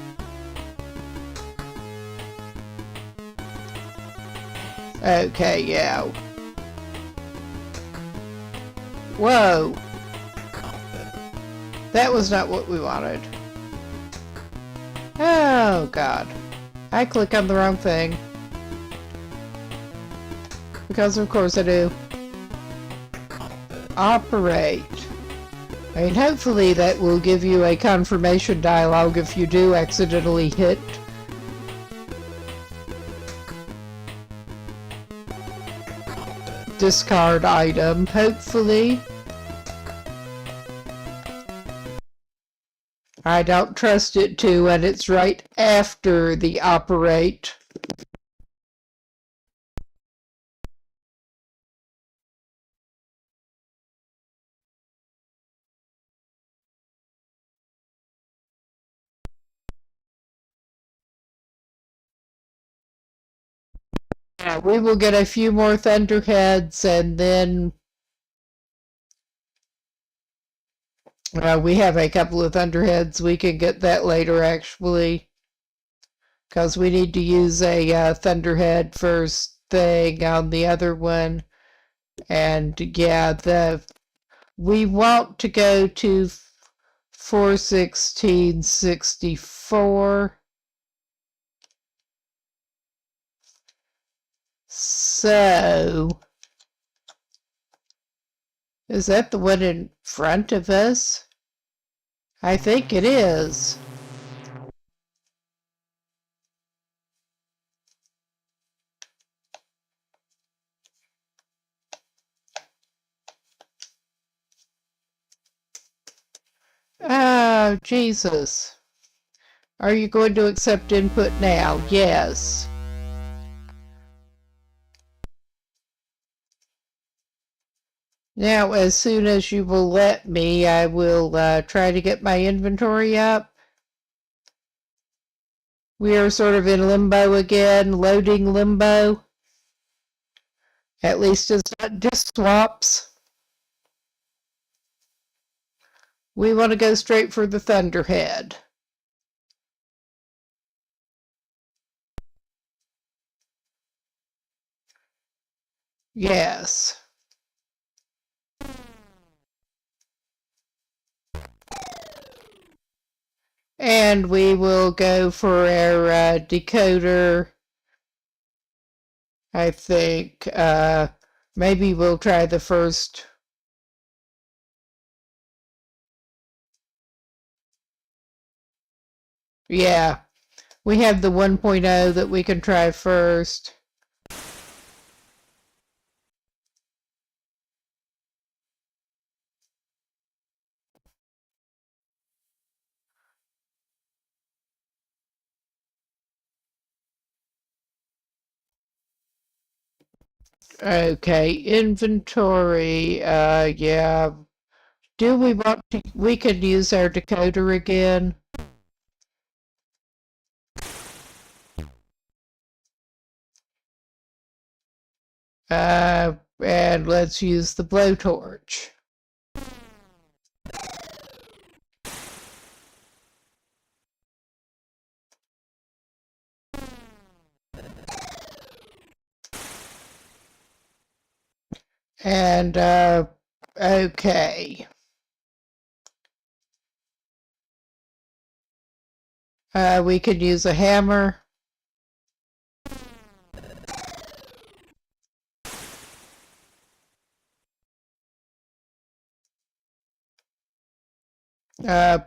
Speaker 1: Okay, yeah. Whoa. That was not what we wanted. Oh, God. I click on the wrong thing. Because of course I do. Operate. I mean, hopefully that will give you a confirmation dialogue if you do accidentally hit. Discard item, hopefully. I don't trust it to, and it's right after the operate. Yeah, we will get a few more Thunderheads, and then we have a couple of Thunderheads. We can get that later, actually, because we need to use a Thunderhead first thing on the other one. And yeah, we want to go to 41664. So, is that the one in front of us? I think it is. Oh, Jesus. Are you going to accept input now? Yes. Now, as soon as you will let me, I will try to get my inventory up. We are sort of in limbo again, loading limbo. At least it's not disk swaps. We want to go straight for the Thunderhead. Yes. And we will go for our decoder. I think maybe we'll try the first. Yeah, we have the 1.0 that we can try first. Okay, inventory, yeah. Do we want to, we could use our decoder again. And let's use the blowtorch. And, okay. We could use a hammer.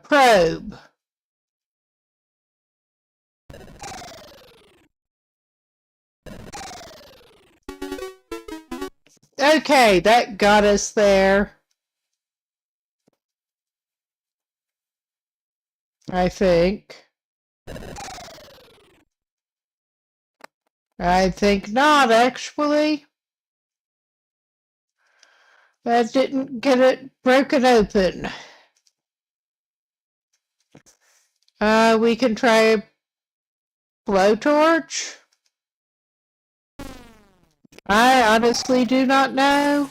Speaker 1: Probe. Okay, that got us there. I think. I think not, actually. That didn't get it broken open. We can try a blowtorch. I honestly do not know.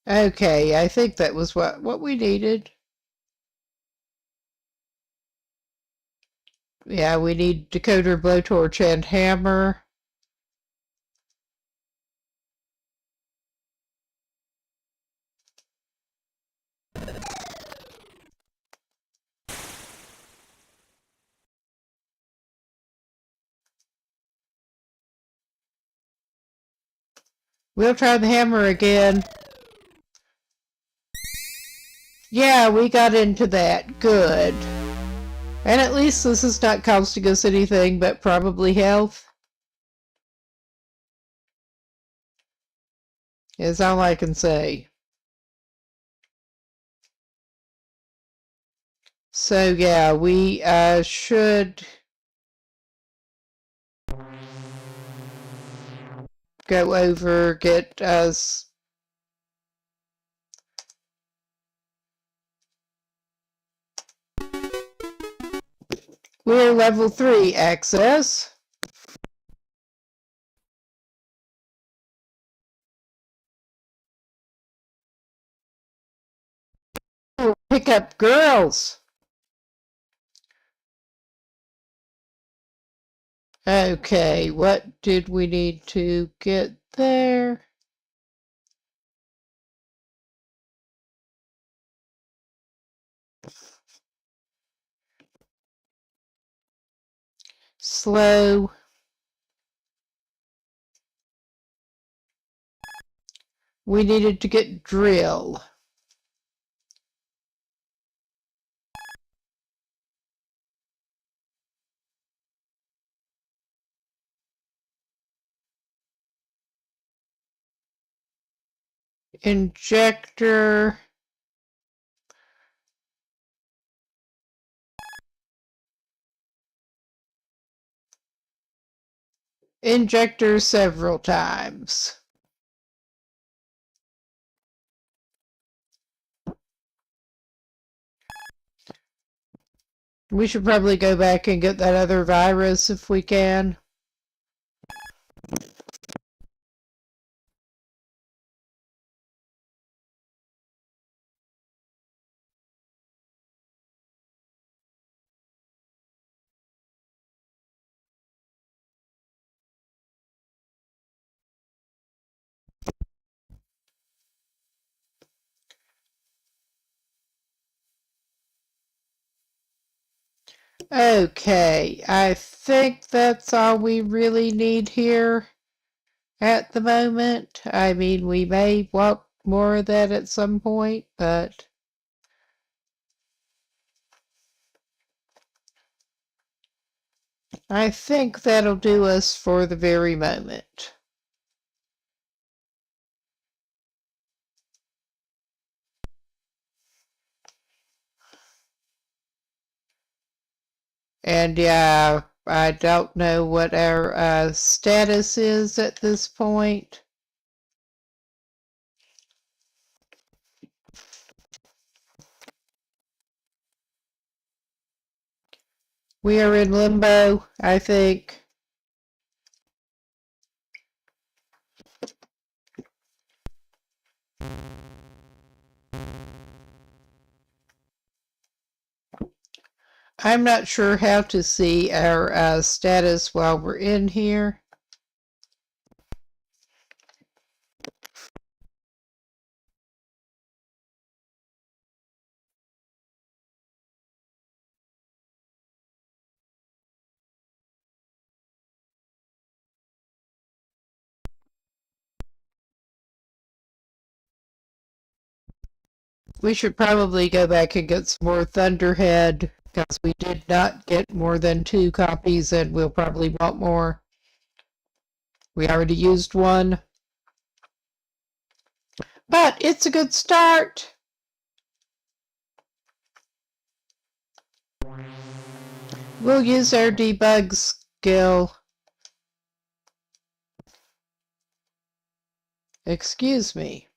Speaker 1: Okay, I think that was what we needed. Yeah, we need decoder, blowtorch, and hammer. We'll try the hammer again. Yeah, we got into that. Good. And at least this is not costing us anything but probably health. Is all I can say. So yeah, we should go over, get us we're level 3 access. We'll pick up girls. Okay, what did we need to get there? Slow. We needed to get drill. Injector. Injector several times. We should probably go back and get that other virus if we can. Okay, I think that's all we really need here at the moment. I mean, we may want more of that at some point, but I think that'll do us for the very moment. And yeah, I don't know what our status is at this point. We are in limbo, I think. I'm not sure how to see our status while we're in here. We should probably go back and get some more Thunderhead, because we did not get more than 2 copies and we'll probably want more. We already used one. But it's a good start. We'll use our debug skill. Excuse me.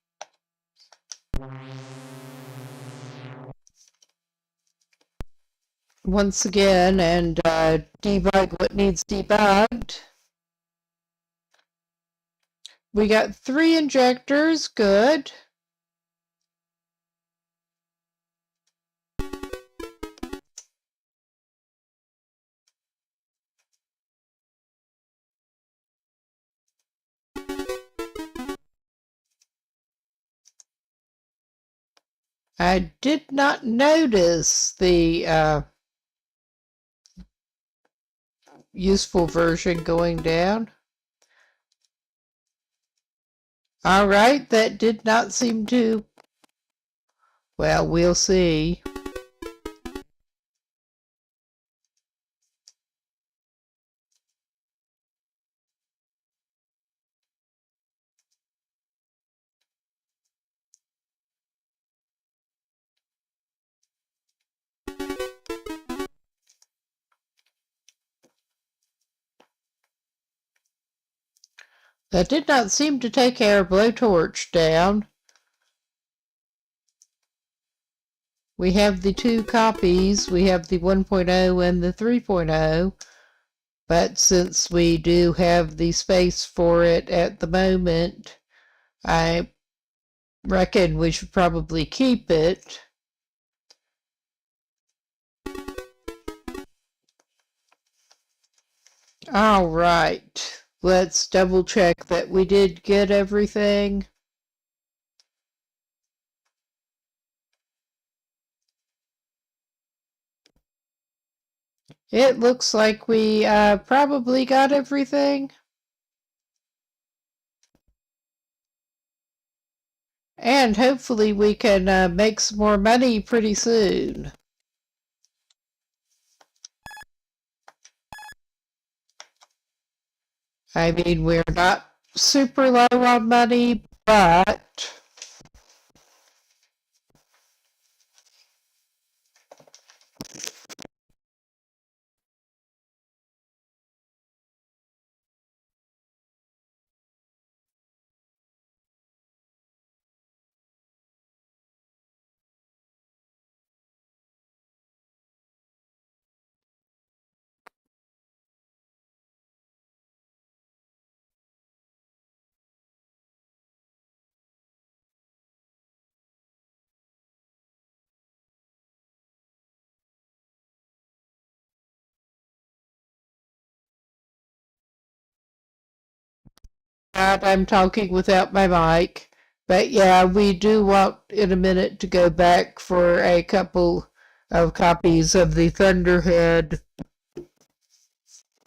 Speaker 1: Once again, and debug what needs debugged. We got 3 injectors, good. I did not notice the useful version going down. All right, that did not seem to... Well, we'll see. That did not seem to take our blowtorch down. We have the 2 copies. We have the 1.0 and the 3.0. But since we do have the space for it at the moment, I reckon we should probably keep it. All right. Let's double check that we did get everything. It looks like we probably got everything. And hopefully we can make some more money pretty soon. I mean, we're not super low on money, but... I'm talking without my mic. But yeah, we do want in a minute to go back for a couple of copies of the Thunderhead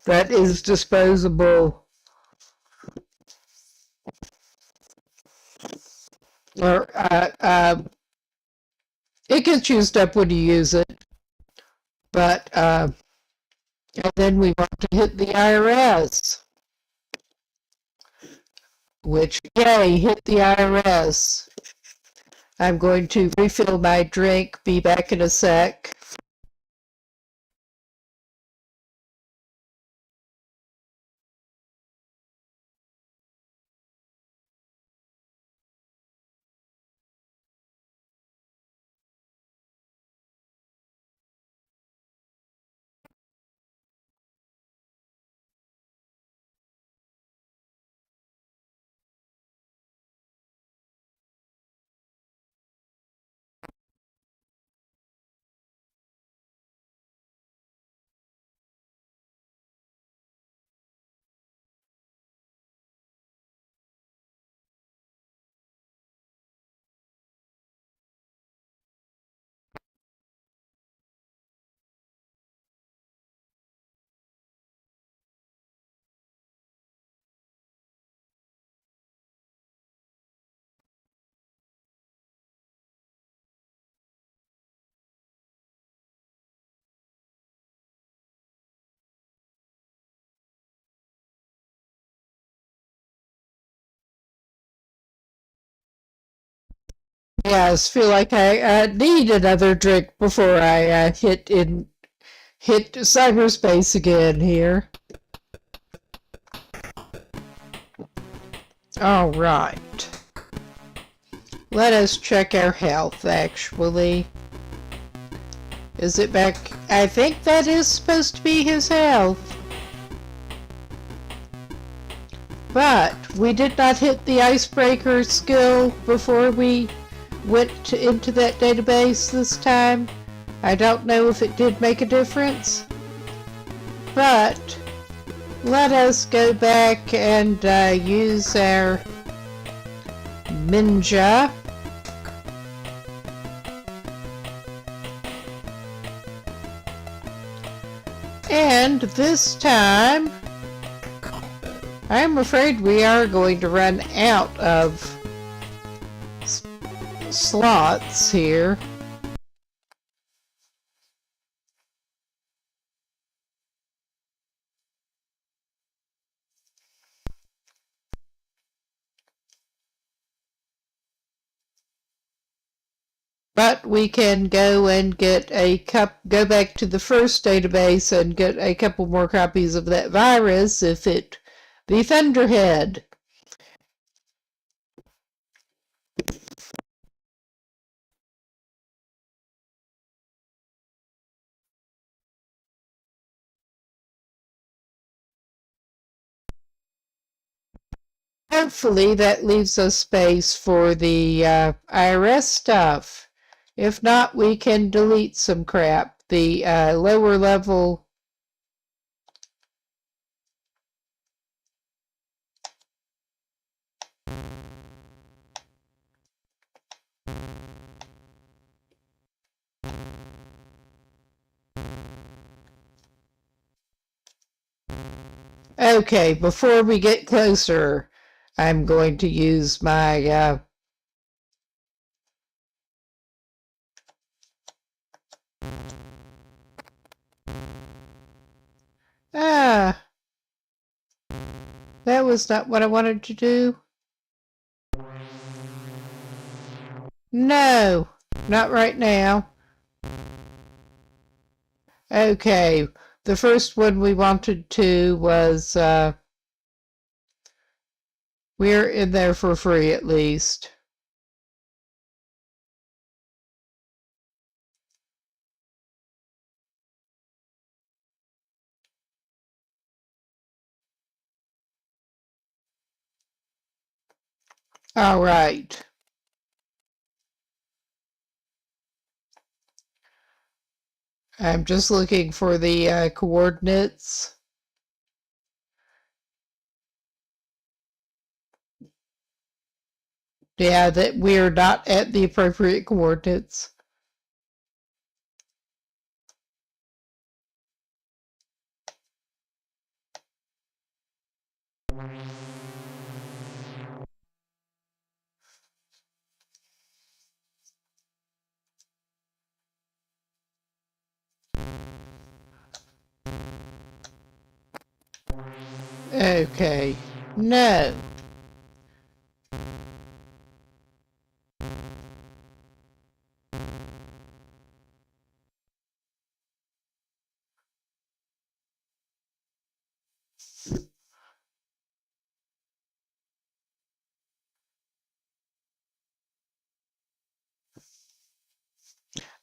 Speaker 1: that is disposable. Or it gets used up when you use it. But and then we want to hit the IRS. Which, yay, hit the IRS. I'm going to refill my drink, be back in a sec. Yeah, I just feel like I need another drink before I hit cyberspace again here. All right. Let us check our health, actually. Is it back? I think that is supposed to be his health. But we did not hit the icebreaker skill before we went into that database this time. I don't know if it did make a difference. But let us go back and use our ninja. And this time, I'm afraid we are going to run out of slots here. But we can go and get go back to the first database and get a couple more copies of that virus the Thunderhead. Hopefully that leaves us space for the IRS stuff. If not, we can delete some crap. The lower level. Okay, before we get closer, I'm going to use my that was not what I wanted to do. No, not right now. Okay, the first one we wanted to was we're in there for free at least. All right. I'm just looking for the coordinates. Yeah, that we're not at the appropriate coordinates. Okay. No.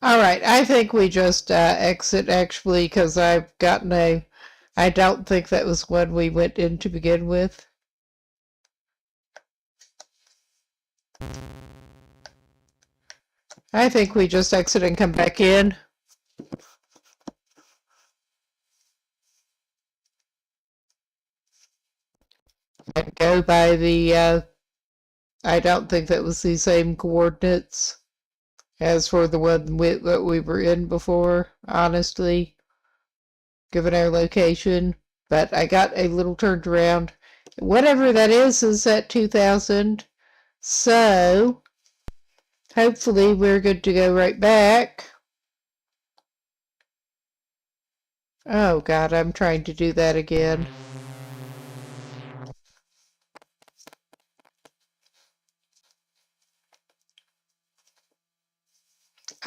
Speaker 1: All right, I think we just exit actually because I've gotten I don't think that was when we went in to begin with. I think we just exit and come back in. And go by the, I don't think that was the same coordinates as for the one that we were in before, honestly, given our location. But I got a little turned around. Whatever that is at 2000. So, hopefully we're good to go right back. Oh God, I'm trying to do that again.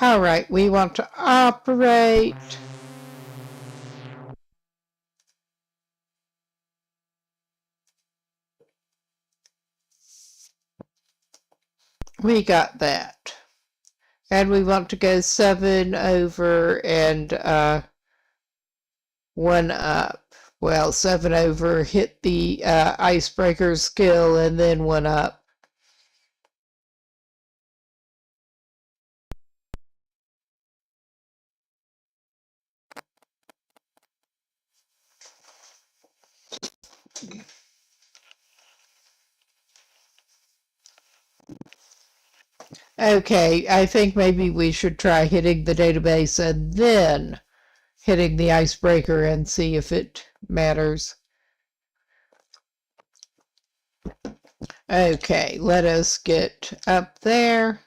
Speaker 1: All right, we want to operate. We got that. And we want to go 7 over and 1 up. Well, 7 over, hit the icebreaker skill, and then 1 up. Okay, I think maybe we should try hitting the database and then hitting the icebreaker and see if it matters. Okay, let us get up there.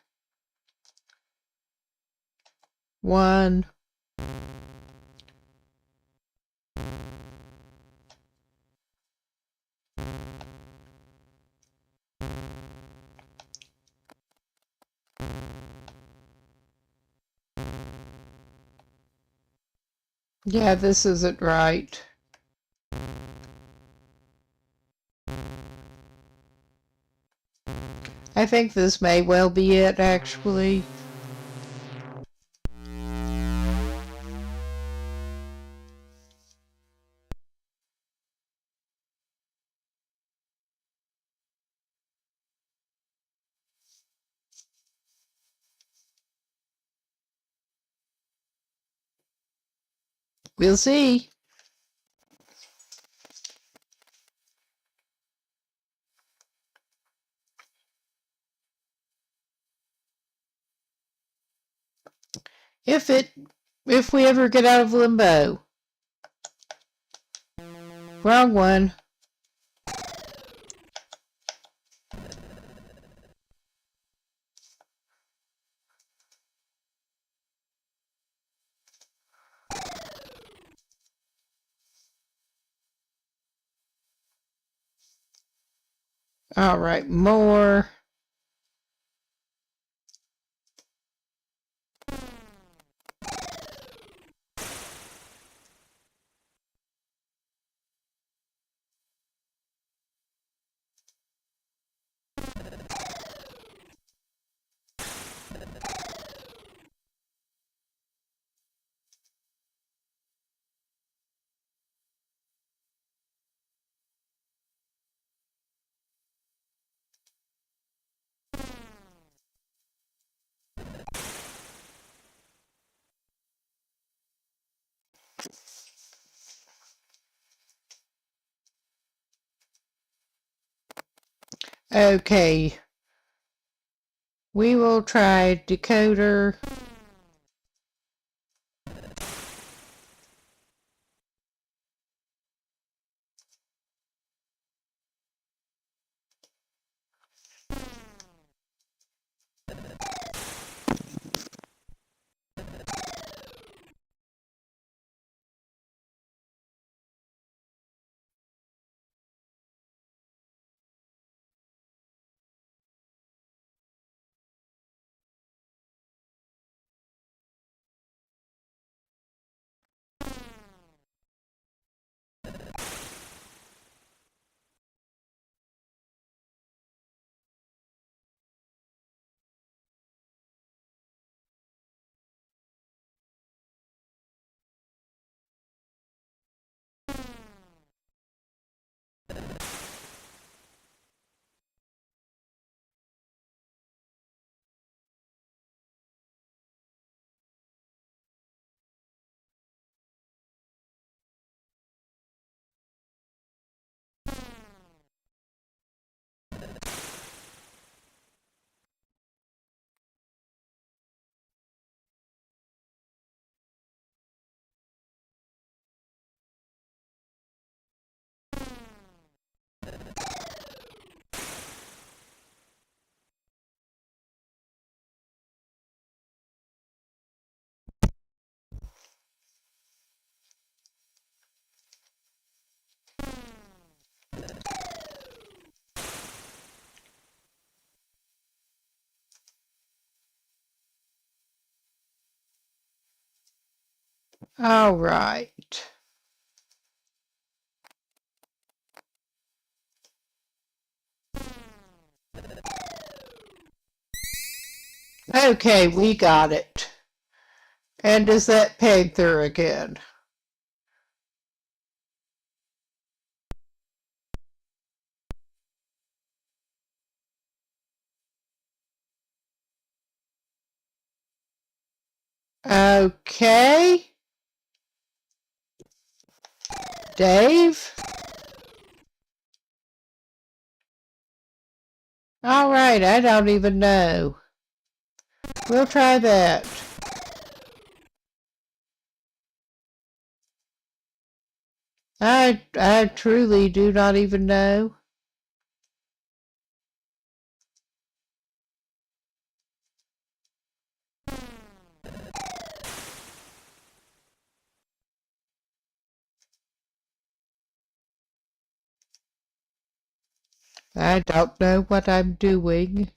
Speaker 1: 1. Yeah, this isn't right. I think this may well be it, actually. We'll see. If we ever get out of limbo. Wrong one. All right, more. Okay. We will try decoder. All right. Okay, we got it. And is that Panther again? Okay. Dave? All right, I don't even know. We'll try that. I truly do not even know. I don't know what I'm doing.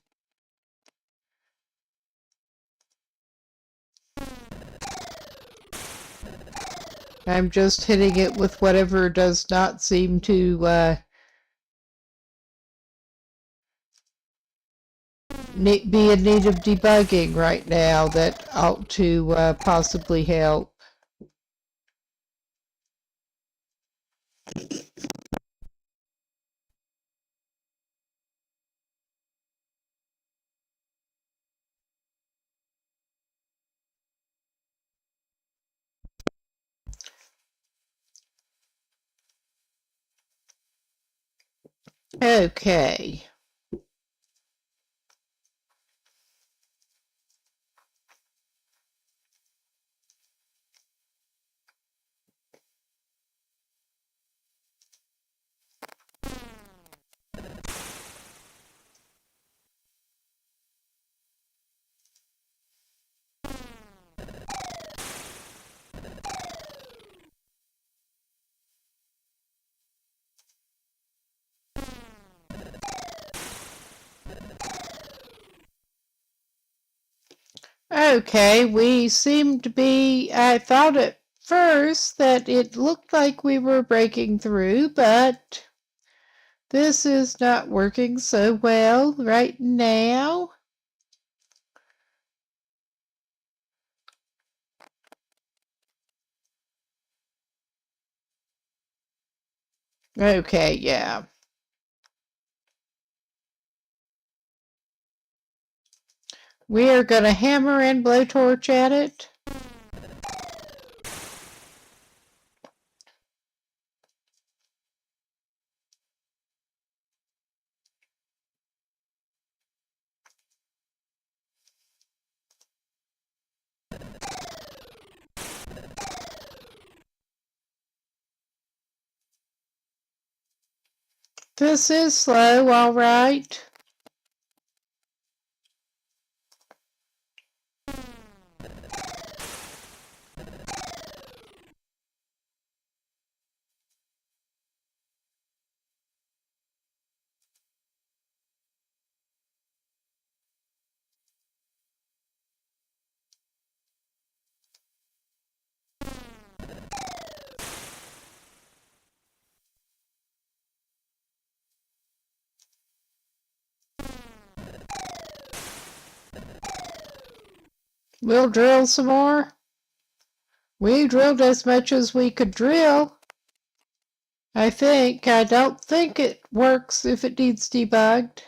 Speaker 1: I'm just hitting it with whatever does not seem to be in need of debugging right now that ought to possibly help. Okay. Okay, we seem to be, I thought at first that it looked like we were breaking through, but this is not working so well right now. Okay, yeah. We are going to hammer and blowtorch at it. This is slow, all right. We'll drill some more. We drilled as much as we could drill. I think. I don't think it works if it needs debugged.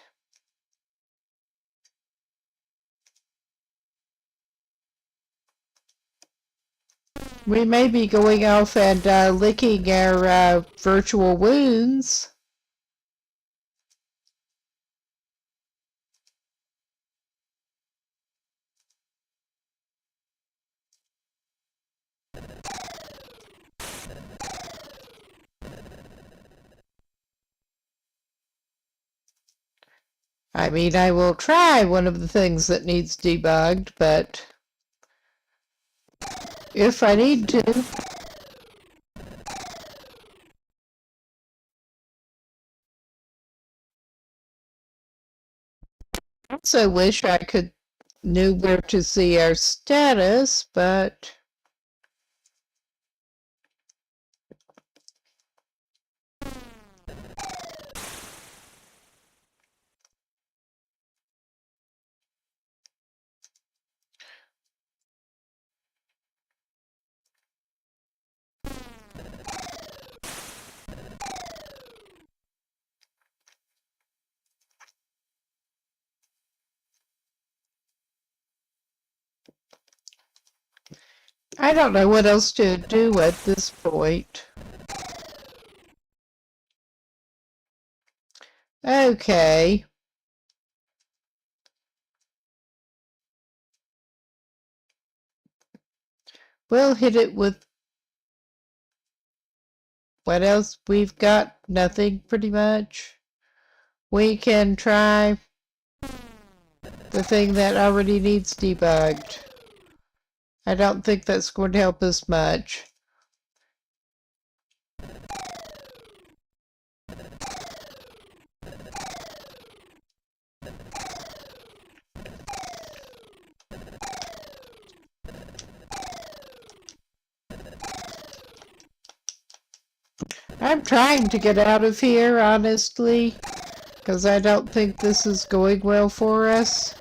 Speaker 1: We may be going off and licking our virtual wounds. I mean, I will try one of the things that needs debugged, but if I need to. I also wish I could knew where to see our status, but I don't know what else to do at this point. Okay. We'll hit it with what else we've got? Nothing, pretty much. We can try the thing that already needs debugged. I don't think that's going to help us much. I'm trying to get out of here, honestly, because I don't think this is going well for us.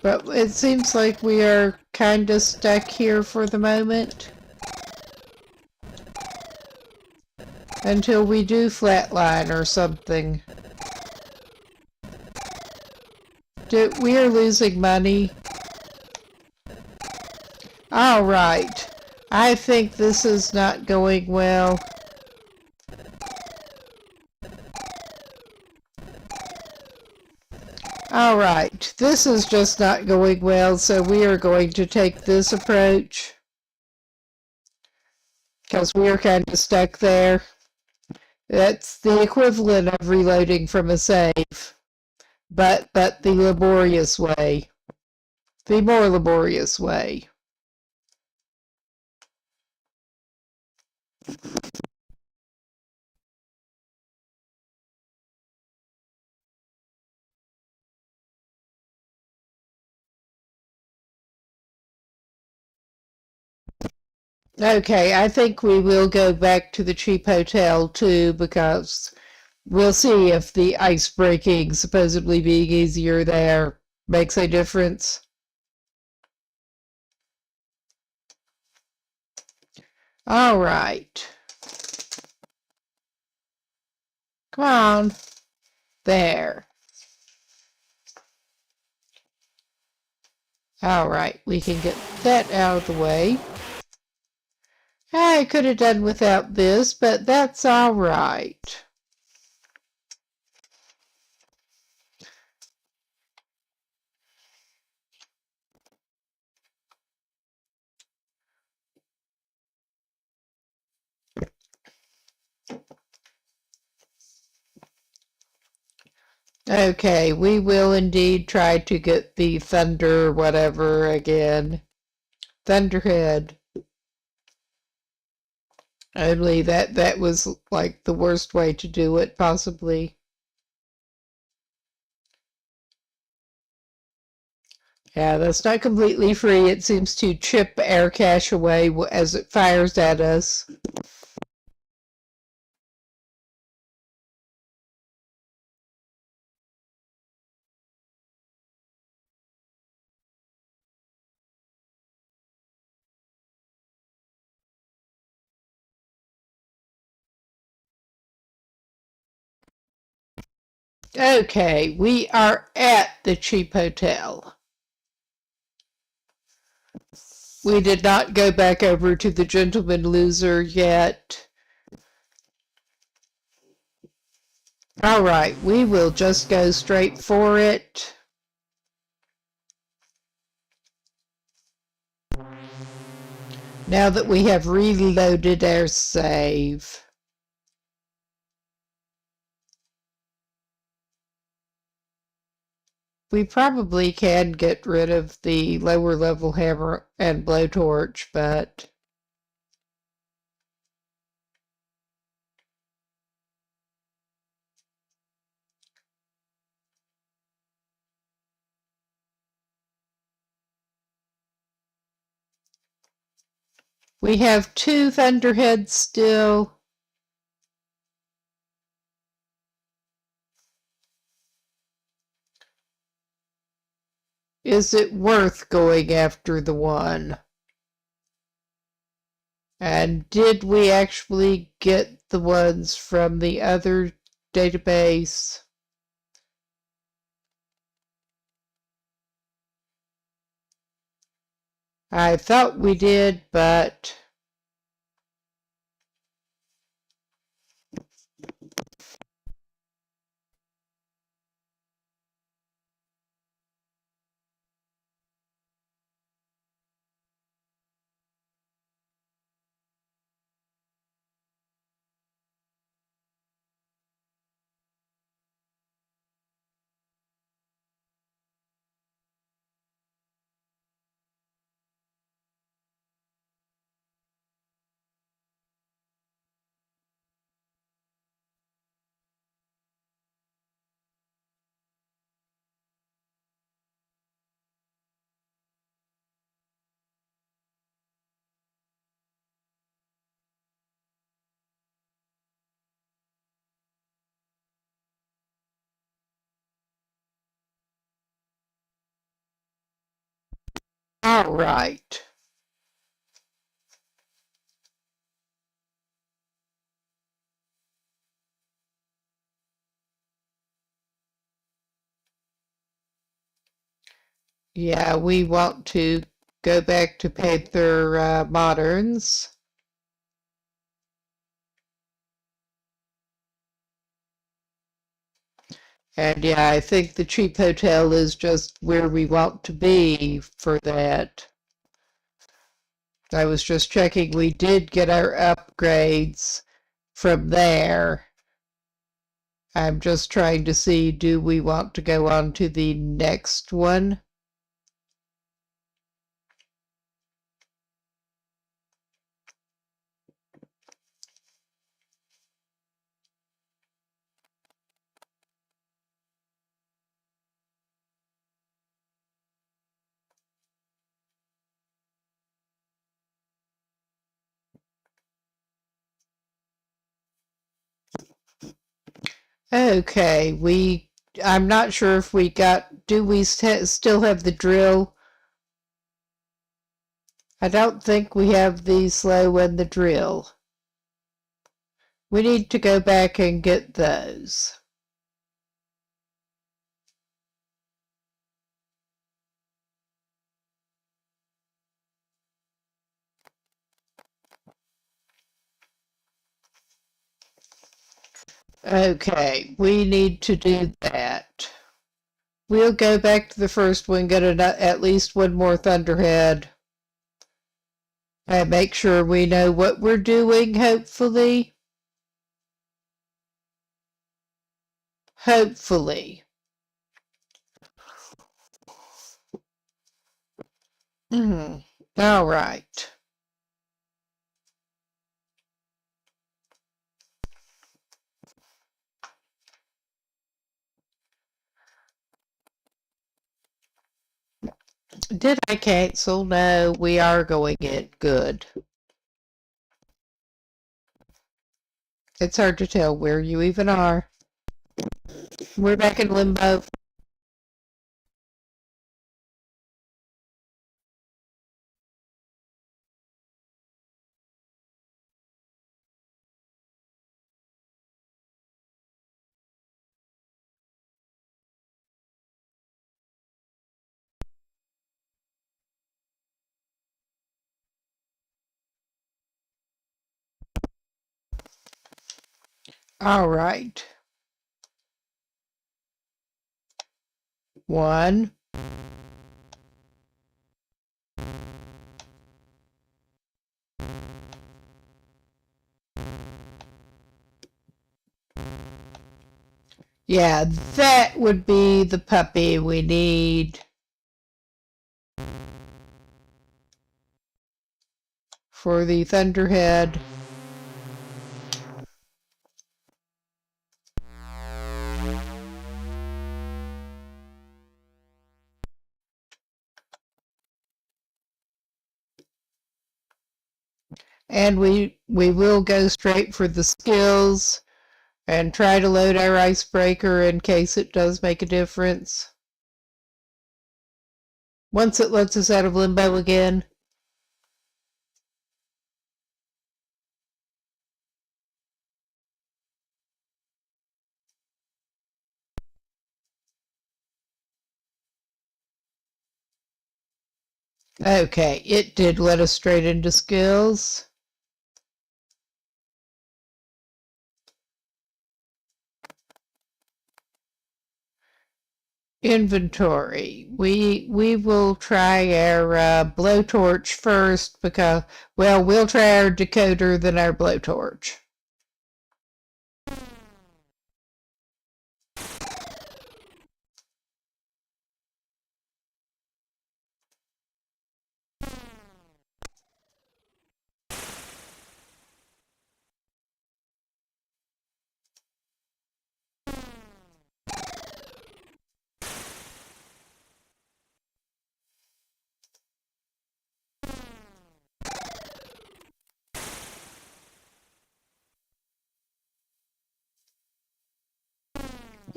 Speaker 1: But it seems like we are kind of stuck here for the moment. Until we do flatline or something. We are losing money. Alright. I think this is not going well. Alright, this is just not going well, so we are going to take this approach. Because we are kind of stuck there. That's the equivalent of reloading from a save. But the laborious way. The more laborious way. Okay, I think we will go back to the cheap hotel too, because we'll see if the ice breaking supposedly being easier there makes a difference. All right. Come on. There. All right, we can get that out of the way. I could have done without this, but that's all right. Okay, we will indeed try to get the thunder whatever again. Thunderhead. Only that was like the worst way to do it, possibly. Yeah, that's not completely free. It seems to chip air cache away as it fires at us. Okay, we are at the cheap hotel. We did not go back over to the Gentleman Loser yet. All right, we will just go straight for it. Now that we have reloaded our save. We probably can get rid of the lower level hammer and blowtorch, but we have 2 thunderheads still. Is it worth going after the one? And did we actually get the ones from the other database? I thought we did, but all right. Yeah, we want to go back to Panther Moderns. And yeah, I think the cheap hotel is just where we want to be for that. I was just checking, we did get our upgrades from there. I'm just trying to see, do we want to go on to the next one? Okay, I'm not sure if we got, do we still have the drill? I don't think we have the slow and the drill. We need to go back and get those. Okay, we need to do that. We'll go back to the first one, get at least one more Thunderhead, and make sure we know what we're doing, hopefully. Hopefully. All right. Did I cancel? No, we are going in. Good. It's hard to tell where you even are. We're back in limbo. All right. One. Yeah, that would be the puppy we need for the Thunderhead. And we will go straight for the skills and try to load our icebreaker in case it does make a difference. Once it lets us out of limbo again. Okay, it did let us straight into skills. Inventory. We will try our blowtorch first because, well, we'll try our decoder, then our blowtorch.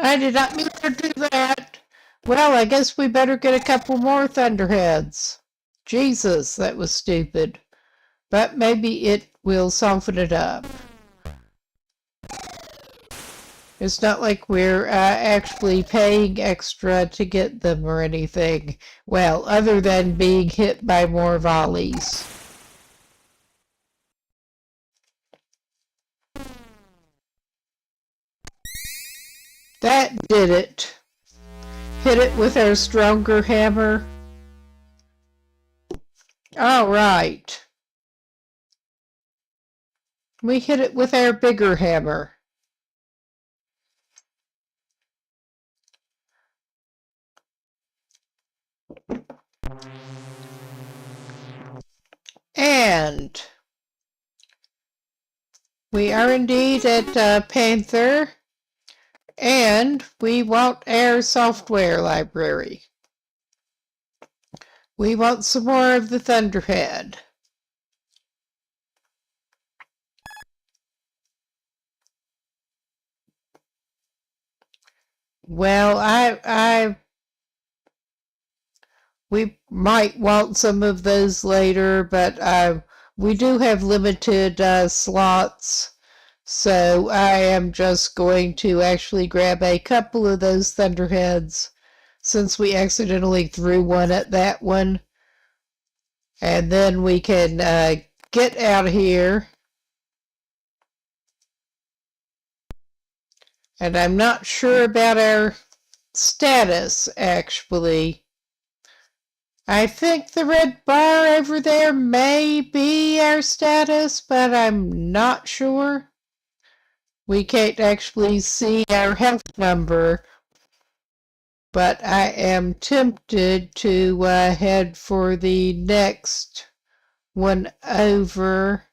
Speaker 1: I did not mean to do that. Well, I guess we better get a couple more thunderheads. Jesus, that was stupid. But maybe it will soften it up. It's not like we're actually paying extra to get them or anything. Well, other than being hit by more volleys. That did it. Hit it with our stronger hammer. All right. We hit it with our bigger hammer. And we are indeed at Panther. And we want our software library. We want some more of the Thunderhead. Well, we might want some of those later, but we do have limited slots, so I am just going to actually grab a couple of those Thunderheads since we accidentally threw one at that one, and then we can get out of here. And I'm not sure about our status, actually. I think the red bar over there may be our status, but I'm not sure. We can't actually see our health number, but I am tempted to head for the next one over.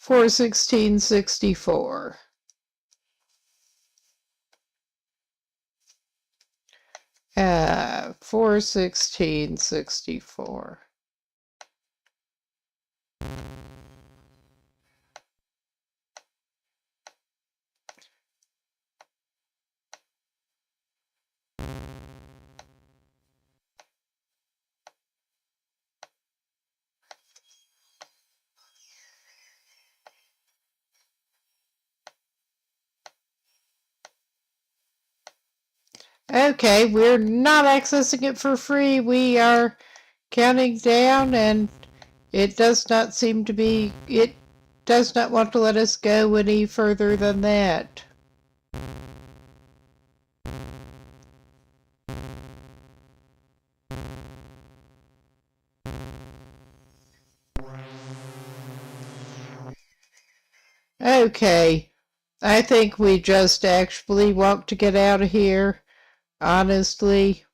Speaker 1: $416.64. 416.64. Okay, we're not accessing it for free. We are counting down, and it does not seem to be, it does not want to let us go any further than that. Okay, I think we just actually want to get out of here, honestly.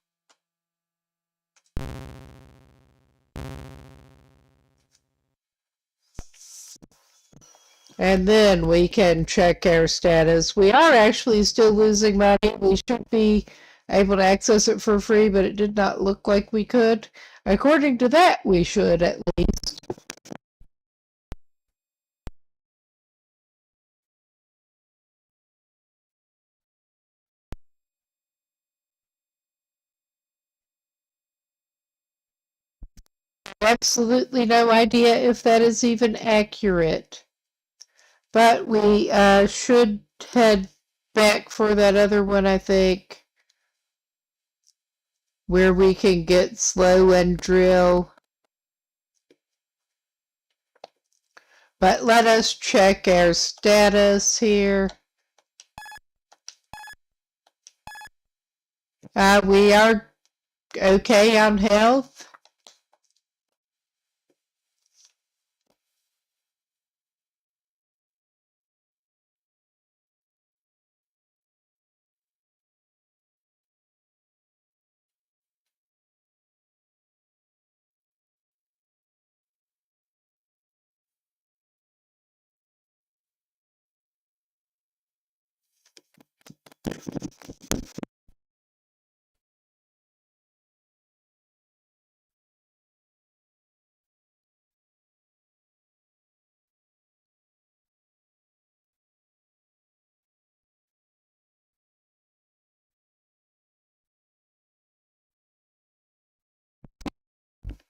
Speaker 1: And then we can check our status. We are actually still losing money. We should be able to access it for free, but it did not look like we could. According to that, we should at least. Absolutely no idea if that is even accurate. But we should head back for that other one, I think, where we can get slow and drill. But let us check our status here. We are okay on health.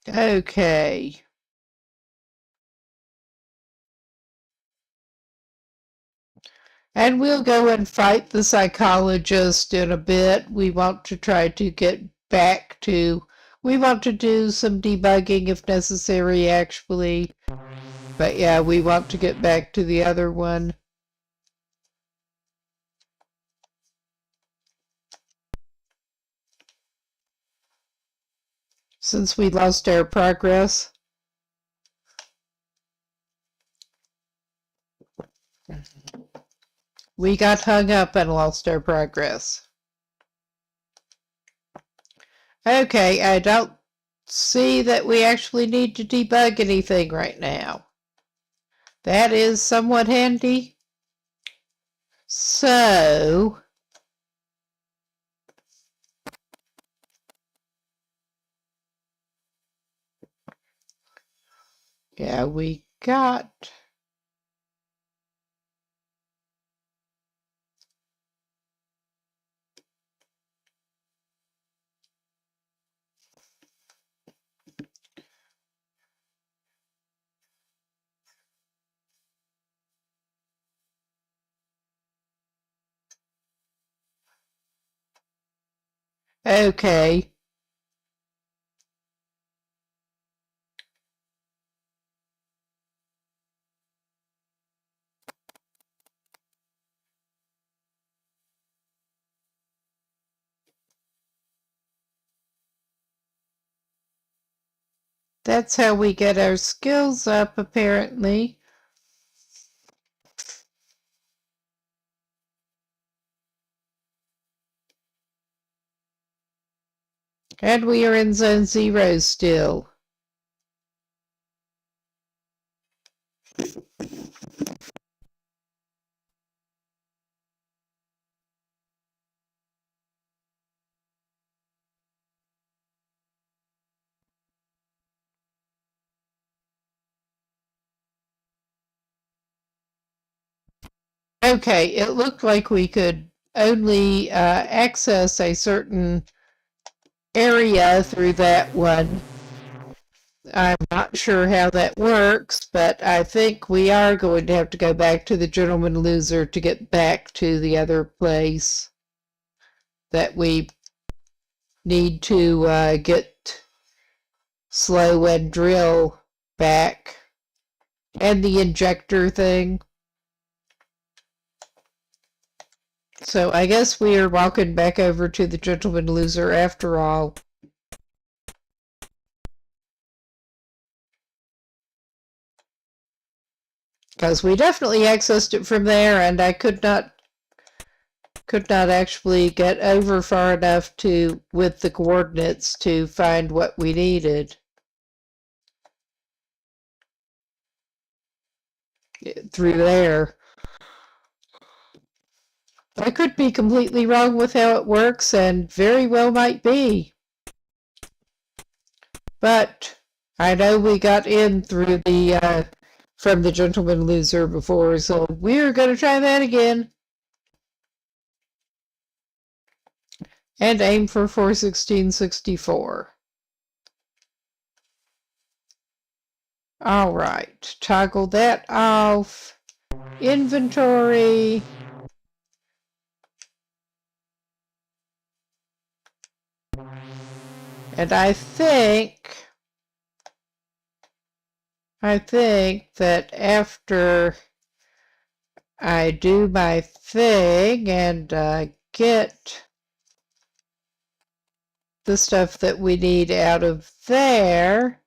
Speaker 1: Okay. And we'll go and fight the psychologist in a bit. We want to try to get back to, we want to do some debugging if necessary, actually. But yeah, we want to get back to the other one. Since we lost our progress. We got hung up and lost our progress. Okay, I don't see that we actually need to debug anything right now. That is somewhat handy. So, yeah, we got... Okay. That's how we get our skills up, apparently. And we are in Zone 0 still. Okay, it looked like we could only access a certain area through that one. I'm not sure how that works, but I think we are going to have to go back to the Gentleman Loser to get back to the other place that we need to get slow and drill back. And the injector thing. So I guess we are walking back over to the Gentleman Loser after all. Because we definitely accessed it from there, and I could not actually get over far enough to with the coordinates to find what we needed through there. I could be completely wrong with how it works, and very well might be. But I know we got in through the from the Gentleman Loser before, so we're going to try that again. And aim for 41664. All right, toggle that off. inventory. And I think that after I do my thing and get the stuff that we need out of there,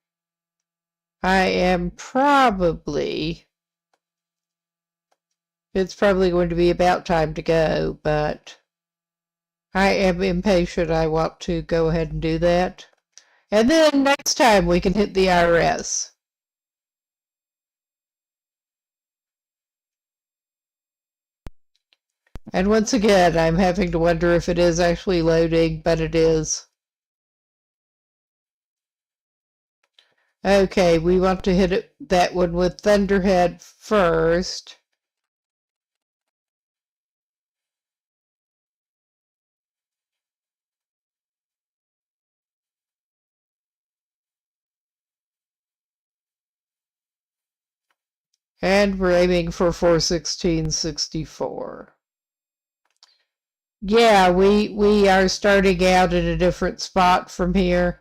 Speaker 1: I am probably, it's probably going to be about time to go, but I am impatient. I want to go ahead and do that. And then next time we can hit the IRS. And once again, I'm having to wonder if it is actually loading, but it is. Okay, we want to hit that one with Thunderhead first. And we're aiming for 41664. Yeah, we are starting out at a different spot from here.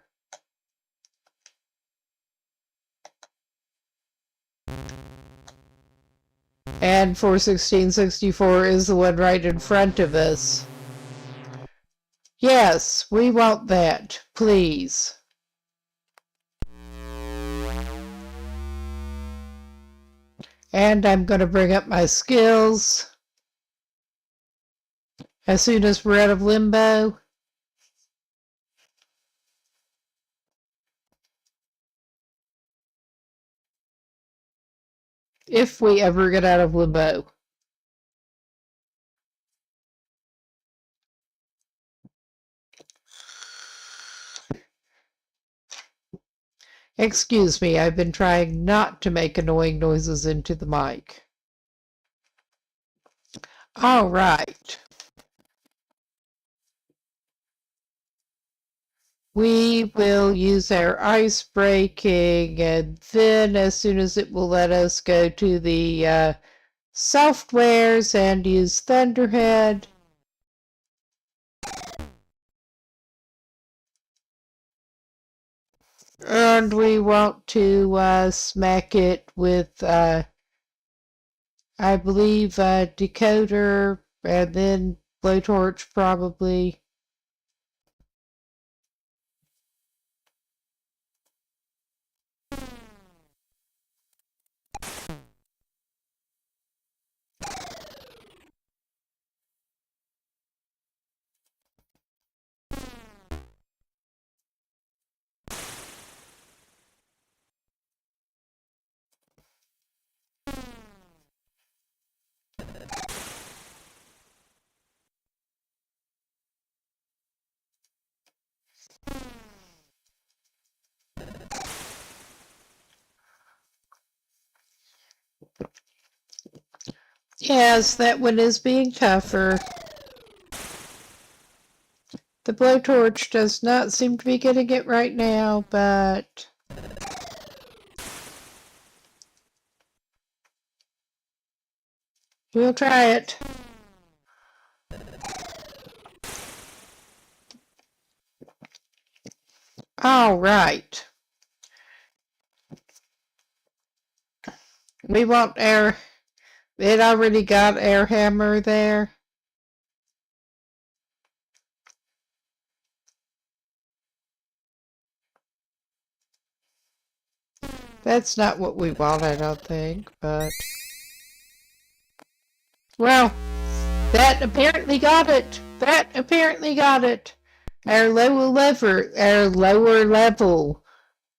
Speaker 1: And 41664 is the one right in front of us. Yes, we want that, please. And I'm going to bring up my skills as soon as we're out of limbo. If we ever get out of limbo. Excuse me, I've been trying not to make annoying noises into the mic. All right. We will use our ice breaking, and then as soon as it will let us go to the softwares and use Thunderhead. And we want to smack it with, I believe, decoder and then blowtorch probably. Yes, that one is being tougher. The blowtorch does not seem to be getting it right now, but we'll try it. All right. We want air. It already got air hammer there. That's not what we want, I don't think, but... Well, that apparently got it. That apparently got it. Our lower level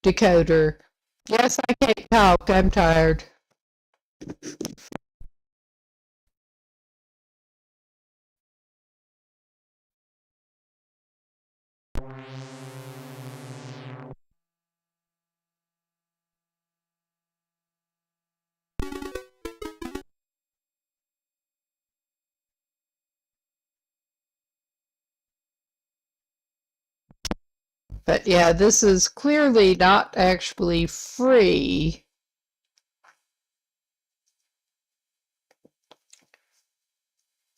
Speaker 1: decoder. Yes, I can't talk. I'm tired. But yeah, this is clearly not actually free.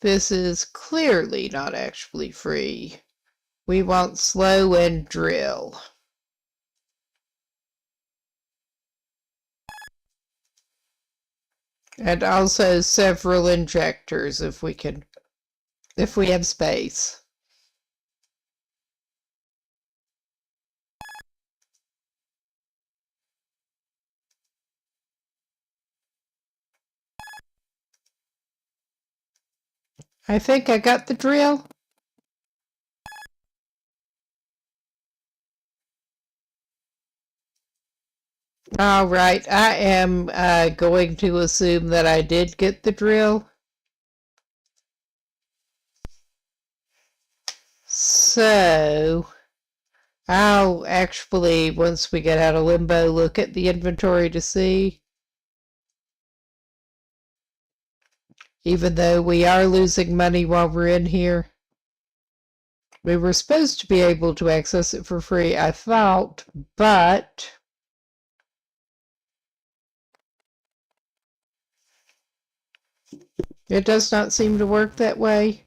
Speaker 1: This is clearly not actually free. We want slow and drill. And also several injectors if we have space. I think I got the drill. All right, I am going to assume that I did get the drill. So, I'll actually, once we get out of limbo, look at the inventory to see. Even though we are losing money while we're in here. We were supposed to be able to access it for free, I thought, but it does not seem to work that way.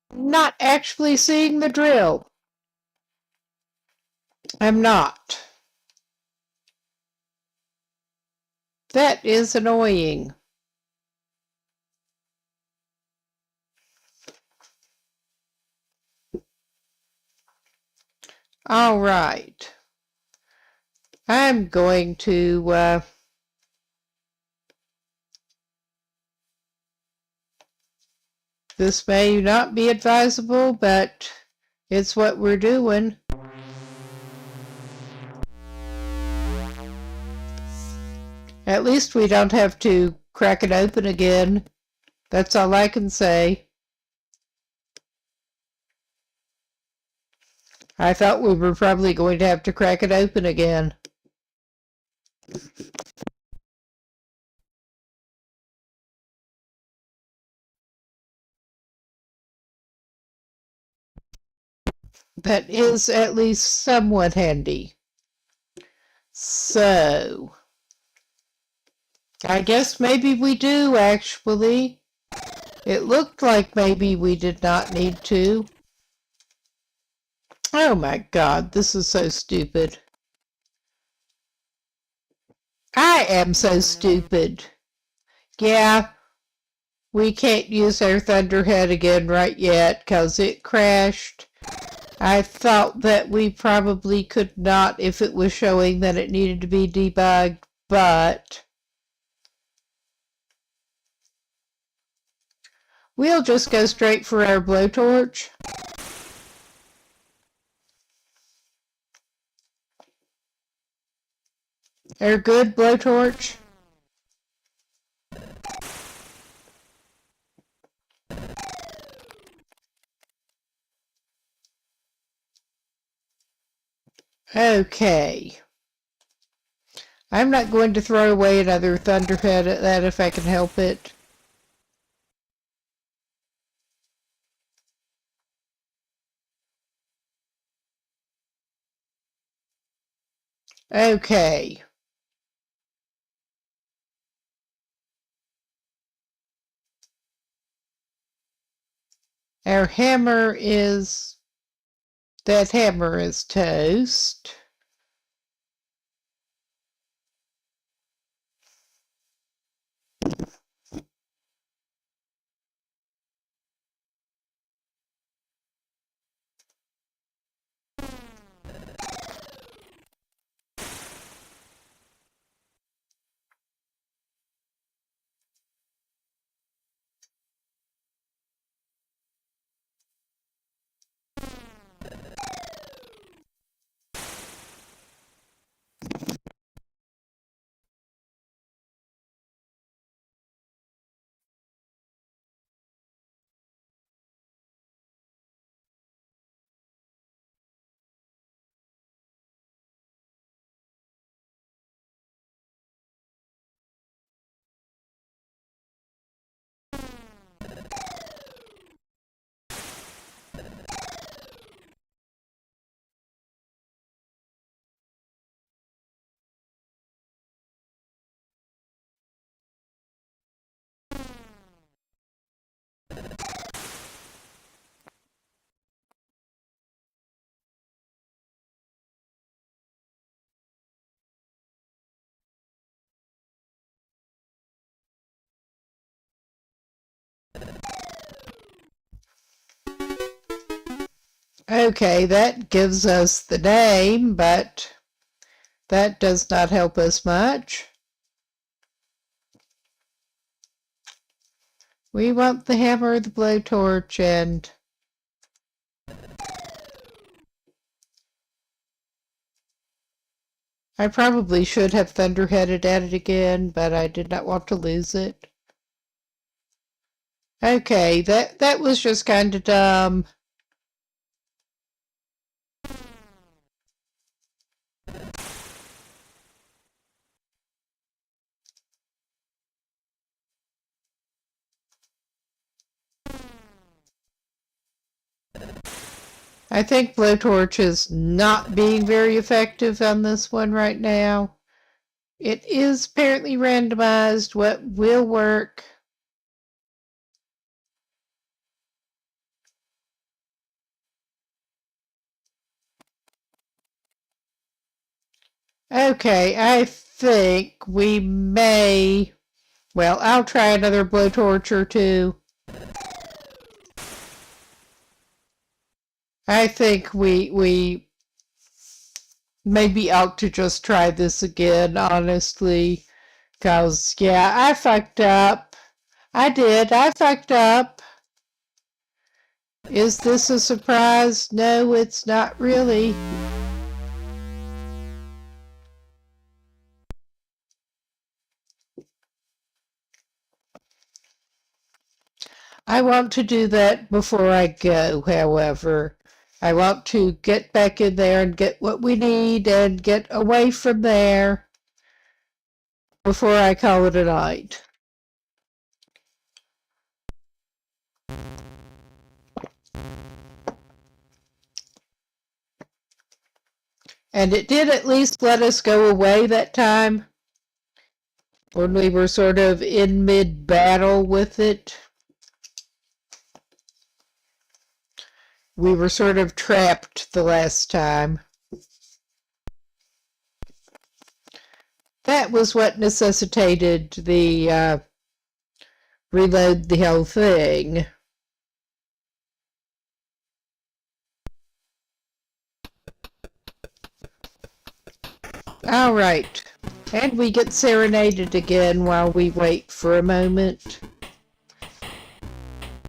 Speaker 1: Not actually seeing the drill. I'm not. That is annoying. All right. I'm going to this may not be advisable, but it's what we're doing. At least we don't have to crack it open again. That's all I can say. I thought we were probably going to have to crack it open again. That is at least somewhat handy. So, I guess maybe we do actually. It looked like maybe we did not need to. Oh my God, this is so stupid. I am so stupid. Yeah, we can't use our Thunderhead again right yet because it crashed. I thought that we probably could not if it was showing that it needed to be debugged, but we'll just go straight for our blowtorch. Our good blowtorch. Okay. I'm not going to throw away another Thunderhead at that if I can help it. Okay. Our hammer is... That hammer is toast. Okay, that gives us the name, but that does not help us much. We want the hammer, the blowtorch, and I probably should have thunderheaded at it again, but I did not want to lose it. Okay, that was just kind of dumb. I think blowtorch is not being very effective on this one right now. It is apparently randomized what will work. Okay, I think we may... Well, I'll try another blowtorch or two. I think we maybe ought to just try this again, honestly. Because, yeah, I fucked up. I did. I fucked up. Is this a surprise? No, it's not really. I want to do that before I go, however. I want to get back in there and get what we need and get away from there before I call it a night. And it did at least let us go away that time when we were sort of in mid-battle with it. We were sort of trapped the last time. That was what necessitated the reload the whole thing. All right. And we get serenaded again while we wait for a moment.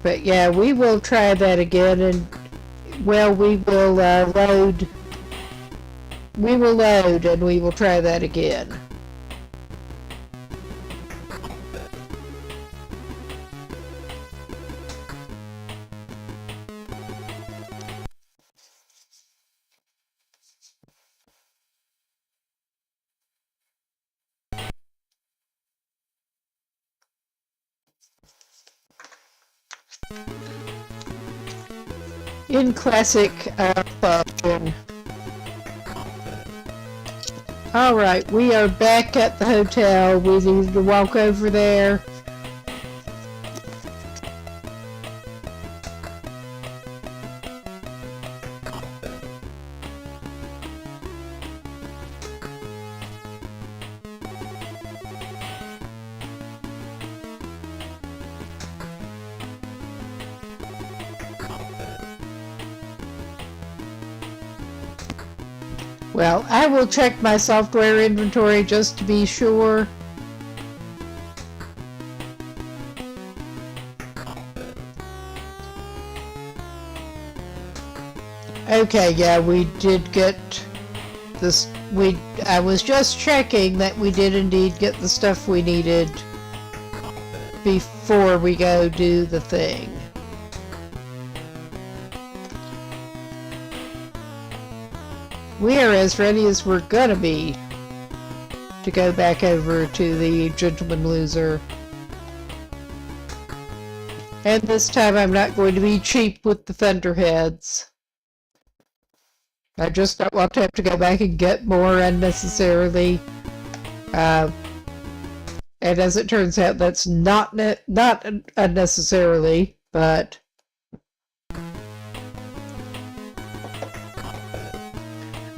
Speaker 1: But yeah, we will try that again, and well, we will load. We will load and we will try that again. In classic fashion. Alright, we are back at the hotel. We need to walk over there. Well, I will check my software inventory just to be sure. Okay, yeah, we did get this. I was just checking that we did indeed get the stuff we needed before we go do the thing. We are as ready as we're gonna be to go back over to the Gentleman Loser. And this time I'm not going to be cheap with the thunderheads. I just don't want to have to go back and get more unnecessarily. And as it turns out, that's not unnecessarily, but...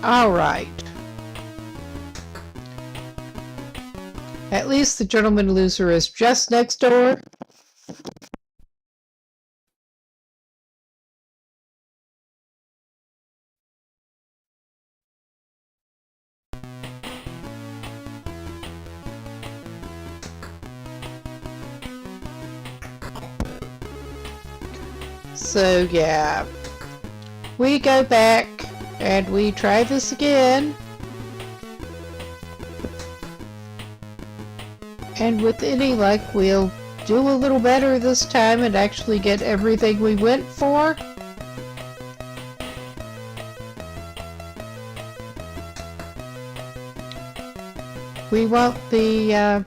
Speaker 1: Alright. At least the Gentleman Loser is just next door. So yeah, we go back and we try this again. And with any luck, we'll do a little better this time and actually get everything we went for. We want the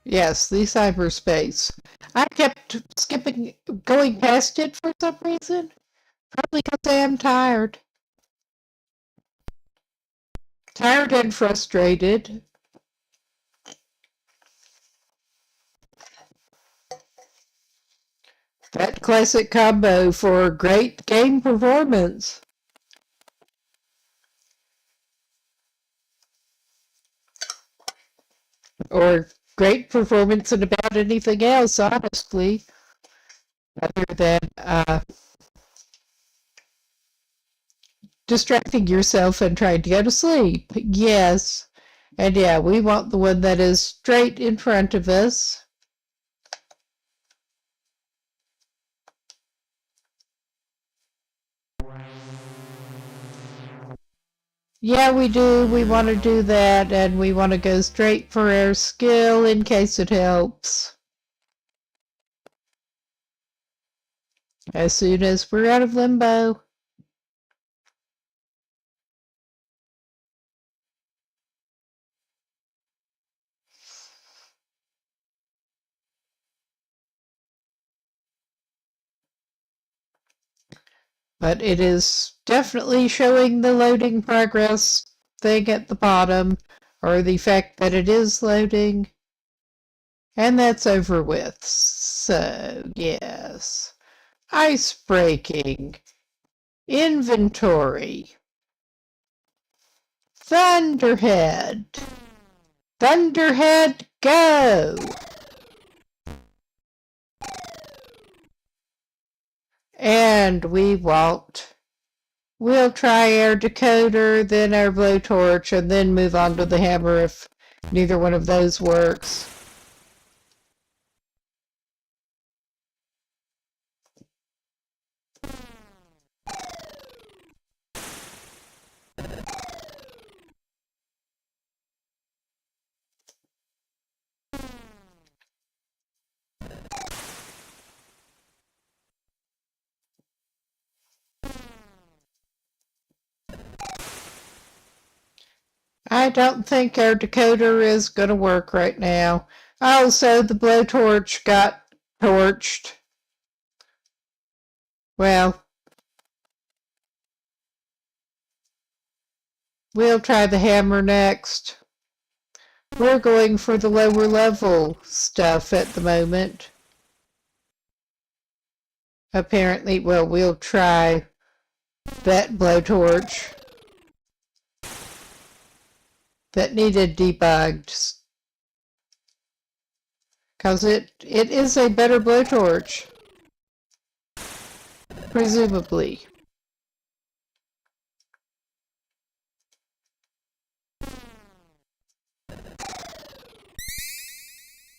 Speaker 1: yes, the cyberspace. I kept going past it for some reason. Probably because I am tired. Tired and frustrated. That classic combo for great game performance. Or great performance in about anything else, honestly. Other than distracting yourself and trying to go to sleep. Yes. And yeah, we want the one that is straight in front of us. Yeah, we do. We want to do that, and we want to go straight for our skill in case it helps. As soon as we're out of limbo. But it is definitely showing the loading progress thing at the bottom, or the fact that it is loading. And that's over with. So, yes. Ice breaking. Inventory. Thunderhead. Thunderhead, go! And we won't. We'll try our decoder, then our blowtorch, and then move on to the hammer if neither one of those works. I don't think our decoder is going to work right now. Oh, so the blowtorch got torched. Well, we'll try the hammer next. We're going for the lower level stuff at the moment. Apparently, well, we'll try that blowtorch that needed debugged. Because it is a better blowtorch. Presumably.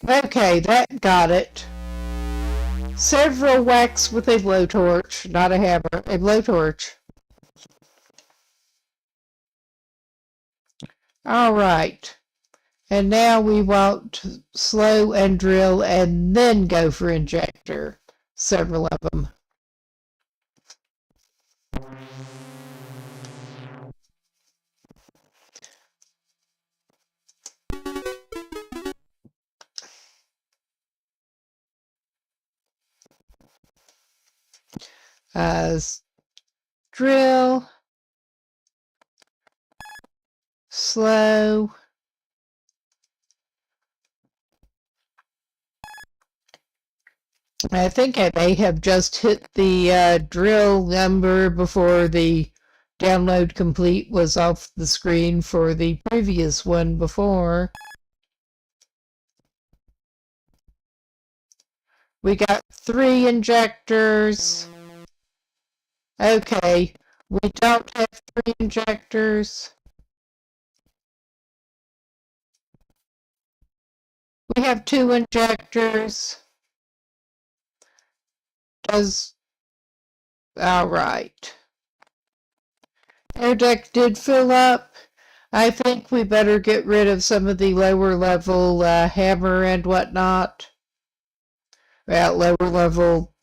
Speaker 1: Okay, that got it. Several whacks with a blowtorch, not a hammer, a blowtorch. All right. And now we want slow and drill and then go for injector. Several of them. Drill. Slow. I think I may have just hit the drill number before the download complete was off the screen for the previous one before. We got 3 injectors. Okay, we don't have 3 injectors. We have 2 injectors. All right. Air deck did fill up. I think we better get rid of some of the lower level hammer and whatnot. Well, lower level.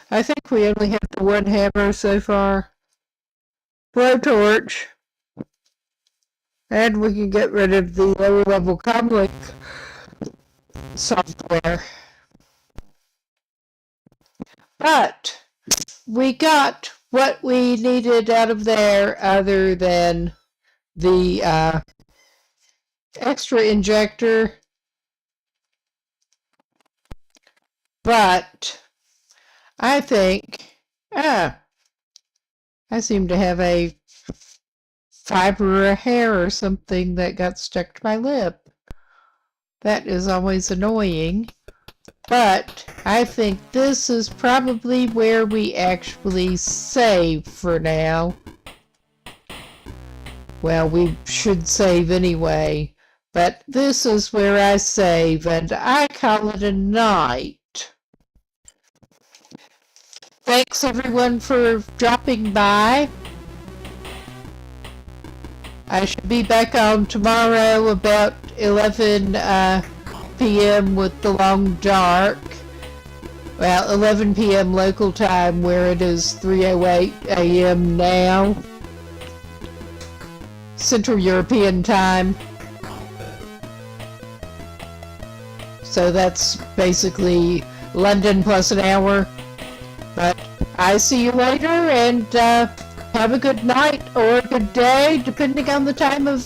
Speaker 1: I think we only have the 1 hammer so far. Blowtorch. And we can get rid of the lower level comlink software. But we got what we needed out of there other than the extra injector. But I think, I seem to have a fiber or hair or something that got stuck to my lip. That is always annoying. But I think this is probably where we actually save for now. Well, we should save anyway. But this is where I save, and I call it a night. Thanks everyone for dropping by. I should be back on tomorrow about 11 p.m. with the long dark. Well, 11 p.m. local time, where it is 3:08 a.m. now. Central European time. So that's basically London plus an hour. But I see you later, and have a good night or a good day, depending on the time of